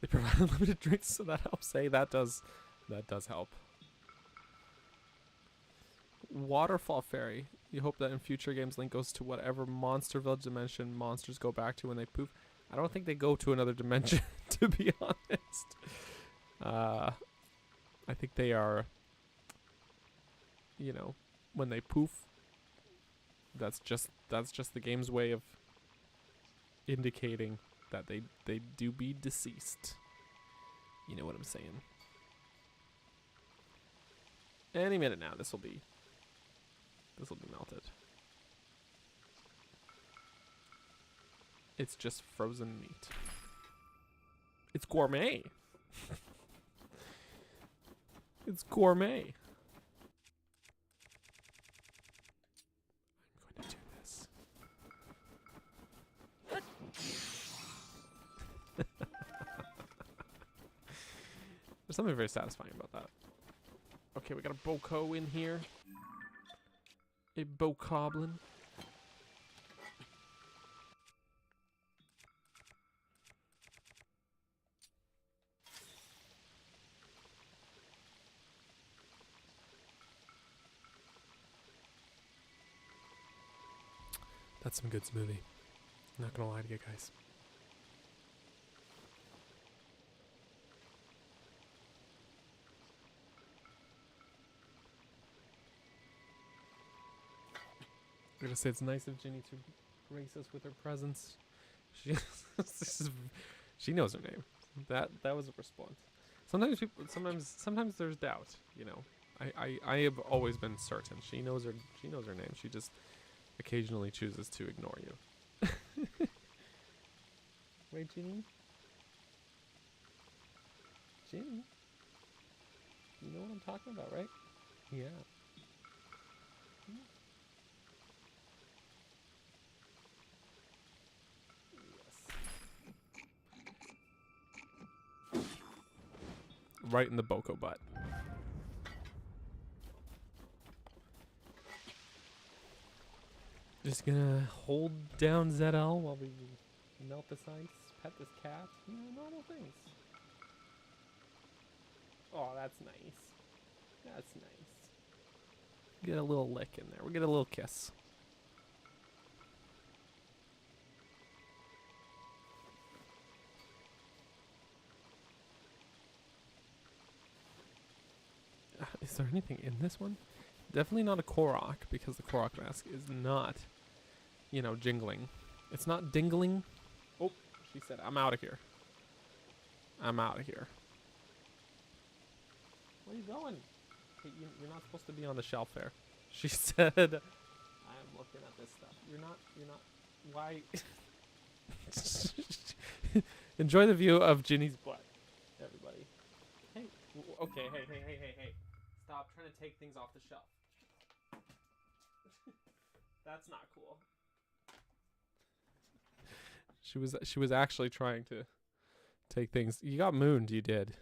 They provide unlimited drinks, so that helps. Hey, that does help. Waterfall Fairy. You hope that in future games Link goes to whatever Monster Village dimension monsters go back to when they poof. I don't think they go to another dimension, to be honest. I think they are, you know, when they poof, that's just the game's way of indicating that they do be deceased. You know what I'm saying? Any minute now, this will be melted. It's just frozen meat. It's gourmet. It's gourmet. I'm going to do this. There's something very satisfying about that. Okay, we got a Boko in here. A Bokoblin. That's some good smoothie. I'm not gonna lie to you guys. I'm gonna say it's nice of Ginny to grace us with her presence. She knows her name. That was a response. Sometimes there's doubt. You know, I have always been certain she knows her name. She just occasionally chooses to ignore you. Right, Ginny? Ginny? You know what I'm talking about, right? Yeah. Yes. Right in the Boko butt. Just gonna hold down ZL while we melt this ice, pet this cat, you know, normal things. Oh, that's nice. That's nice. Get a little lick in there. We'll get a little kiss. Is there anything in this one? Definitely not a Korok, because the Korok mask is not, you know, jingling. It's not dingling. Oh, she said, I'm out of here. I'm out of here. Where are you going? Hey, you're not supposed to be on the shelf there. She said, I am looking at this stuff. You're not, why? Enjoy the view of Ginny's butt, everybody. Hey, okay, hey. Stop trying to take things off the shelf. That's not cool. She was actually trying to take things. You got mooned, you did.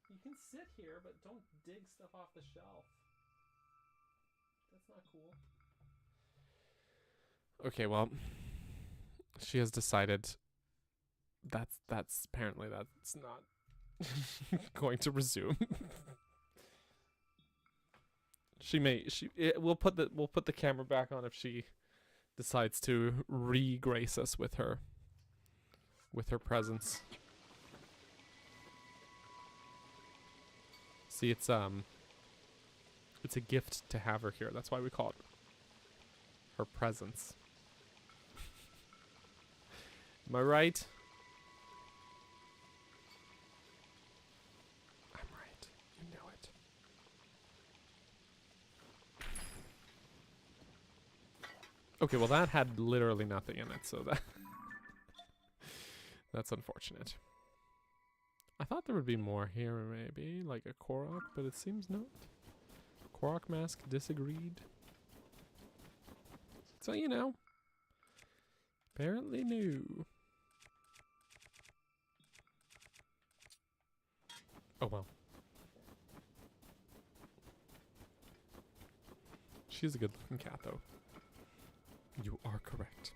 You can sit here, but don't dig stuff off the shelf. That's not cool. Okay, well, she has decided that's apparently that's not going to resume. We'll put the camera back on if she decides to re-grace us with her presence. See, it's a gift to have her here. That's why we call it her presence. Am I right? I'm right. You know it. Okay, well that had literally nothing in it, so that's unfortunate. I thought there would be more here, maybe, like a Korok, but it seems not. Korok mask disagreed. So, you know, apparently no. Oh well. She's a good looking cat, though. You are correct.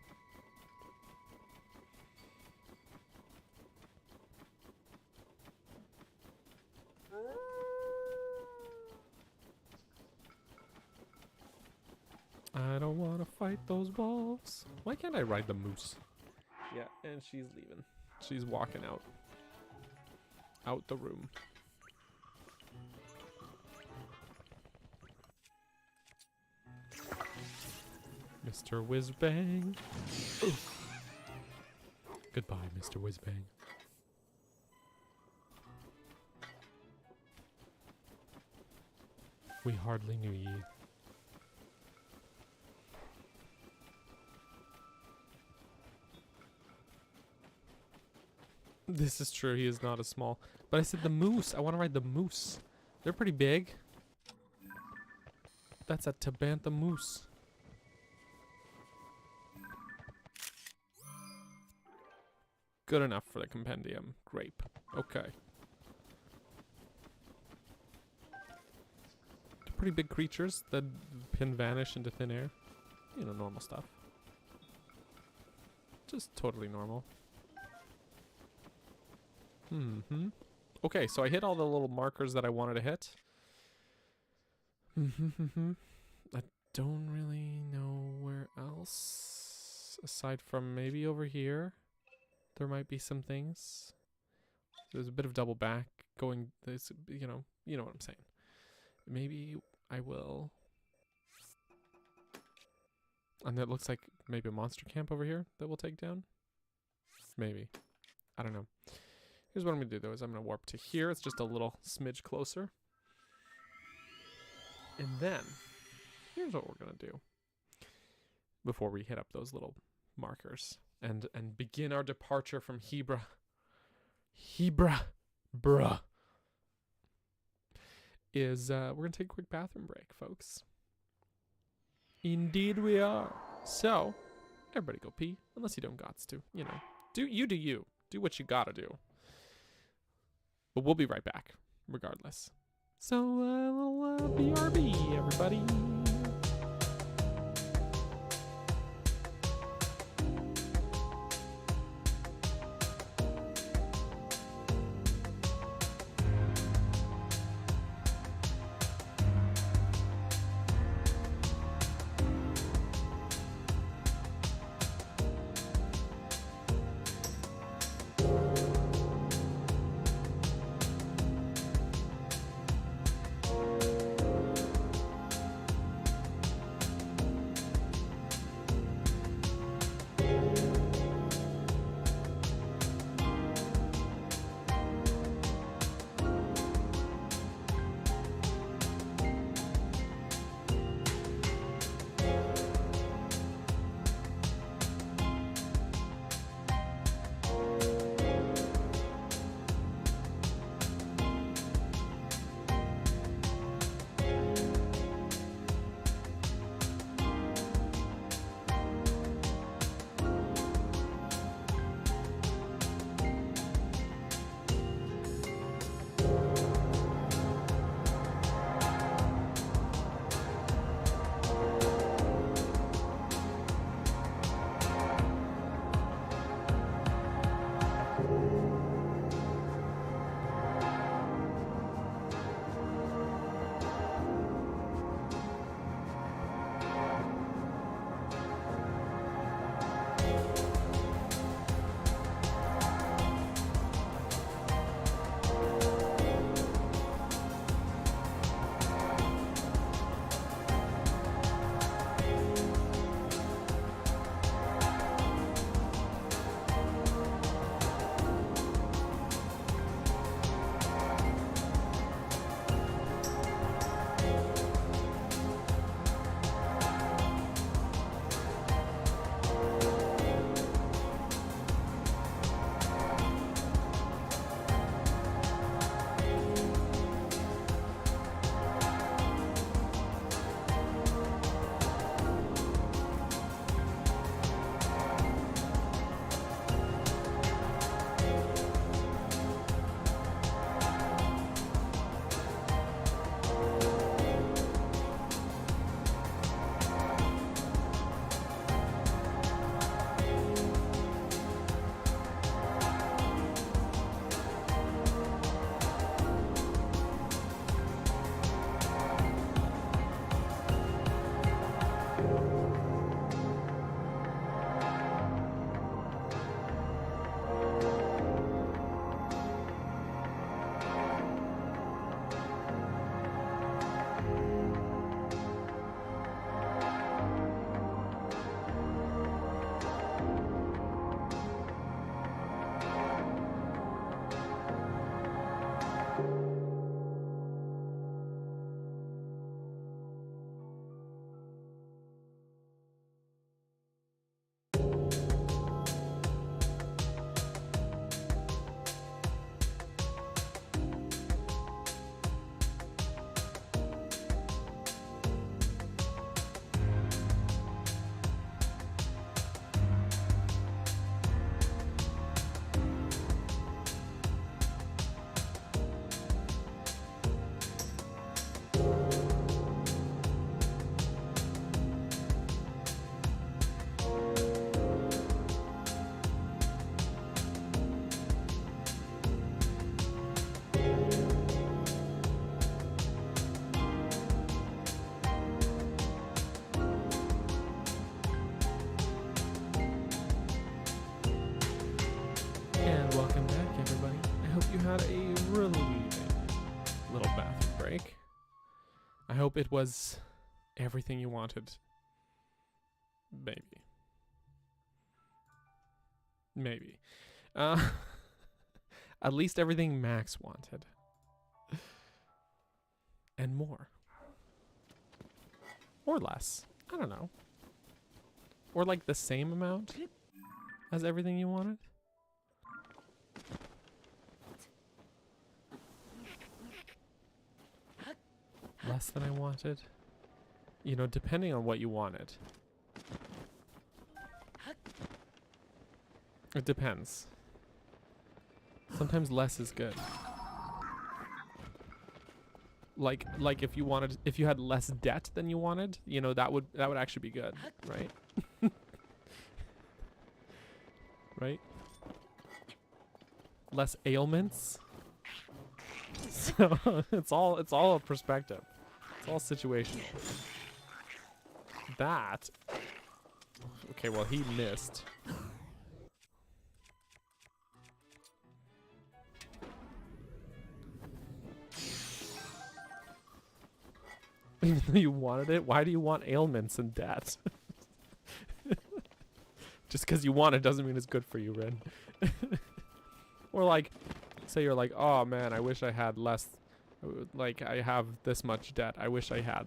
I don't want to fight those wolves. Why can't I ride the moose? Yeah, and she's leaving. She's walking out. Out the room. Mr. Whizbang. Ooh. Goodbye, Mr. Whizbang. We hardly knew ye. This is true, he is not as small. But I said the moose. I want to ride the moose. They're pretty big. That's a Tabantha moose. Good enough for the compendium. Grape. Okay. They're pretty big creatures that can vanish into thin air. You know, normal stuff. Just totally normal. Okay, so I hit all the little markers that I wanted to hit. I don't really know where else. Aside from maybe over here. There might be some things. There's a bit of double back going this, you know what I'm saying. Maybe I will. And that looks like maybe a monster camp over here that we'll take down. Maybe. I don't know. Here's what I'm going to do, though, is I'm going to warp to here. It's just a little smidge closer. And then, here's what we're going to do. Before we hit up those little markers. And begin our departure from Hebra. Hebra. Bruh. Is, we're going to take a quick bathroom break, folks. Indeed we are. So, everybody go pee. Unless you don't gots to, you know. Do you. Do what you gotta do. But we'll be right back, regardless. So, BRB, everybody. Little bathroom break. I hope it was everything you wanted. Maybe. Maybe. At least everything Max wanted. And more. Or less. I don't know. Or like the same amount as everything you wanted. Less than I wanted. You know, depending on what you wanted. It depends. Sometimes less is good. Like if you had less debt than you wanted, you know, that would actually be good, right? Right? Less ailments. So it's all a perspective. It's all situational. That. Okay, well he missed. Even though you wanted it, why do you want ailments and debt? Just because you want it doesn't mean it's good for you, Ren. Or like, say you're like, oh man, I wish I had less. Like I have this much debt. I wish I had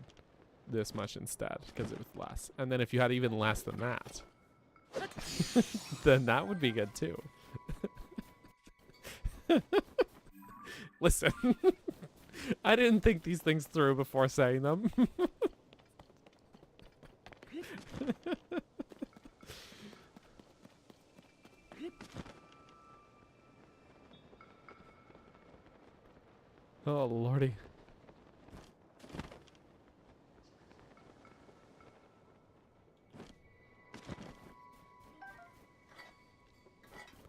this much instead because it was less. And then if you had even less than that, then that would be good too. Listen. I didn't think these things through before saying them. Oh, lordy.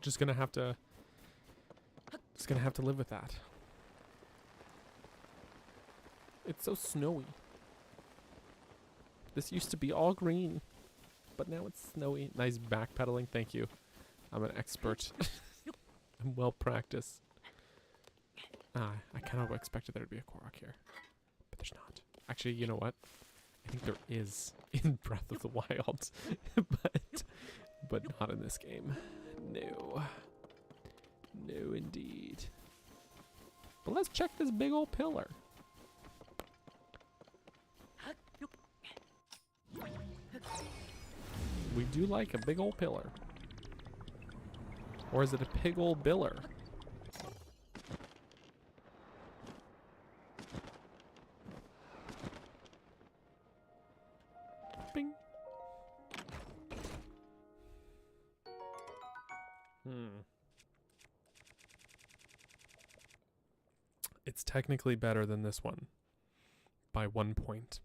Just gonna have to live with that. It's so snowy. This used to be all green, but now it's snowy. Nice backpedaling, thank you. I'm an expert. I'm well practiced. I kind of expected there to be a Korok here, but there's not. Actually, you know what? I think there is in Breath of the Wild, but not in this game. No. No, indeed. But let's check this big old pillar. We do like a big old pillar. Or is it a pig old biller? Bing. It's technically better than this one. By 1 point.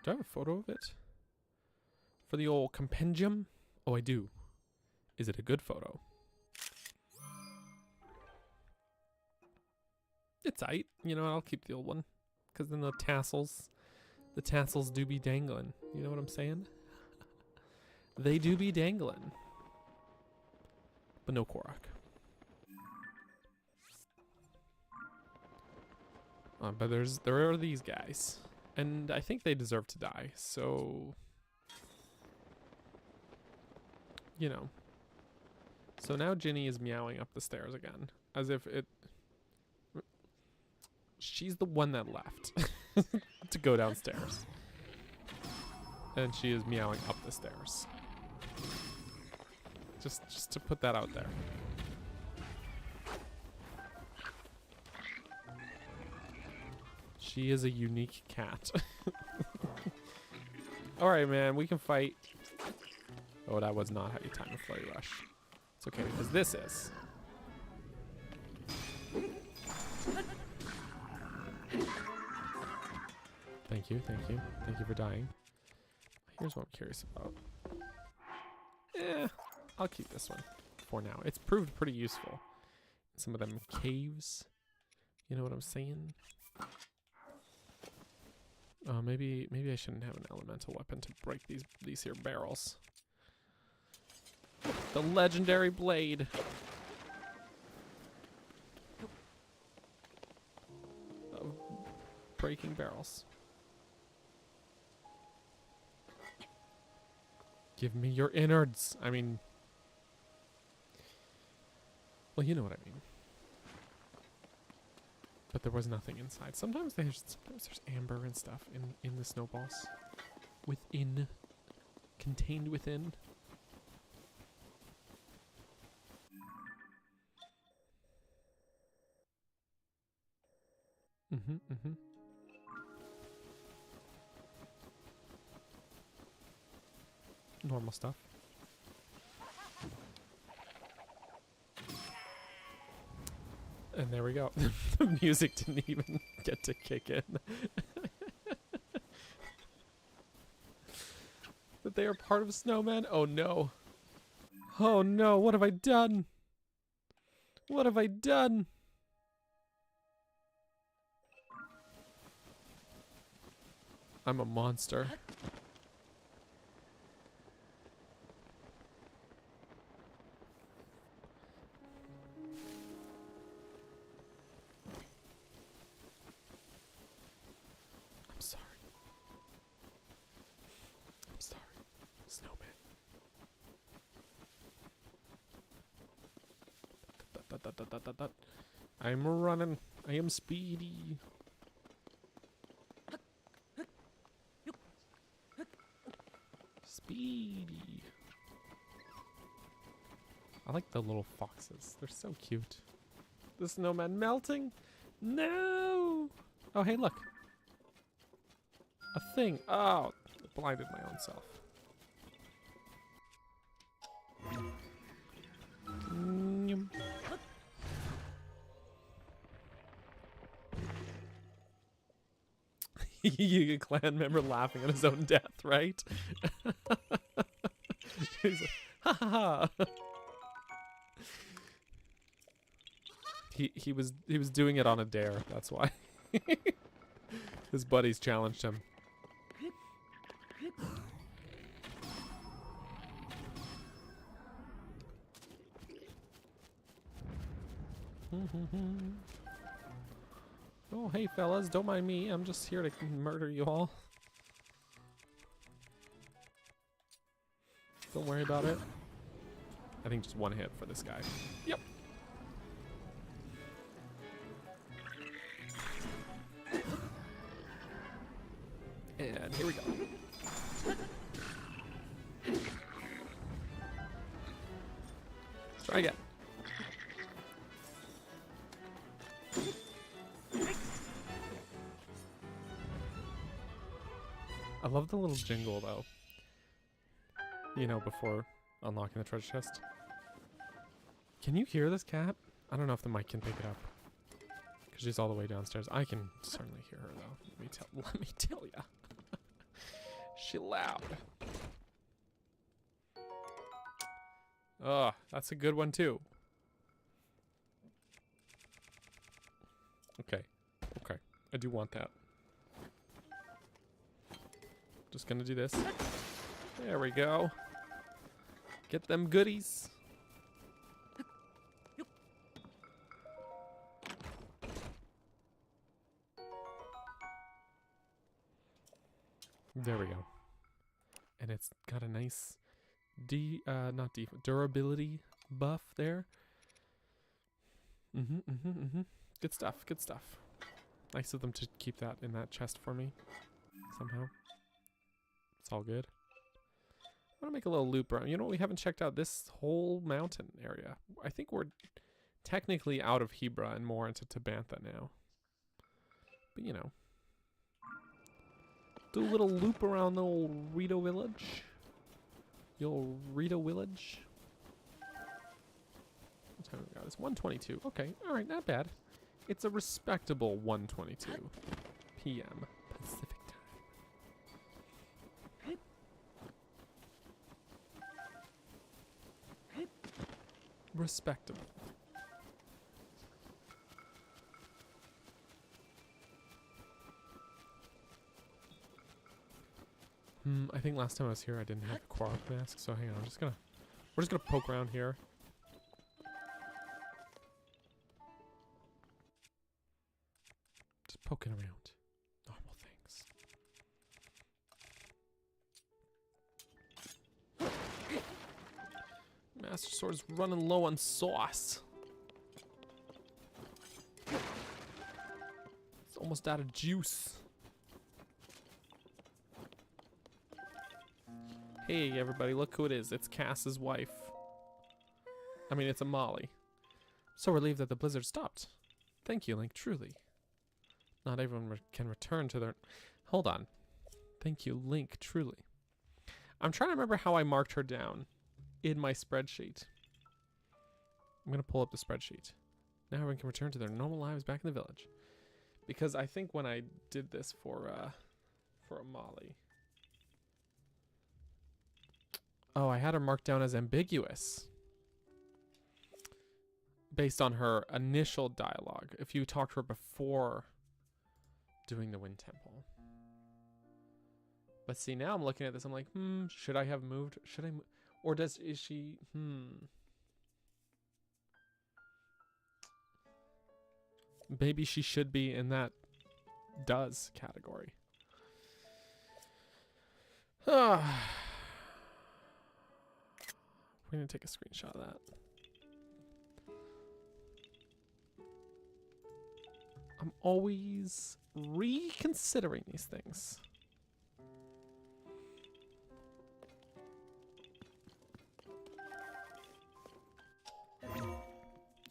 Do I have a photo of it? For the old compendium? Oh, I do. Is it a good photo? It's aight. You know, I'll keep the old one. Because then the tassels do be dangling. You know what I'm saying? They do be dangling. But no Korok. But there are these guys. And I think they deserve to die, so... You know. So now Ginny is meowing up the stairs again. As if it... She's the one that left to go downstairs. And she is meowing up the stairs. Just to put that out there. She is a unique cat. Alright, man, we can fight. Oh, that was not how you time a flurry rush. It's okay, because this is. Thank you, thank you. Thank you for dying. Here's what I'm curious about. I'll keep this one for now. It's proved pretty useful. Some of them caves. You know what I'm saying? Maybe I shouldn't have an elemental weapon to break these here barrels. The legendary blade. breaking barrels. Give me your innards. I mean, well, you know what I mean. But there was nothing inside. Sometimes there's amber and stuff in the snowballs. Contained within. Mm-hmm. Normal stuff. And there we go. The music didn't even get to kick in. But they are part of snowmen? Oh no. Oh no, what have I done? What have I done? I'm a monster. I'm sorry. I'm sorry. Snowman. I'm running. I am speedy. Speedy. I like the little foxes. They're so cute. The snowman melting? No! Oh, hey, look. A thing. Oh, it blinded my own self. You get clan member laughing at his own death, right? He's like, ha ha ha. He was doing it on a dare, that's why. His buddies challenged him. Oh, hey fellas, don't mind me. I'm just here to murder you all. Don't worry about it. I think just one hit for this guy. Yep. And here we go. Try again. I love the little jingle though. You know, before unlocking the treasure chest. Can you hear this cat? I don't know if the mic can pick it up. Because she's all the way downstairs. I can certainly hear her though. Let me tell ya. She loud. Oh, that's a good one too. Okay. Okay. I do want that. Just gonna do this. There we go. Get them goodies. There we go. And it's got a nice durability buff there. Good stuff, good stuff. Nice of them to keep that in that chest for me somehow. It's all good. I want to make a little loop around. You know what? We haven't checked out this whole mountain area. I think we're technically out of Hebra and more into Tabantha now. But you know. Do a little loop around the old Rito village. The old Rito village. What time have we got? It's 1:22. Okay, alright, not bad. It's a respectable 1:22 p.m. Pacific time. Respectable. I think last time I was here I didn't have the Quark mask, so hang on, we're just gonna poke around here. Just poking around. Master Sword's running low on sauce. It's almost out of juice. Hey, everybody, look who it is. It's Cass's wife. I mean, it's a Molly. So relieved that the blizzard stopped. Thank you, Link, truly. Not everyone can return to their... Hold on. Thank you, Link, truly. I'm trying to remember how I marked her down in my spreadsheet. I'm going to pull up the spreadsheet. Now everyone can return to their normal lives back in the village. Because I think when I did this for a Molly... Oh, I had her marked down as ambiguous. Based on her initial dialogue. If you talked to her before doing the Wind Temple. But see, now I'm looking at this, I'm like, should I have moved? Should I or is she, Maybe she should be in that does category. We're going to take a screenshot of that. I'm always reconsidering these things.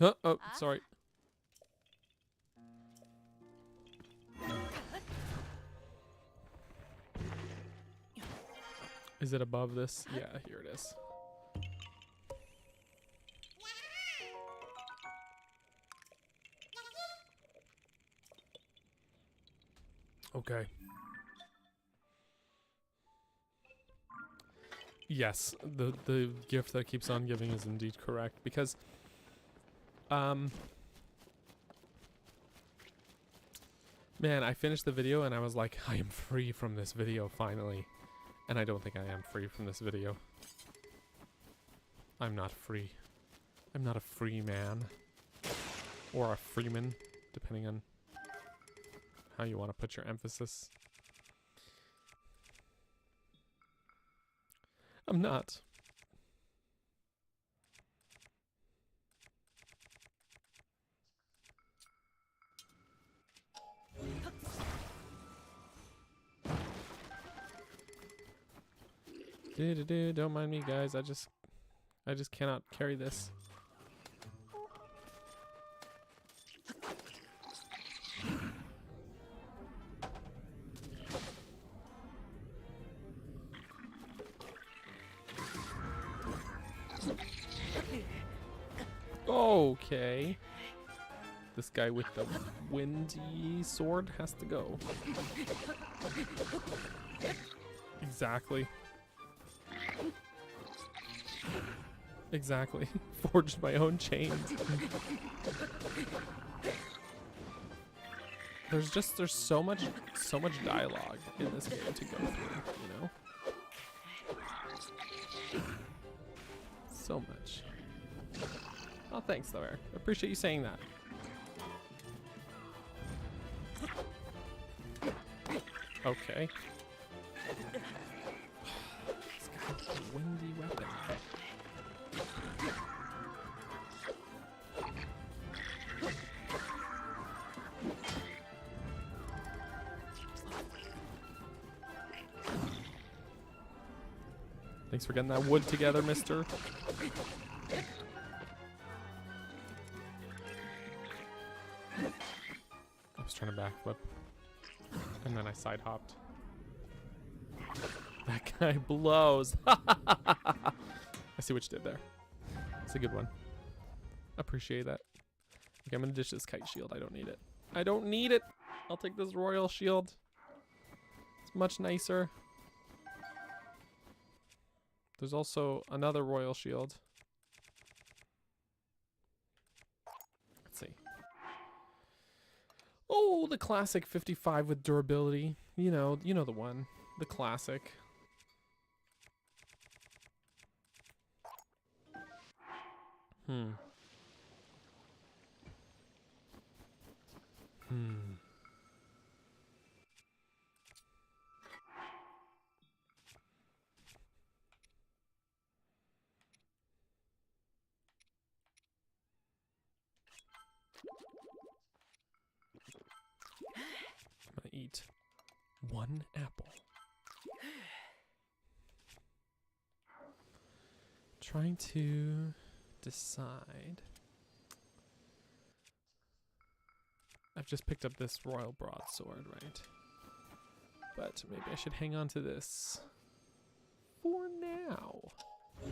Oh, sorry. Is it above this? Yeah, here it is. Okay. Yes, the gift that keeps on giving is indeed correct because man, I finished the video and I was like, I am free from this video finally. And I don't think I am free from this video. I'm not free. I'm not a free man. Or a freeman, depending on how you want to put your emphasis. I'm not. Don't mind me, guys. I just cannot carry this. Okay. This guy with the windy sword has to go. Exactly. Exactly. Forged my own chains. There's so much dialogue in this game to go through, you know? So much. Oh, thanks though, Eric. I appreciate you saying that. Okay. This guy's a windy weapon. Thanks for getting that wood together, mister. I was trying to backflip. And then I side hopped. That guy blows. I see what you did there. It's a good one. Appreciate that. Okay, I'm gonna dish this kite shield. I don't need it. I don't need it. I'll take this royal shield. It's much nicer. There's also another royal shield. Let's see. Oh, the classic 55 with durability. You know the one. The classic. Hmm. eat 1 apple. Trying to decide. I've just picked up this royal broadsword, right? But maybe I should hang on to this for now. You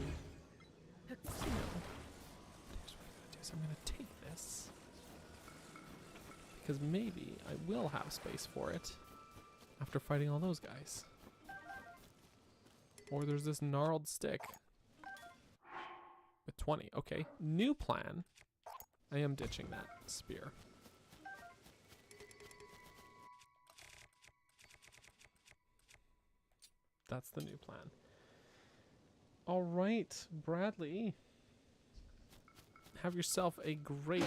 know, here's what I'm gonna do. So I'm gonna take this because maybe I will have space for it after fighting all those guys. Or there's this gnarled stick with 20. Okay, new plan. I am ditching that spear. That's the new plan. All right, Bradley. Have yourself a great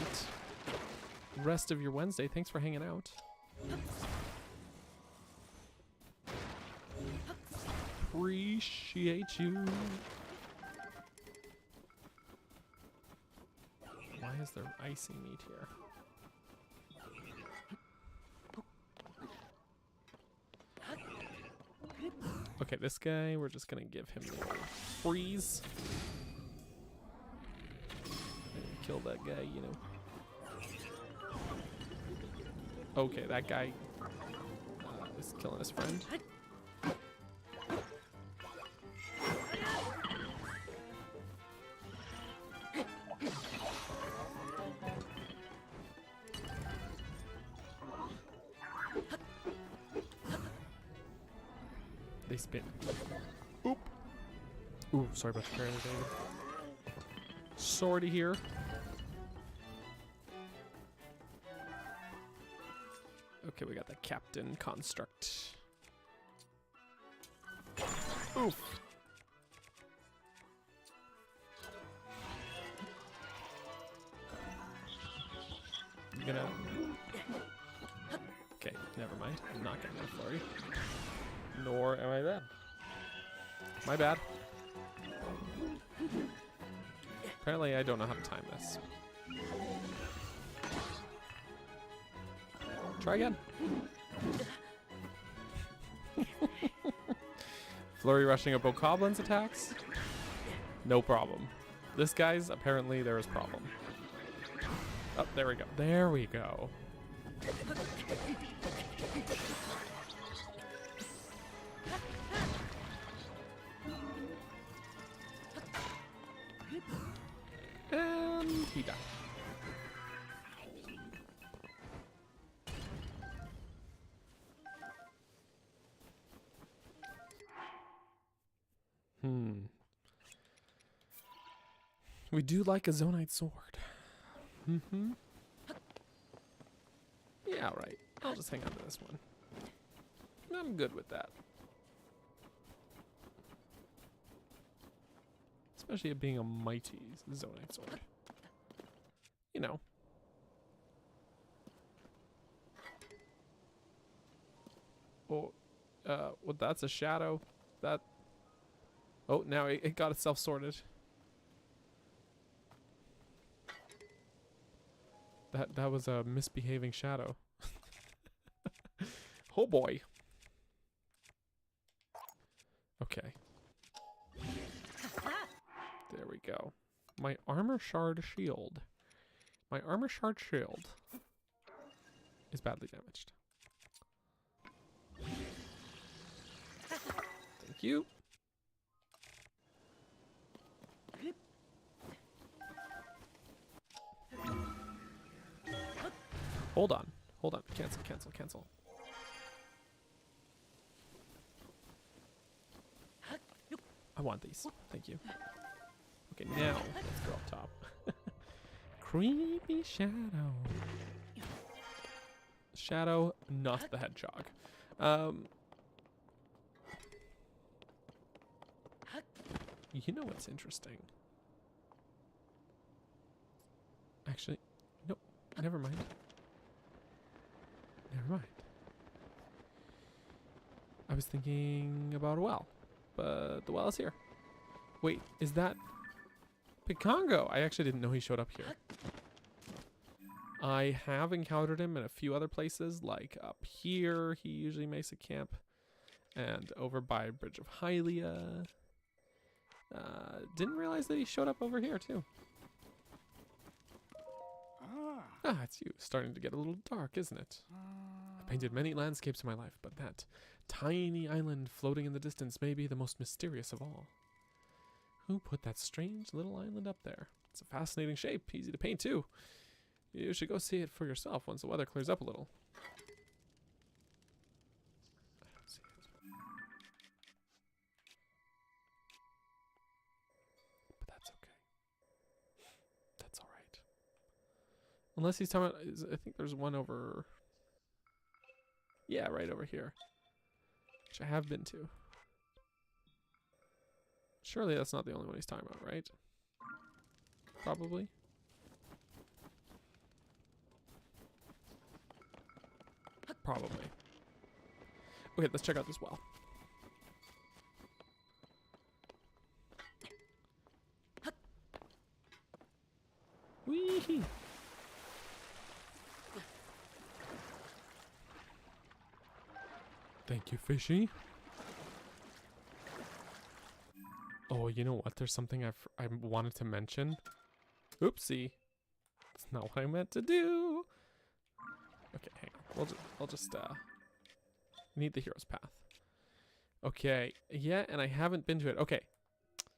rest of your Wednesday. Thanks for hanging out. Appreciate you. Why is there icy meat here? Okay, this guy, we're just gonna give him the old freeze. And kill that guy, you know. Okay, that guy is killing his friend. They spin. Oop. Ooh, sorry about the carry, David. Sorry to hear. Okay, we got the Captain Construct. Oof. I'm gonna... Okay, never mind. I'm not getting that flurry. Nor am I that. My bad. Apparently I don't know how to time this. Try again. Flurry rushing a Bocoblin's attacks? No problem. This guy's, apparently there is problem. Oh, there we go. There we go. And he died. We do like a Zonite sword. Mm-hmm. Yeah, right. I'll just hang on to this one. I'm good with that. Especially it being a mighty Zonite sword. You know. Oh, well, that's a shadow. That. Oh, now it got itself sorted. That was a misbehaving shadow. Oh boy. Okay. There we go. My armor shard shield. My armor shard shield is badly damaged. Thank you. Hold on. Hold on. Cancel, cancel, cancel. I want these. Thank you. Okay, now let's go up top. Creepy shadow. Shadow, not the hedgehog. You know what's interesting? Actually, no, never mind. Never mind. I was thinking about a well, but the well is here. Wait, is that Picongo? I actually didn't know he showed up here. I have encountered him in a few other places, like up here, he usually makes a camp, and over by Bridge of Hylia. Didn't realize that he showed up over here too. Ah, it's you. Starting to get a little dark, isn't it? I painted many landscapes in my life, but that tiny island floating in the distance may be the most mysterious of all. Who put that strange little island up there? It's a fascinating shape, easy to paint too. You should go see it for yourself once the weather clears up a little. I don't see it. But that's okay. That's alright. Unless he's talking about, I think there's one over... Yeah, right over here. Which I have been to. Surely that's not the only one he's talking about, right? Probably. Probably. Okay, let's check out this well. Wee-hee. Thank you, fishy. Oh, you know what? There's something I wanted to mention. Oopsie. That's not what I meant to do. Okay, hang on. I'll just need the hero's path. Okay, yeah, and I haven't been to it. Okay,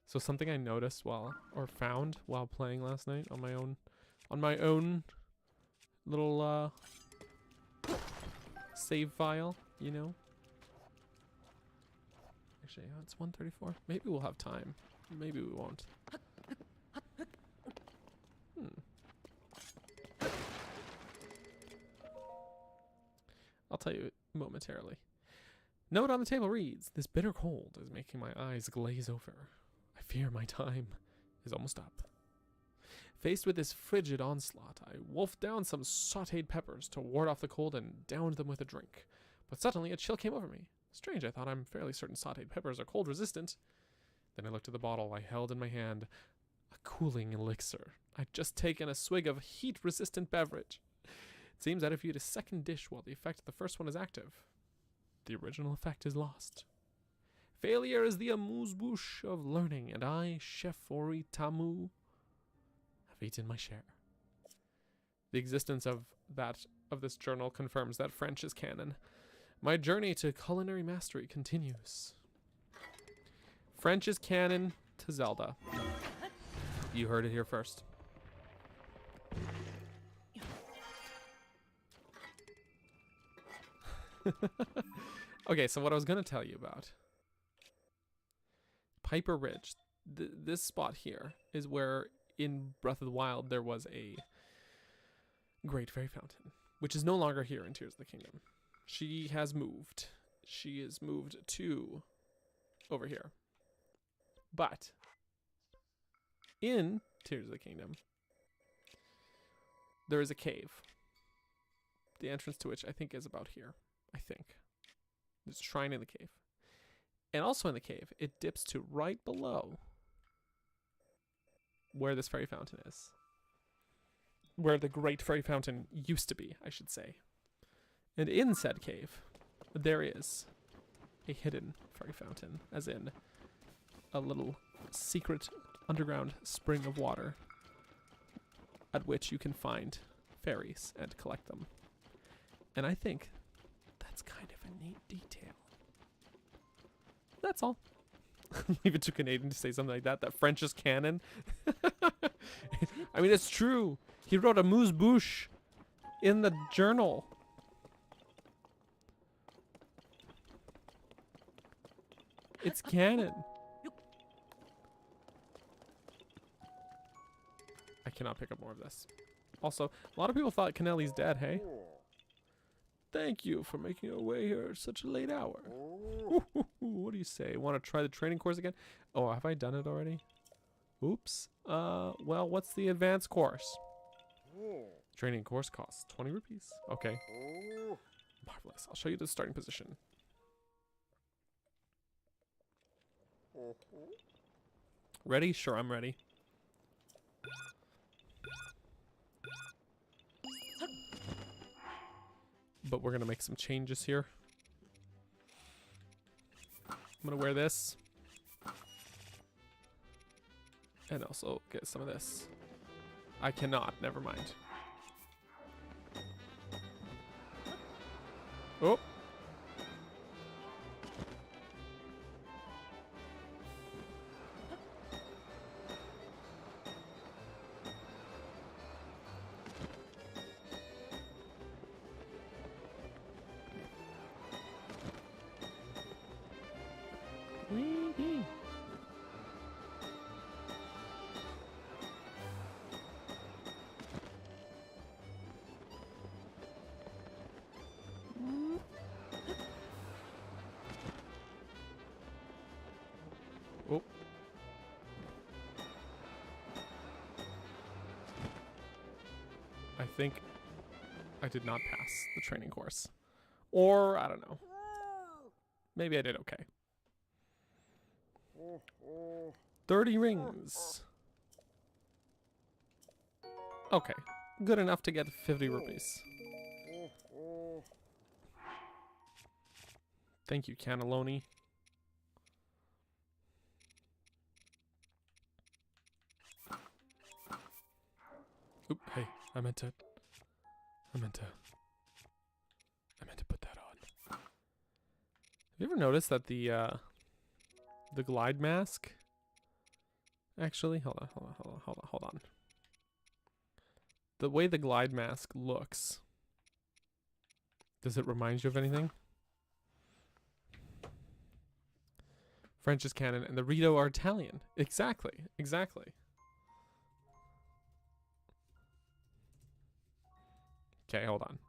so something I noticed found while playing last night on my own little save file, you know. Actually, it's 1:34. Maybe we'll have time. Maybe we won't. I'll tell you momentarily. Note on the table reads, "This bitter cold is making my eyes glaze over. I fear my time is almost up." Faced with this frigid onslaught, I wolfed down some sautéed peppers to ward off the cold and downed them with a drink. But suddenly a chill came over me. Strange, I thought. I'm fairly certain sautéed peppers are cold resistant. Then I looked at the bottle I held in my hand. A cooling elixir. I'd just taken a swig of heat-resistant beverage. It seems that if you eat a second dish while the effect of the first one is active, the original effect is lost. Failure is the amuse-bouche of learning, and I, Chef Oritamu, have eaten my share. The existence of this journal confirms that French is canon. My journey to culinary mastery continues. French is canon to Zelda. You heard it here first. Okay, so what I was going to tell you about. Piper Ridge. This spot here is where in Breath of the Wild there was a Great Fairy Fountain, which is no longer here in Tears of the Kingdom. She has moved. She is moved to over here. But in Tears of the Kingdom, there is a cave. The entrance to which I think is about here. I think. There's a shrine in the cave. And also in the cave, it dips to right below where this fairy fountain is. Where the Great Fairy Fountain used to be, I should say. And in said cave, there is a hidden fairy fountain, as in a little secret underground spring of water at which you can find fairies and collect them. And I think that's kind of a neat detail. That's all. Leave it to Canadian to say something like that. That French is canon. I mean, it's true. He wrote a amuse-bouche in the journal. It's canon. I cannot pick up more of this. Also, a lot of people thought Kennelly's dead, hey? Thank you for making your way here at such a late hour. What do you say? Want to try the training course again? Oh, have I done it already? Oops. Well, what's the advanced course? Training course costs 20 rupees. Okay. Marvelous. I'll show you the starting position. Ready? Sure, I'm ready. but we're gonna make some changes here. I'm gonna wear this. And also get some of this. I cannot, never mind. Oh. Wee-hee. Oh. I think I did not pass the training course. Or, I don't know. Maybe I did okay. 30 rings. Okay. Good enough to get 50 rupees. Thank you, Cannelloni. Oop, hey, I meant to put that on. Have you ever noticed that the glide mask? Actually, hold on. The way the glide mask looks, does it remind you of anything? French is canon and the Rito are Italian. Exactly. Okay, hold on.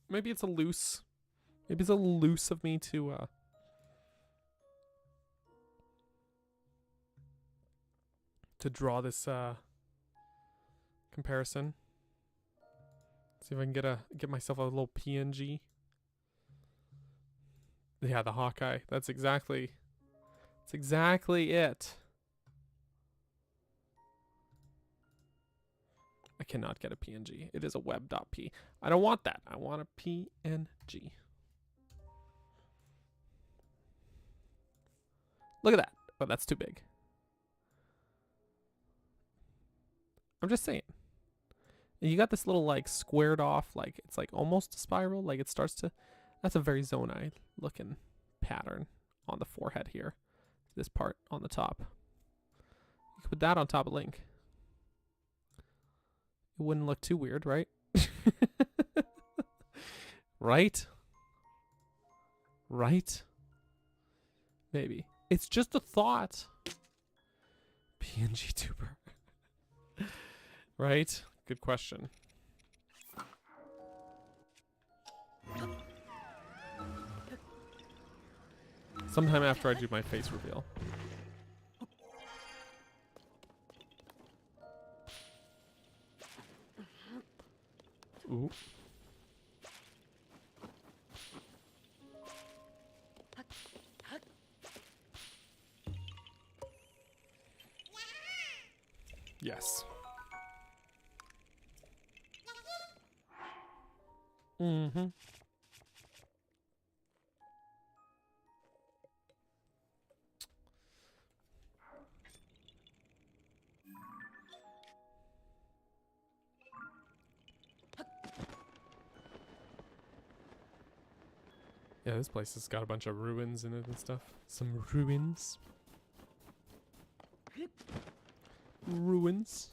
Maybe it's a loose. Maybe it's a little loose of me to draw this comparison. See if I can get myself a little PNG. Yeah, the Hawkeye. That's exactly it. I cannot get a PNG. It is a web.p. I don't want that. I want a PNG. Look at that. But that's too big. I'm just saying. And you got this little like squared off, like it's like almost a spiral. Like it starts to, that's a very Zonai looking pattern on the forehead here. This part on the top. You could put that on top of Link. It wouldn't look too weird, right? Right? Maybe. It's just a thought. PNG tuber. Right? Good question. Sometime after I do my face reveal. Ooh. Yes. Mm-hmm. Yeah, this place has got a bunch of ruins in it and stuff. Some ruins. Ruins.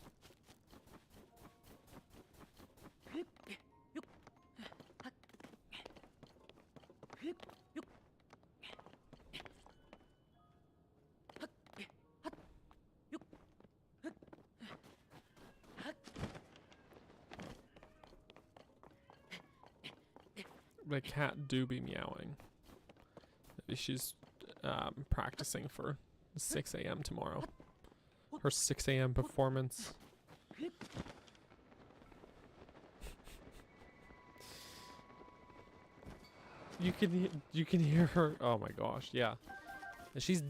The cat do be meowing. Maybe she's practicing for 6 a.m. tomorrow. Her 6 a.m. performance. You can hear her. Oh my gosh, yeah. And she's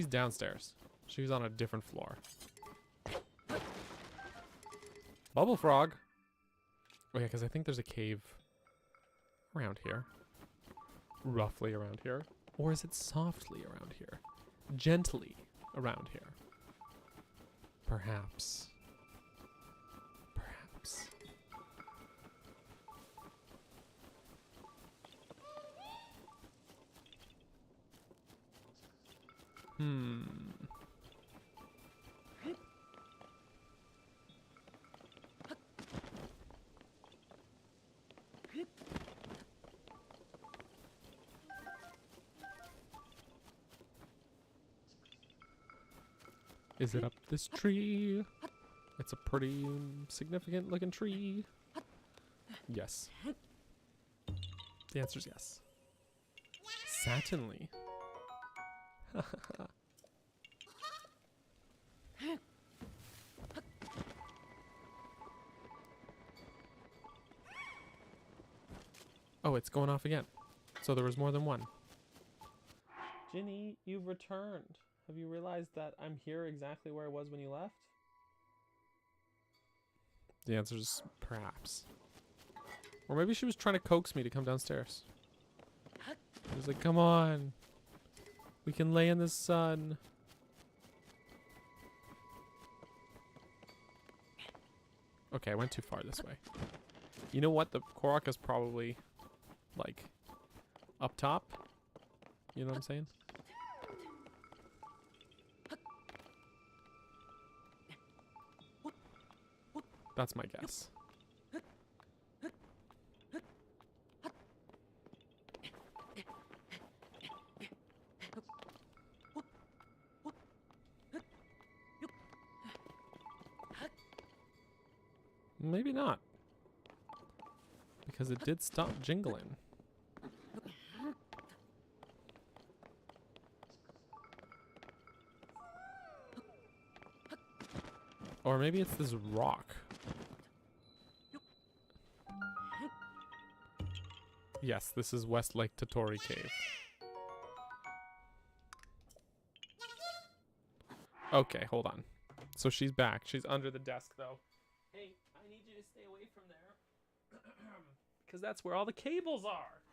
downstairs. She's on a different floor. Bubble frog. Oh yeah, because I think there's a cave around here. Roughly around here. Or is it softly around here? Gently around here. Perhaps. Perhaps. Is it up this tree? It's a pretty significant looking tree. Yes. The answer is yes. Certainly. Oh, it's going off again. So there was more than one. Ginny, you've returned. Have you realized that I'm here exactly where I was when you left? The answer is perhaps. Or maybe she was trying to coax me to come downstairs. She was like, come on. We can lay in the sun. Okay, I went too far this way. You know what? The Korok is probably, like, up top. You know what I'm saying? That's my guess. Maybe not. Because it did stop jingling. Or maybe it's this rock. Yes, this is West Lake Totori Cave. Okay, hold on. So she's back. She's under the desk, though. Hey, I need you to stay away from there. Because that's where all the cables are.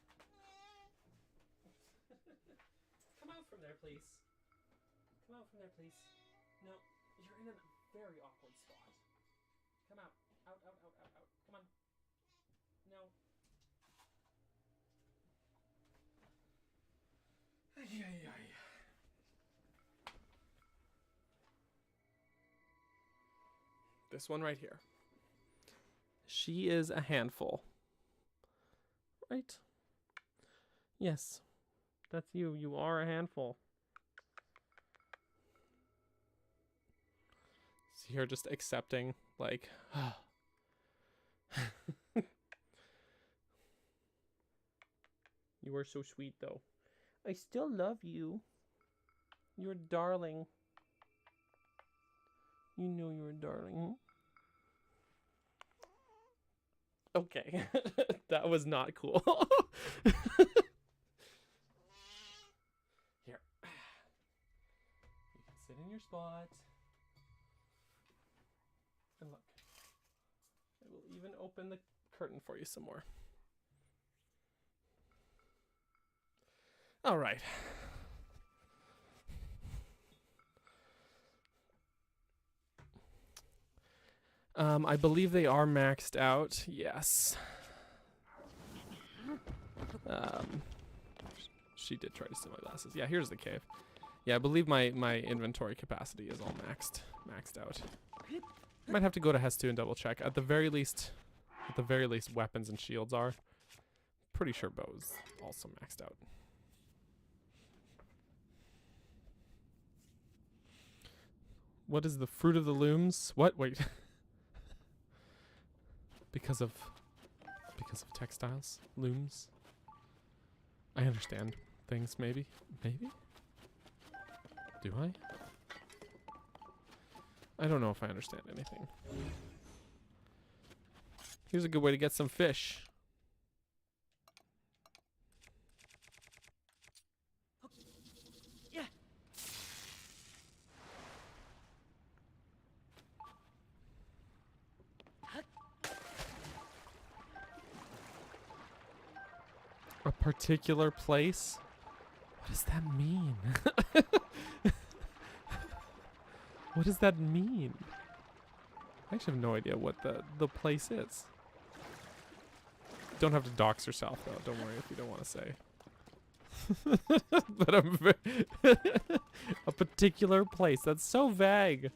Come out from there, please. Come out from there, please. No, you're in a very awkward spot. Come out. Out, out, out, out, out. Come on. No. Ay, ay, ay. This one right here. She is a handful. Right? Yes. That's you. You are a handful. See her just accepting, like, you are so sweet, though. I still love you. You're a darling. You know you're a darling. Okay. That was not cool. Here. You can sit in your spot. And look. I will even open the curtain for you some more. All right. I believe they are maxed out. Yes. She did try to steal my glasses. Yeah, here's the cave. Yeah, I believe my inventory capacity is all maxed out. Might have to go to Hestu and double check. At the very least, weapons and shields are. Pretty sure bow's also maxed out. What is the fruit of the looms? What? Wait. Because of textiles, looms. I understand things, maybe. Do I? I don't know if I understand anything. Here's a good way to get some fish. A particular place? What does that mean? What does that mean? I actually have no idea what the place is. Don't have to dox yourself though. Don't worry if you don't want to say. But a particular place. That's so vague.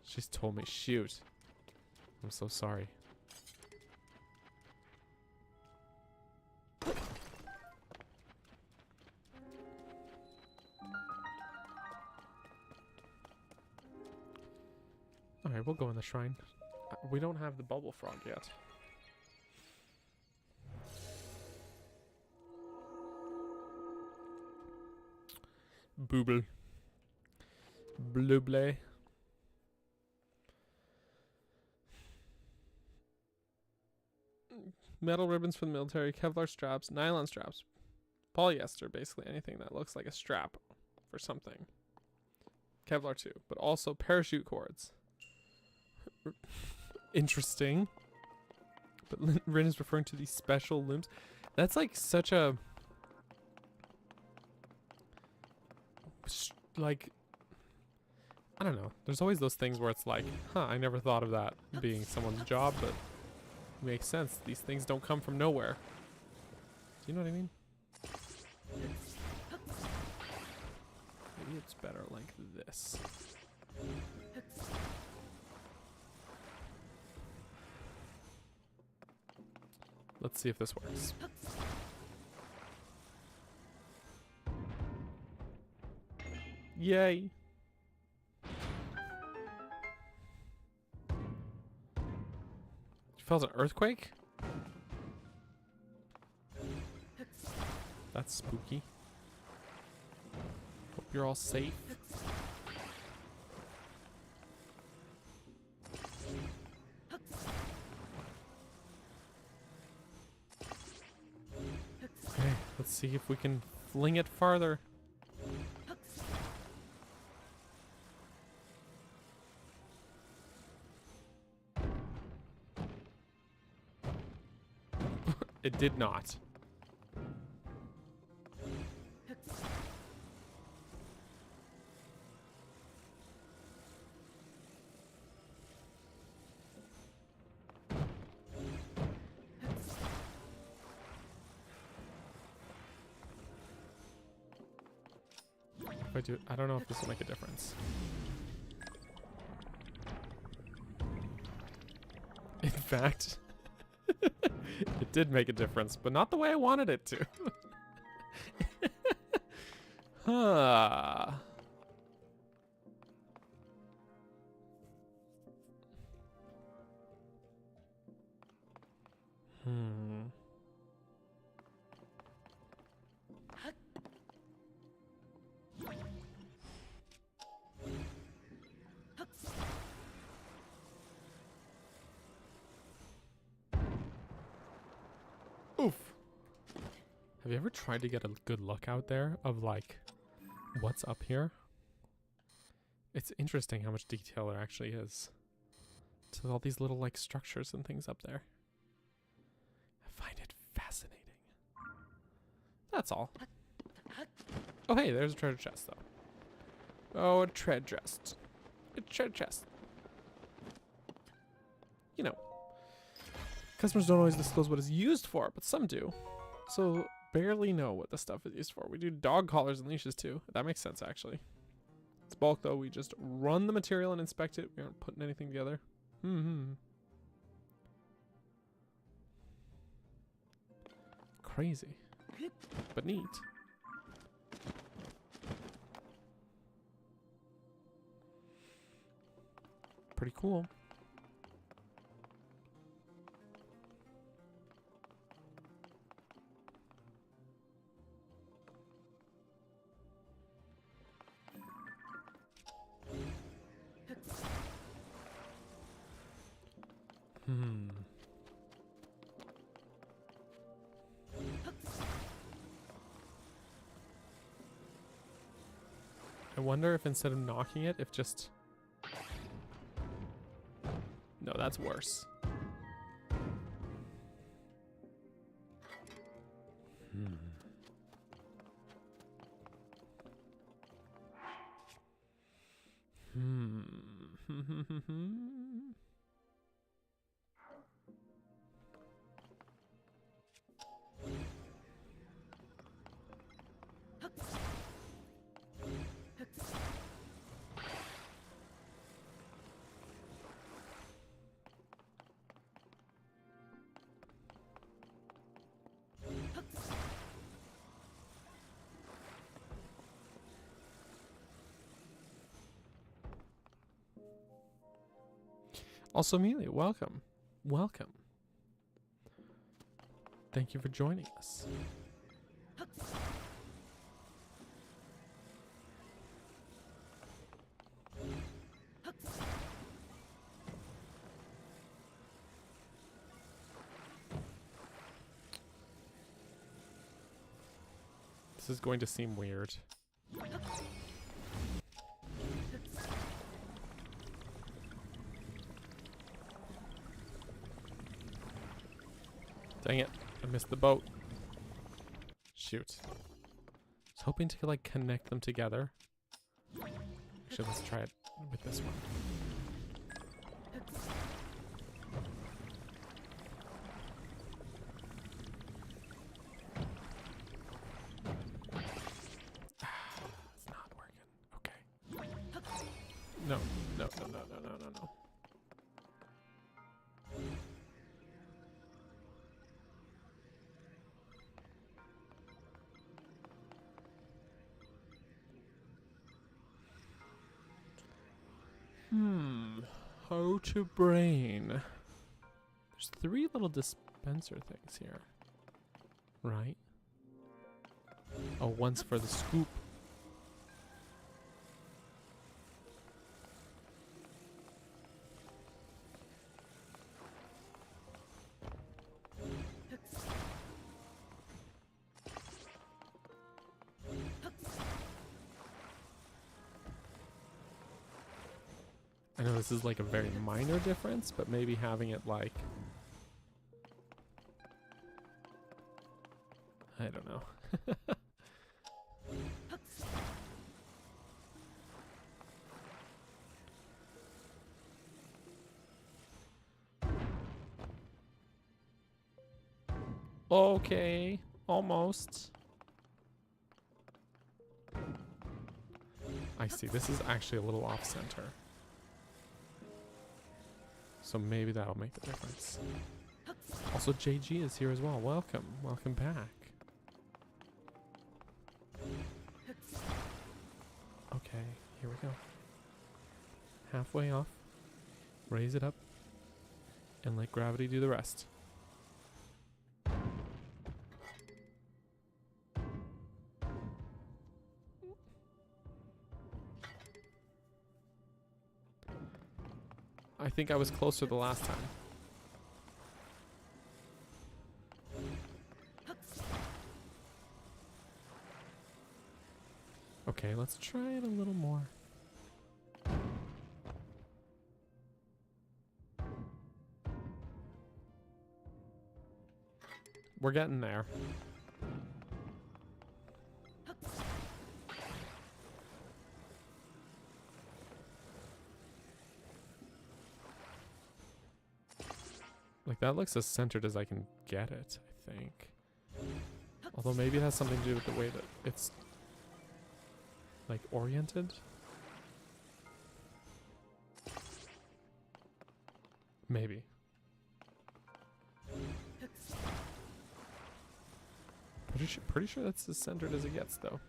She's told me. Shoot. I'm so sorry. Alright, we'll go in the shrine. We don't have the bubble frog yet. Booble. Bluble. Metal ribbons for the military, Kevlar straps, nylon straps, polyester, basically anything that looks like a strap for something. Kevlar too, but also parachute cords. Interesting. But Rin is referring to these special looms. That's like such a... like... I don't know. There's always those things where it's like, huh, I never thought of that being someone's job, but it makes sense. These things don't come from nowhere. Do you know what I mean? Maybe it's better like this. Let's see if this works. Yay! You felt an earthquake? That's spooky. Hope you're all safe. Okay, let's see if we can fling it farther. It did not. If I do, I don't know if this will make a difference. In fact, it did make a difference, but not the way I wanted it to. Huh. Oof. Have you ever tried to get a good look out there of like what's up here? It's interesting how much detail there actually is to all these little like structures and things up there. I find it fascinating. That's all. Oh hey, there's a treasure chest though. Oh, a treasure chest. A treasure chest. You know. Customers don't always disclose what it's used for, but some do. So barely know what the stuff is used for. We do dog collars and leashes too. That makes sense actually. It's bulk though. We just run the material and inspect it. We aren't putting anything together. Crazy. But neat. Pretty cool. I wonder if instead of knocking it, if just... No, that's worse. Also, Amelia, welcome. Welcome. Thank you for joining us. This is going to seem weird. Dang it. I missed the boat. Shoot. I was hoping to like connect them together. Actually, let's try it with this one. It's not working. Okay. No, no, no, no, no, no, no, no. How to brain. There's 3 little dispenser things here. Right? Oh, one's for the scoop. I know this is like a very minor difference, but maybe having it like... I don't know. Okay, almost. I see, this is actually a little off center. So maybe that'll make the difference. Also, JG is here as well. Welcome. Welcome back. Okay, here we go. Halfway off. Raise it up. And let gravity do the rest. I think I was closer the last time. Okay, let's try it a little more. We're getting there. Like, that looks as centered as I can get it, I think. Although maybe it has something to do with the way that it's, like, oriented. Maybe. Pretty sure that's as centered as it gets, though.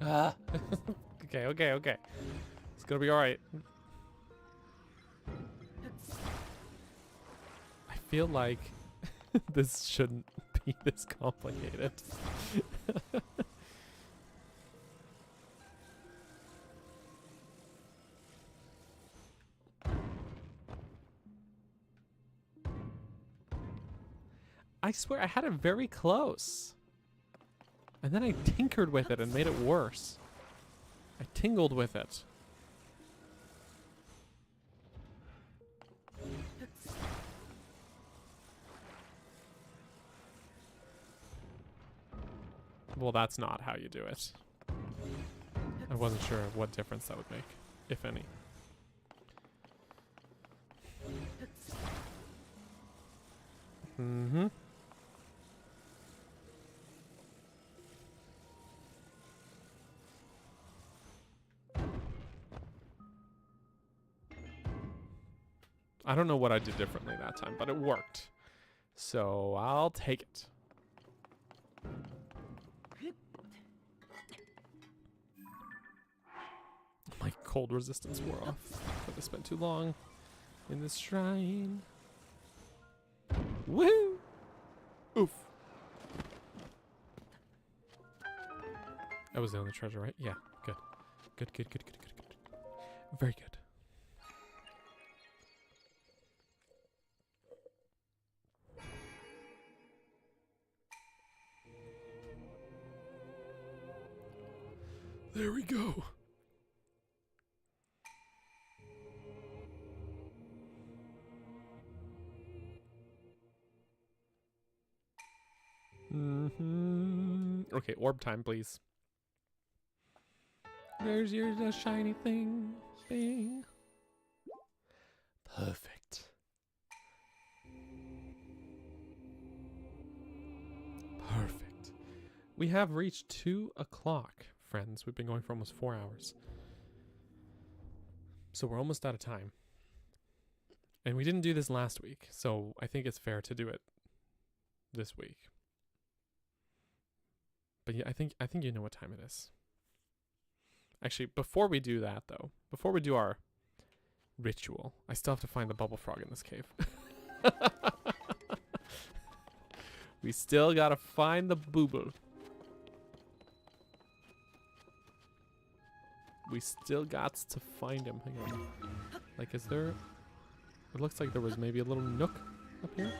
Ah. Okay. It's gonna be alright. I feel like this shouldn't be this complicated. I swear I had it very close. And then I tinkered with it and made it worse. I tingled with it. Well, that's not how you do it. I wasn't sure what difference that would make, if any. Mm-hmm. I don't know what I did differently that time, but it worked. So I'll take it. My cold resistance wore off. But I spent too long in this shrine. Woo! Oof. That was the only treasure, right? Yeah, good. Good, good, good, good, good, good. Very good. There we go. Okay, orb time, please. There's your shiny thing. Bing. Perfect. Perfect. We have reached 2 o'clock, friends. We've been going for almost 4 hours. So we're almost out of time. And we didn't do this last week, so I think it's fair to do it this week. But yeah, I think you know what time it is. Actually, before we do that though, before we do our ritual, I still have to find the bubble frog in this cave. We still gotta find the booble. We still got to find him. Hang on. Like, is there... It looks like there was maybe a little nook up here.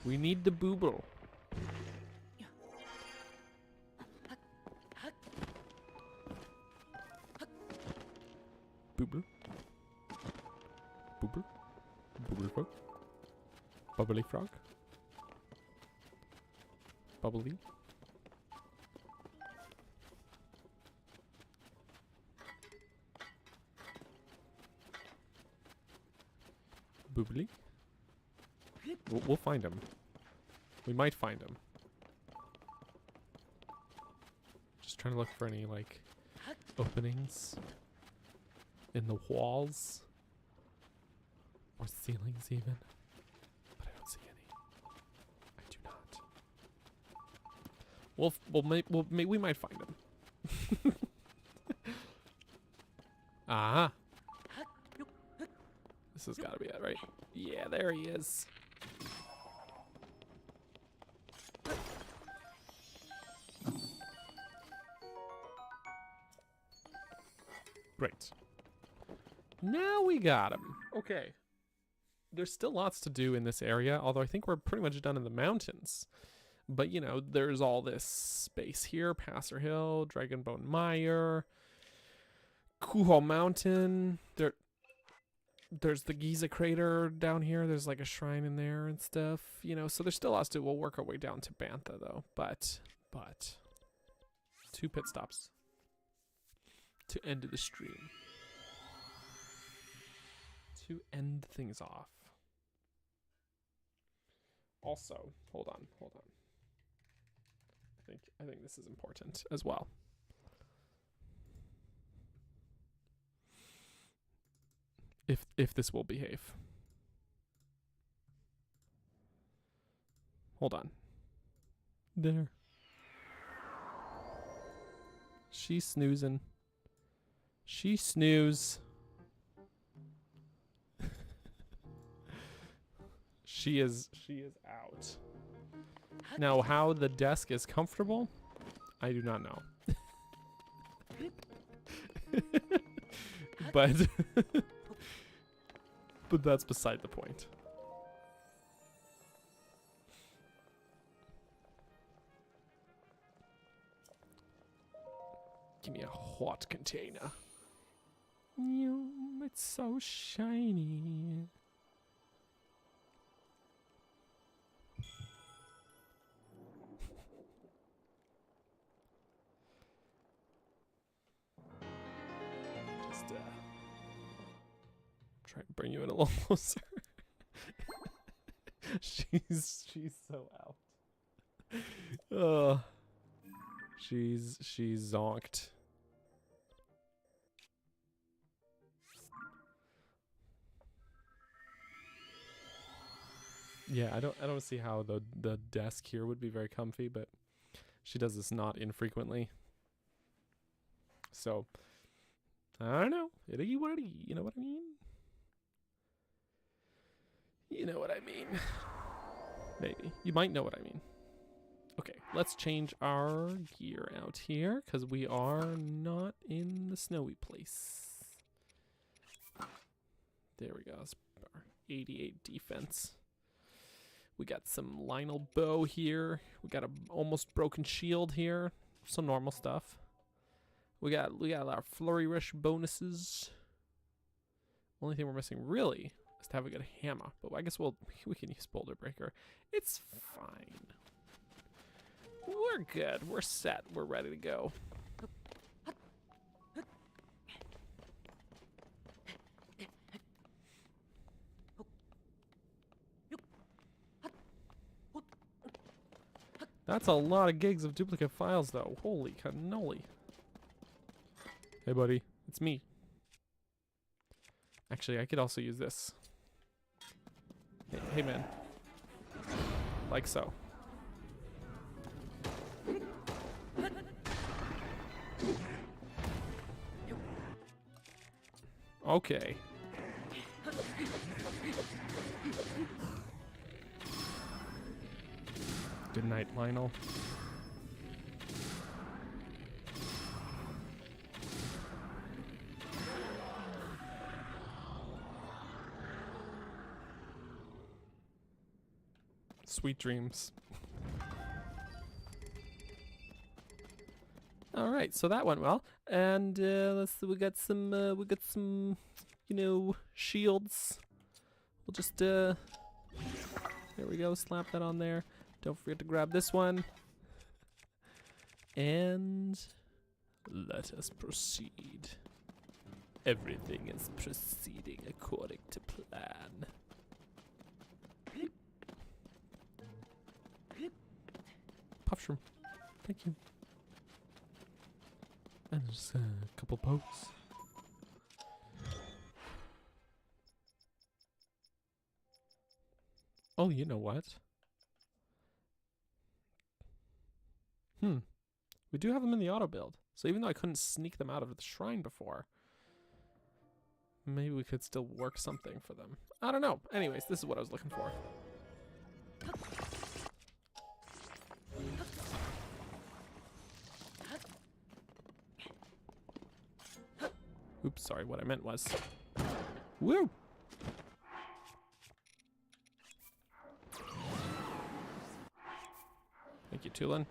We need the booble. Booble. Booble. Booble frog. Bubbly frog. Bubbly. Boobly. We'll find him. We might find him. Just trying to look for any, like, openings in the walls or ceilings even, but I don't see any. I do not. We might find him. Ah. This has got to be it, right? Yeah, there he is. Great. Now we got him. Okay. There's still lots to do in this area, although I think we're pretty much done in the mountains. But, you know, there's all this space here. Passer Hill, Dragonbone Mire, Kuhal Mountain. There's the Giza crater down here. There's like a shrine in there and stuff, you know, so there's still lots to do. We'll work our way down to Bantha though, but 2 pit stops to end the stream. To end things off. Also, hold on. I think this is important as well. If this will behave. Hold on. There. She's snoozing. She snooze. She is out. Now, how the desk is comfortable, I do not know. But but that's beside the point. Give me a hot container. It's so shiny. try and bring you in a little closer. she's so out. She's zonked. Yeah, I don't see how the desk here would be very comfy, but she does this not infrequently. So I don't know. You know what I mean? You know what I mean. Maybe. You might know what I mean. Okay, let's change our gear out here because we are not in the snowy place. There we go. That's our 88 defense. We got some Lionel bow here. We got a almost broken shield here. Some normal stuff. We got our flurry rush bonuses. Only thing we're missing really is to have a good hammer. But I guess we can use Boulder Breaker. It's fine. We're good. We're set. We're ready to go. That's a lot of gigs of duplicate files, though. Holy cannoli. Hey, buddy. It's me. Actually, I could also use this. Hey, man. Like so. Okay. Good night, Lionel. Sweet dreams. All right, so that went well, and let's see, we got some, you know, shields. We'll just there we go. Slap that on there. Don't forget to grab this one. And let us proceed. Everything is proceeding according to plan. Puff shroom. Thank you. And just a couple pokes. Oh, you know what? We do have them in the auto build. So even though I couldn't sneak them out of the shrine before, maybe we could still work something for them. I don't know. Anyways, this is what I was looking for. Oops, sorry. What I meant was... Woo! Thank you, Tulin.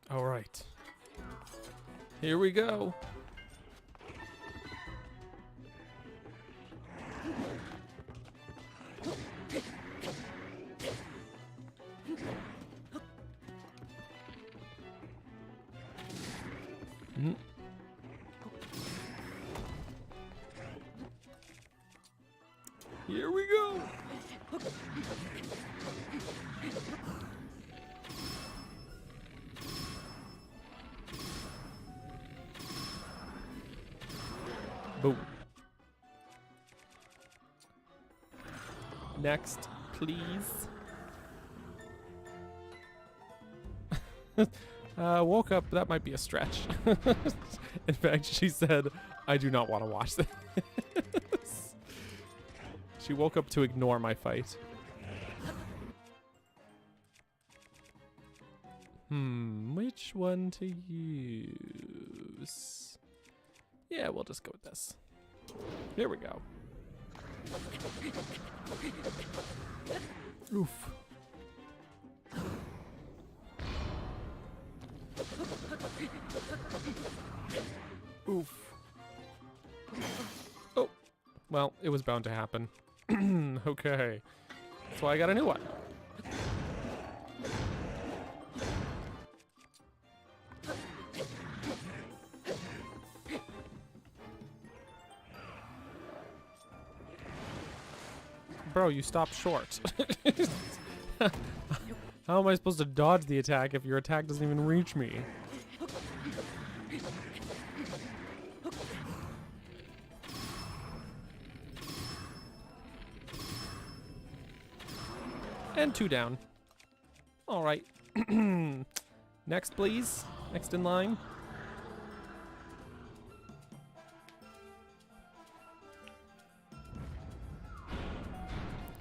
All right. Here we go. Here we go. Boom. Next, please. Woke up. That might be a stretch. In fact, she said, I do not want to watch this. She woke up to ignore my fight. Which one to use? Yeah, we'll just go with this. Here we go. Oof. Oof. Well, it was bound to happen. Okay. So I got a new one. Bro, you stopped short. How am I supposed to dodge the attack if your attack doesn't even reach me? And 2 down. All right. Next, please. Next in line.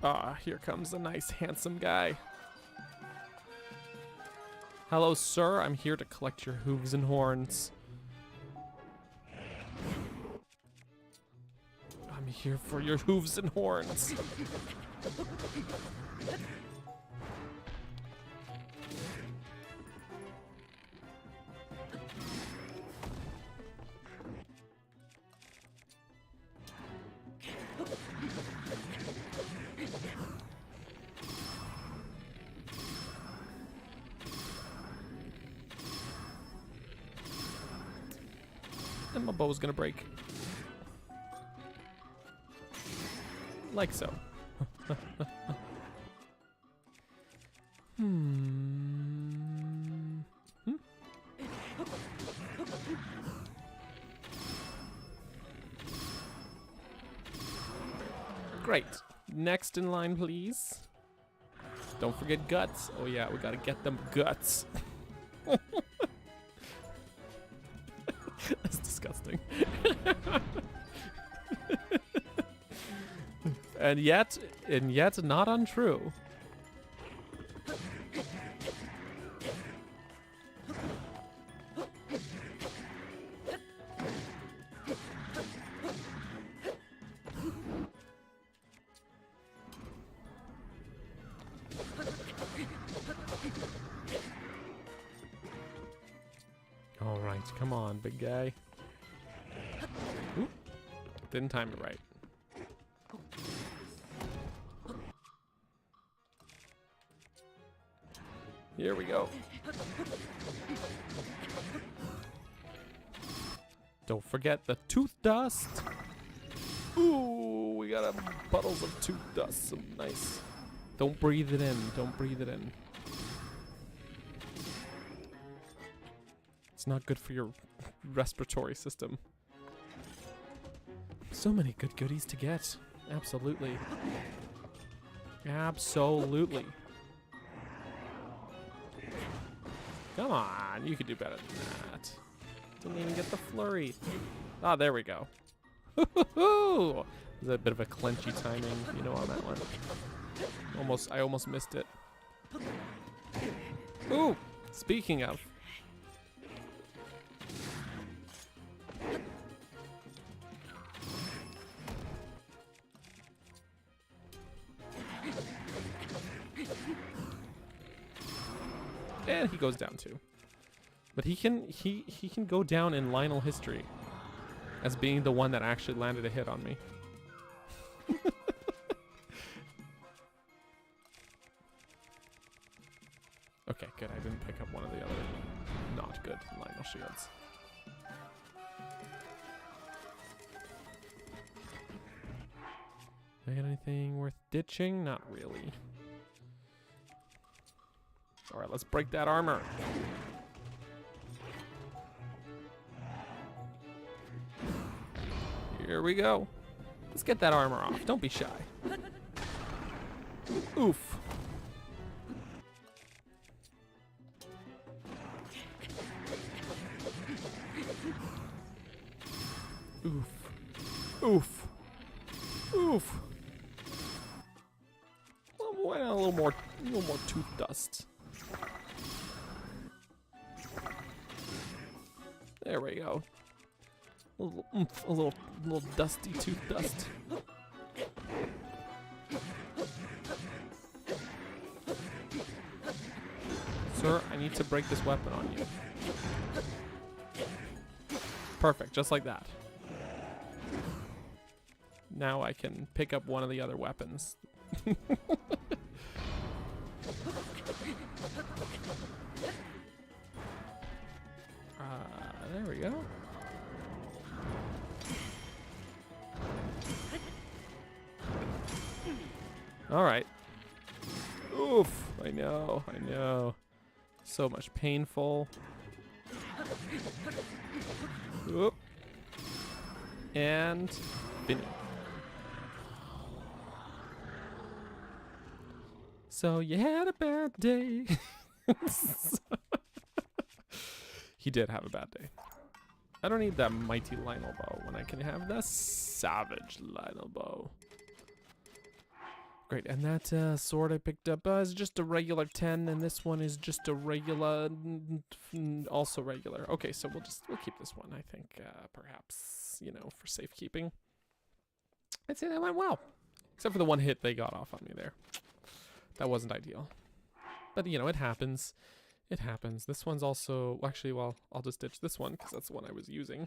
Ah, here comes a nice, handsome guy. Hello, sir. I'm here to collect your hooves and horns. I'm here for your hooves and horns. And my bow's gonna break. Like so. Great. Next in line, please. Don't forget guts. Oh yeah, we gotta get them guts. That's disgusting. and yet not untrue. All right, come on, big guy. Oop, didn't time it right. Here we go. Don't forget the tooth dust. Ooh, we got a puddles of tooth dust. So nice. Don't breathe it in. Don't breathe it in. It's not good for your respiratory system. So many good goodies to get. Absolutely. Absolutely. Come on, you could do better than that. Didn't even get the flurry. Ah, there we go. Hoo-hoo-hoo! There's a bit of a clenchy timing, you know, on that one. I almost missed it. Ooh, speaking of. And he goes down too. But he can go down in Lionel history as being the one that actually landed a hit on me. Okay, good. I didn't pick up one of the other not good Lionel shields. Did I get anything worth ditching? Not really. All right, let's break that armor. Here we go. Let's get that armor off. Don't be shy. Oof. Oof. Oof. Oof. Well, a little more tooth dust. There we go. A little dusty tooth dust. Sir, I need to break this weapon on you. Perfect, just like that. now I can pick up one of the other weapons. There we go. All right. Oof. I know. I know. So much painful. Oop. And finish. So you had a bad day. He did have a bad day. I don't need that mighty Lionel bow when I can have the savage Lionel bow. Great, and that sword I picked up is just a regular 10, and this one is just a regular, also regular. Okay, so we'll keep this one. I think perhaps, you know, for safekeeping. I'd say that went well, except for the one hit they got off on me there. That wasn't ideal, but you know, it happens. It happens. This one's also actually, well, I'll just ditch this one because that's the one I was using,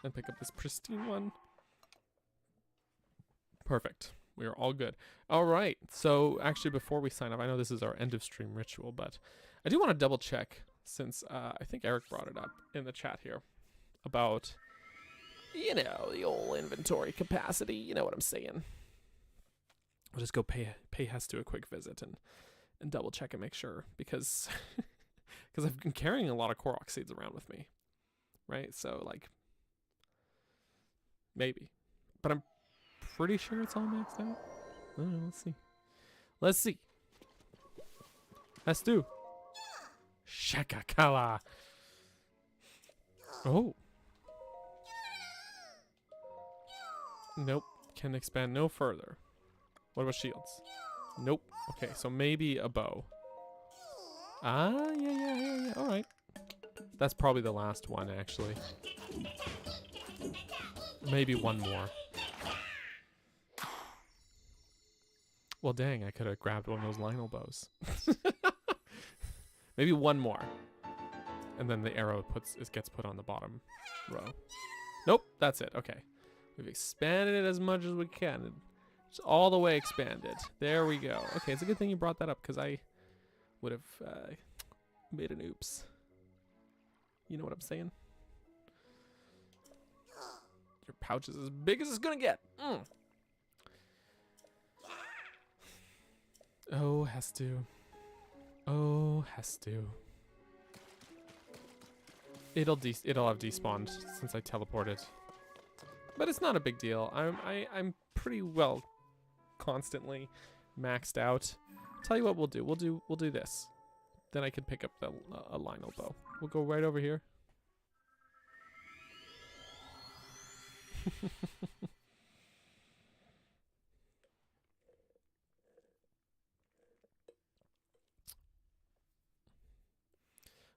and pick up this pristine one. Perfect. We are all good. All right. So actually, before we sign off, I know this is our end of stream ritual, but I do want to double check since I think Eric brought it up in the chat here about, you know, the old inventory capacity. You know what I'm saying? We'll just go pay Hestu a quick visit and double check and make sure because I've been carrying a lot of Korok seeds around with me, right? So like maybe, but I'm pretty sure it's all maxed out. I don't know, let's see. Let's see. Hestu. Shakakawa. Oh. Nope. Can expand no further. What about shields? Nope. Okay, so maybe a bow. Ah, yeah. All right. That's probably the last one, actually. Maybe one more. Well, dang, I could have grabbed one of those Lionel bows. Maybe one more. And then the arrow gets put on the bottom row. Nope, that's it. Okay. We've expanded it as much as we can. It's all the way expanded. There we go. Okay, it's a good thing you brought that up because I would have made an oops. You know what I'm saying? Your pouch is as big as it's gonna get. Oh, Hestu. Oh, Hestu. It'll have despawned since I teleported. But it's not a big deal. I'm pretty well constantly maxed out. Tell you what we'll do. We'll do this. Then I can pick up a Lionel bow. We'll go right over here.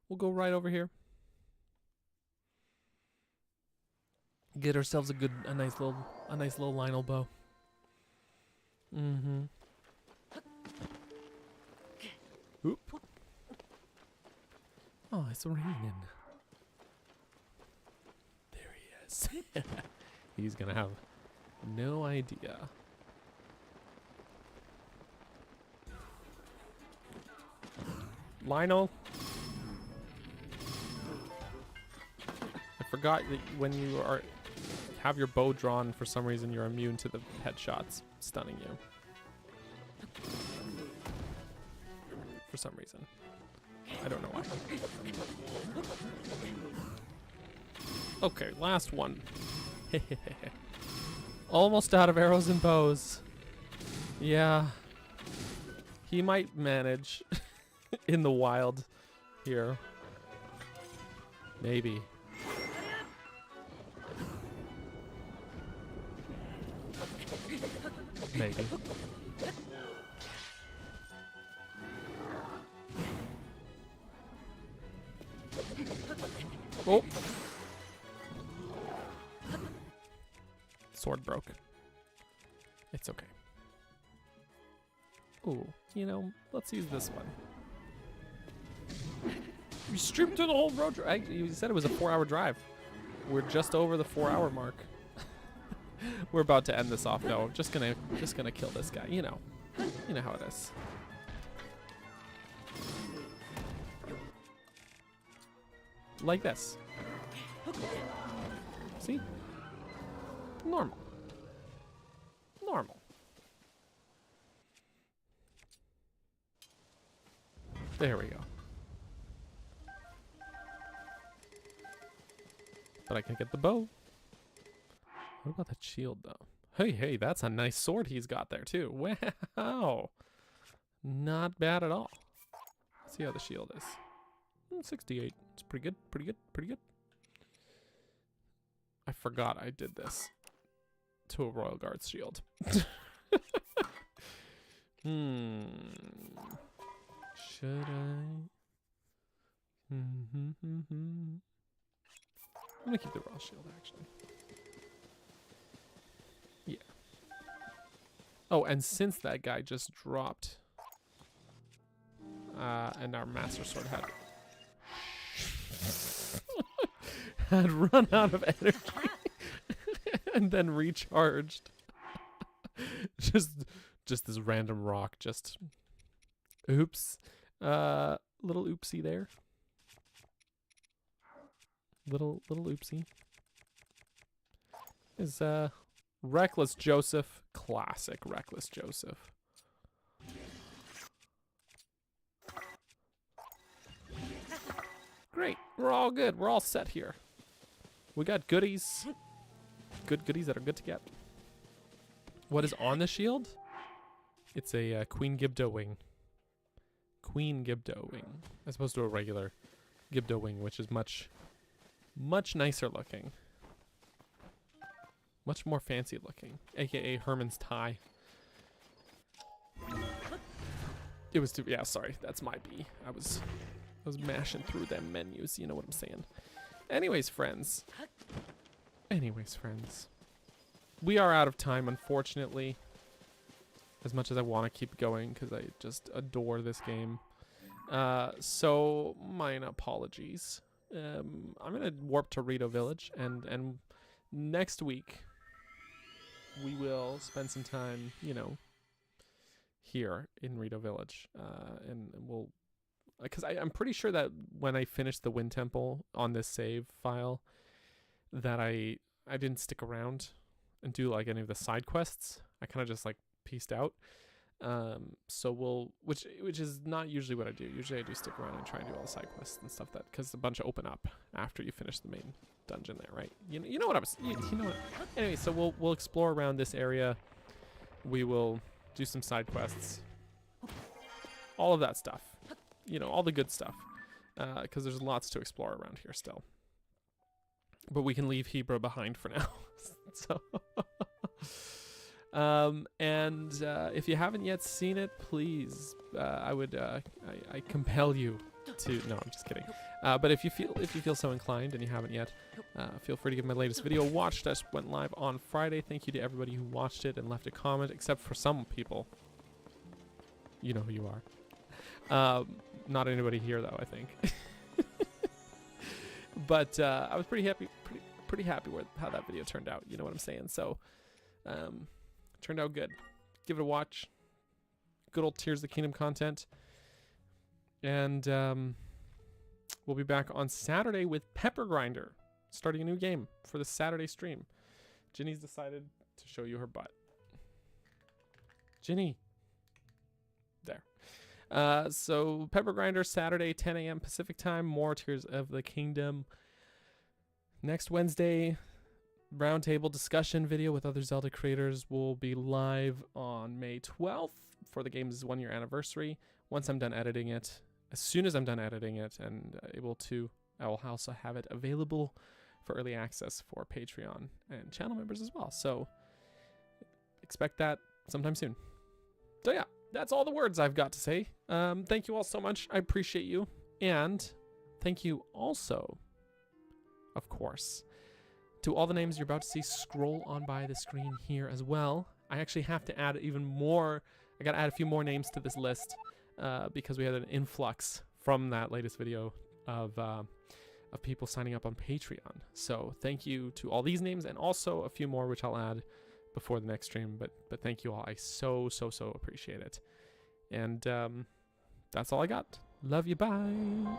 We'll go right over here. Get ourselves a nice little Lionel bow. Mm-hmm. Oop. Oh, it's raining. There he is. He's gonna have no idea. Lionel. I forgot that when you have your bow drawn, for some reason you're immune to the headshots stunning you. For some reason. I don't know why. Okay, last one. Almost out of arrows and bows. Yeah. He might manage in the wild here. Maybe. Maybe. Oh. Sword broke. It's okay. Ooh, you know, let's use this one. We streamed through the whole road. You said it was a 4-hour drive. We're just over the 4-hour mark. We're about to end this off. No, just gonna kill this guy. You know how it is. Like this. See? Normal. Normal. There we go. But I can get the bow. What about that shield, though? Hey, that's a nice sword he's got there, too. Wow. Not bad at all. Let's see how the shield is. 68. It's pretty good, pretty good, pretty good. I forgot I did this to a Royal Guards shield. Should I? I'm gonna keep the Royal shield, actually. Yeah. Oh, and since that guy just dropped, and our Master Sword had run out of energy and then recharged. just this random rock. Just oops. Little oopsie there. Little oopsie. Is Reckless Joseph. Classic Reckless Joseph. Great. We're all good. We're all set here. We got goodies. Good goodies that are good to get. What is on the shield? It's a Queen Gibdo wing. Queen Gibdo wing. As opposed to a regular Gibdo wing, which is much nicer looking. Much more fancy looking. AKA Herman's tie. It was too... Yeah, sorry. That's my B. I was mashing through them menus. You know what I'm saying. Anyways, friends. We are out of time, unfortunately. As much as I want to keep going, because I just adore this game. So, mine apologies. I'm going to warp to Rito Village, and next week, we will spend some time, here in Rito Village. And we'll... Because I'm pretty sure that when I finished the Wind Temple on this save file, that I didn't stick around and do like any of the side quests. I kind of just like pieced out. So we'll, which is not usually what I do. Usually I do stick around and try and do all the side quests and stuff, that because a bunch open up after you finish the main dungeon there, right? You know what I was, you know what. Anyway, so we'll explore around this area. We will do some side quests. All of that stuff. All the good stuff, because there's lots to explore around here still. But we can leave Hebra behind for now. So, if you haven't yet seen it, please, I compel you to. No, I'm just kidding. But if you feel so inclined and you haven't yet, feel free to give my latest video watch that went live on Friday. Thank you to everybody who watched it and left a comment, except for some people. You know who you are. Not anybody here though, I think. But I was pretty happy with how that video turned out. You know what I'm saying? So, turned out good. Give it a watch. Good old Tears of the Kingdom content. And we'll be back on Saturday with Pepper Grinder, starting a new game for the Saturday stream. Ginny's decided to show you her butt. Ginny. There. So Pepper Grinder Saturday, 10 a.m. Pacific time. More Tears of the Kingdom. Next Wednesday, roundtable discussion video with other Zelda creators will be live on May 12th for the game's 1-year anniversary. Once I'm done editing it, as soon as I'm done editing it and able to, I will also have it available for early access for Patreon and channel members as well. So expect that sometime soon. So yeah. That's all the words I've got to say. Thank you all so much. I appreciate you. And thank you also, of course, to all the names you're about to see scroll on by the screen here as well. I actually have to add even more. I got to add a few more names to this list because we had an influx from that latest video of of people signing up on Patreon. So thank you to all these names and also a few more which I'll add before the next stream. But thank you all. I so appreciate it. And that's all I got. Love you. Bye.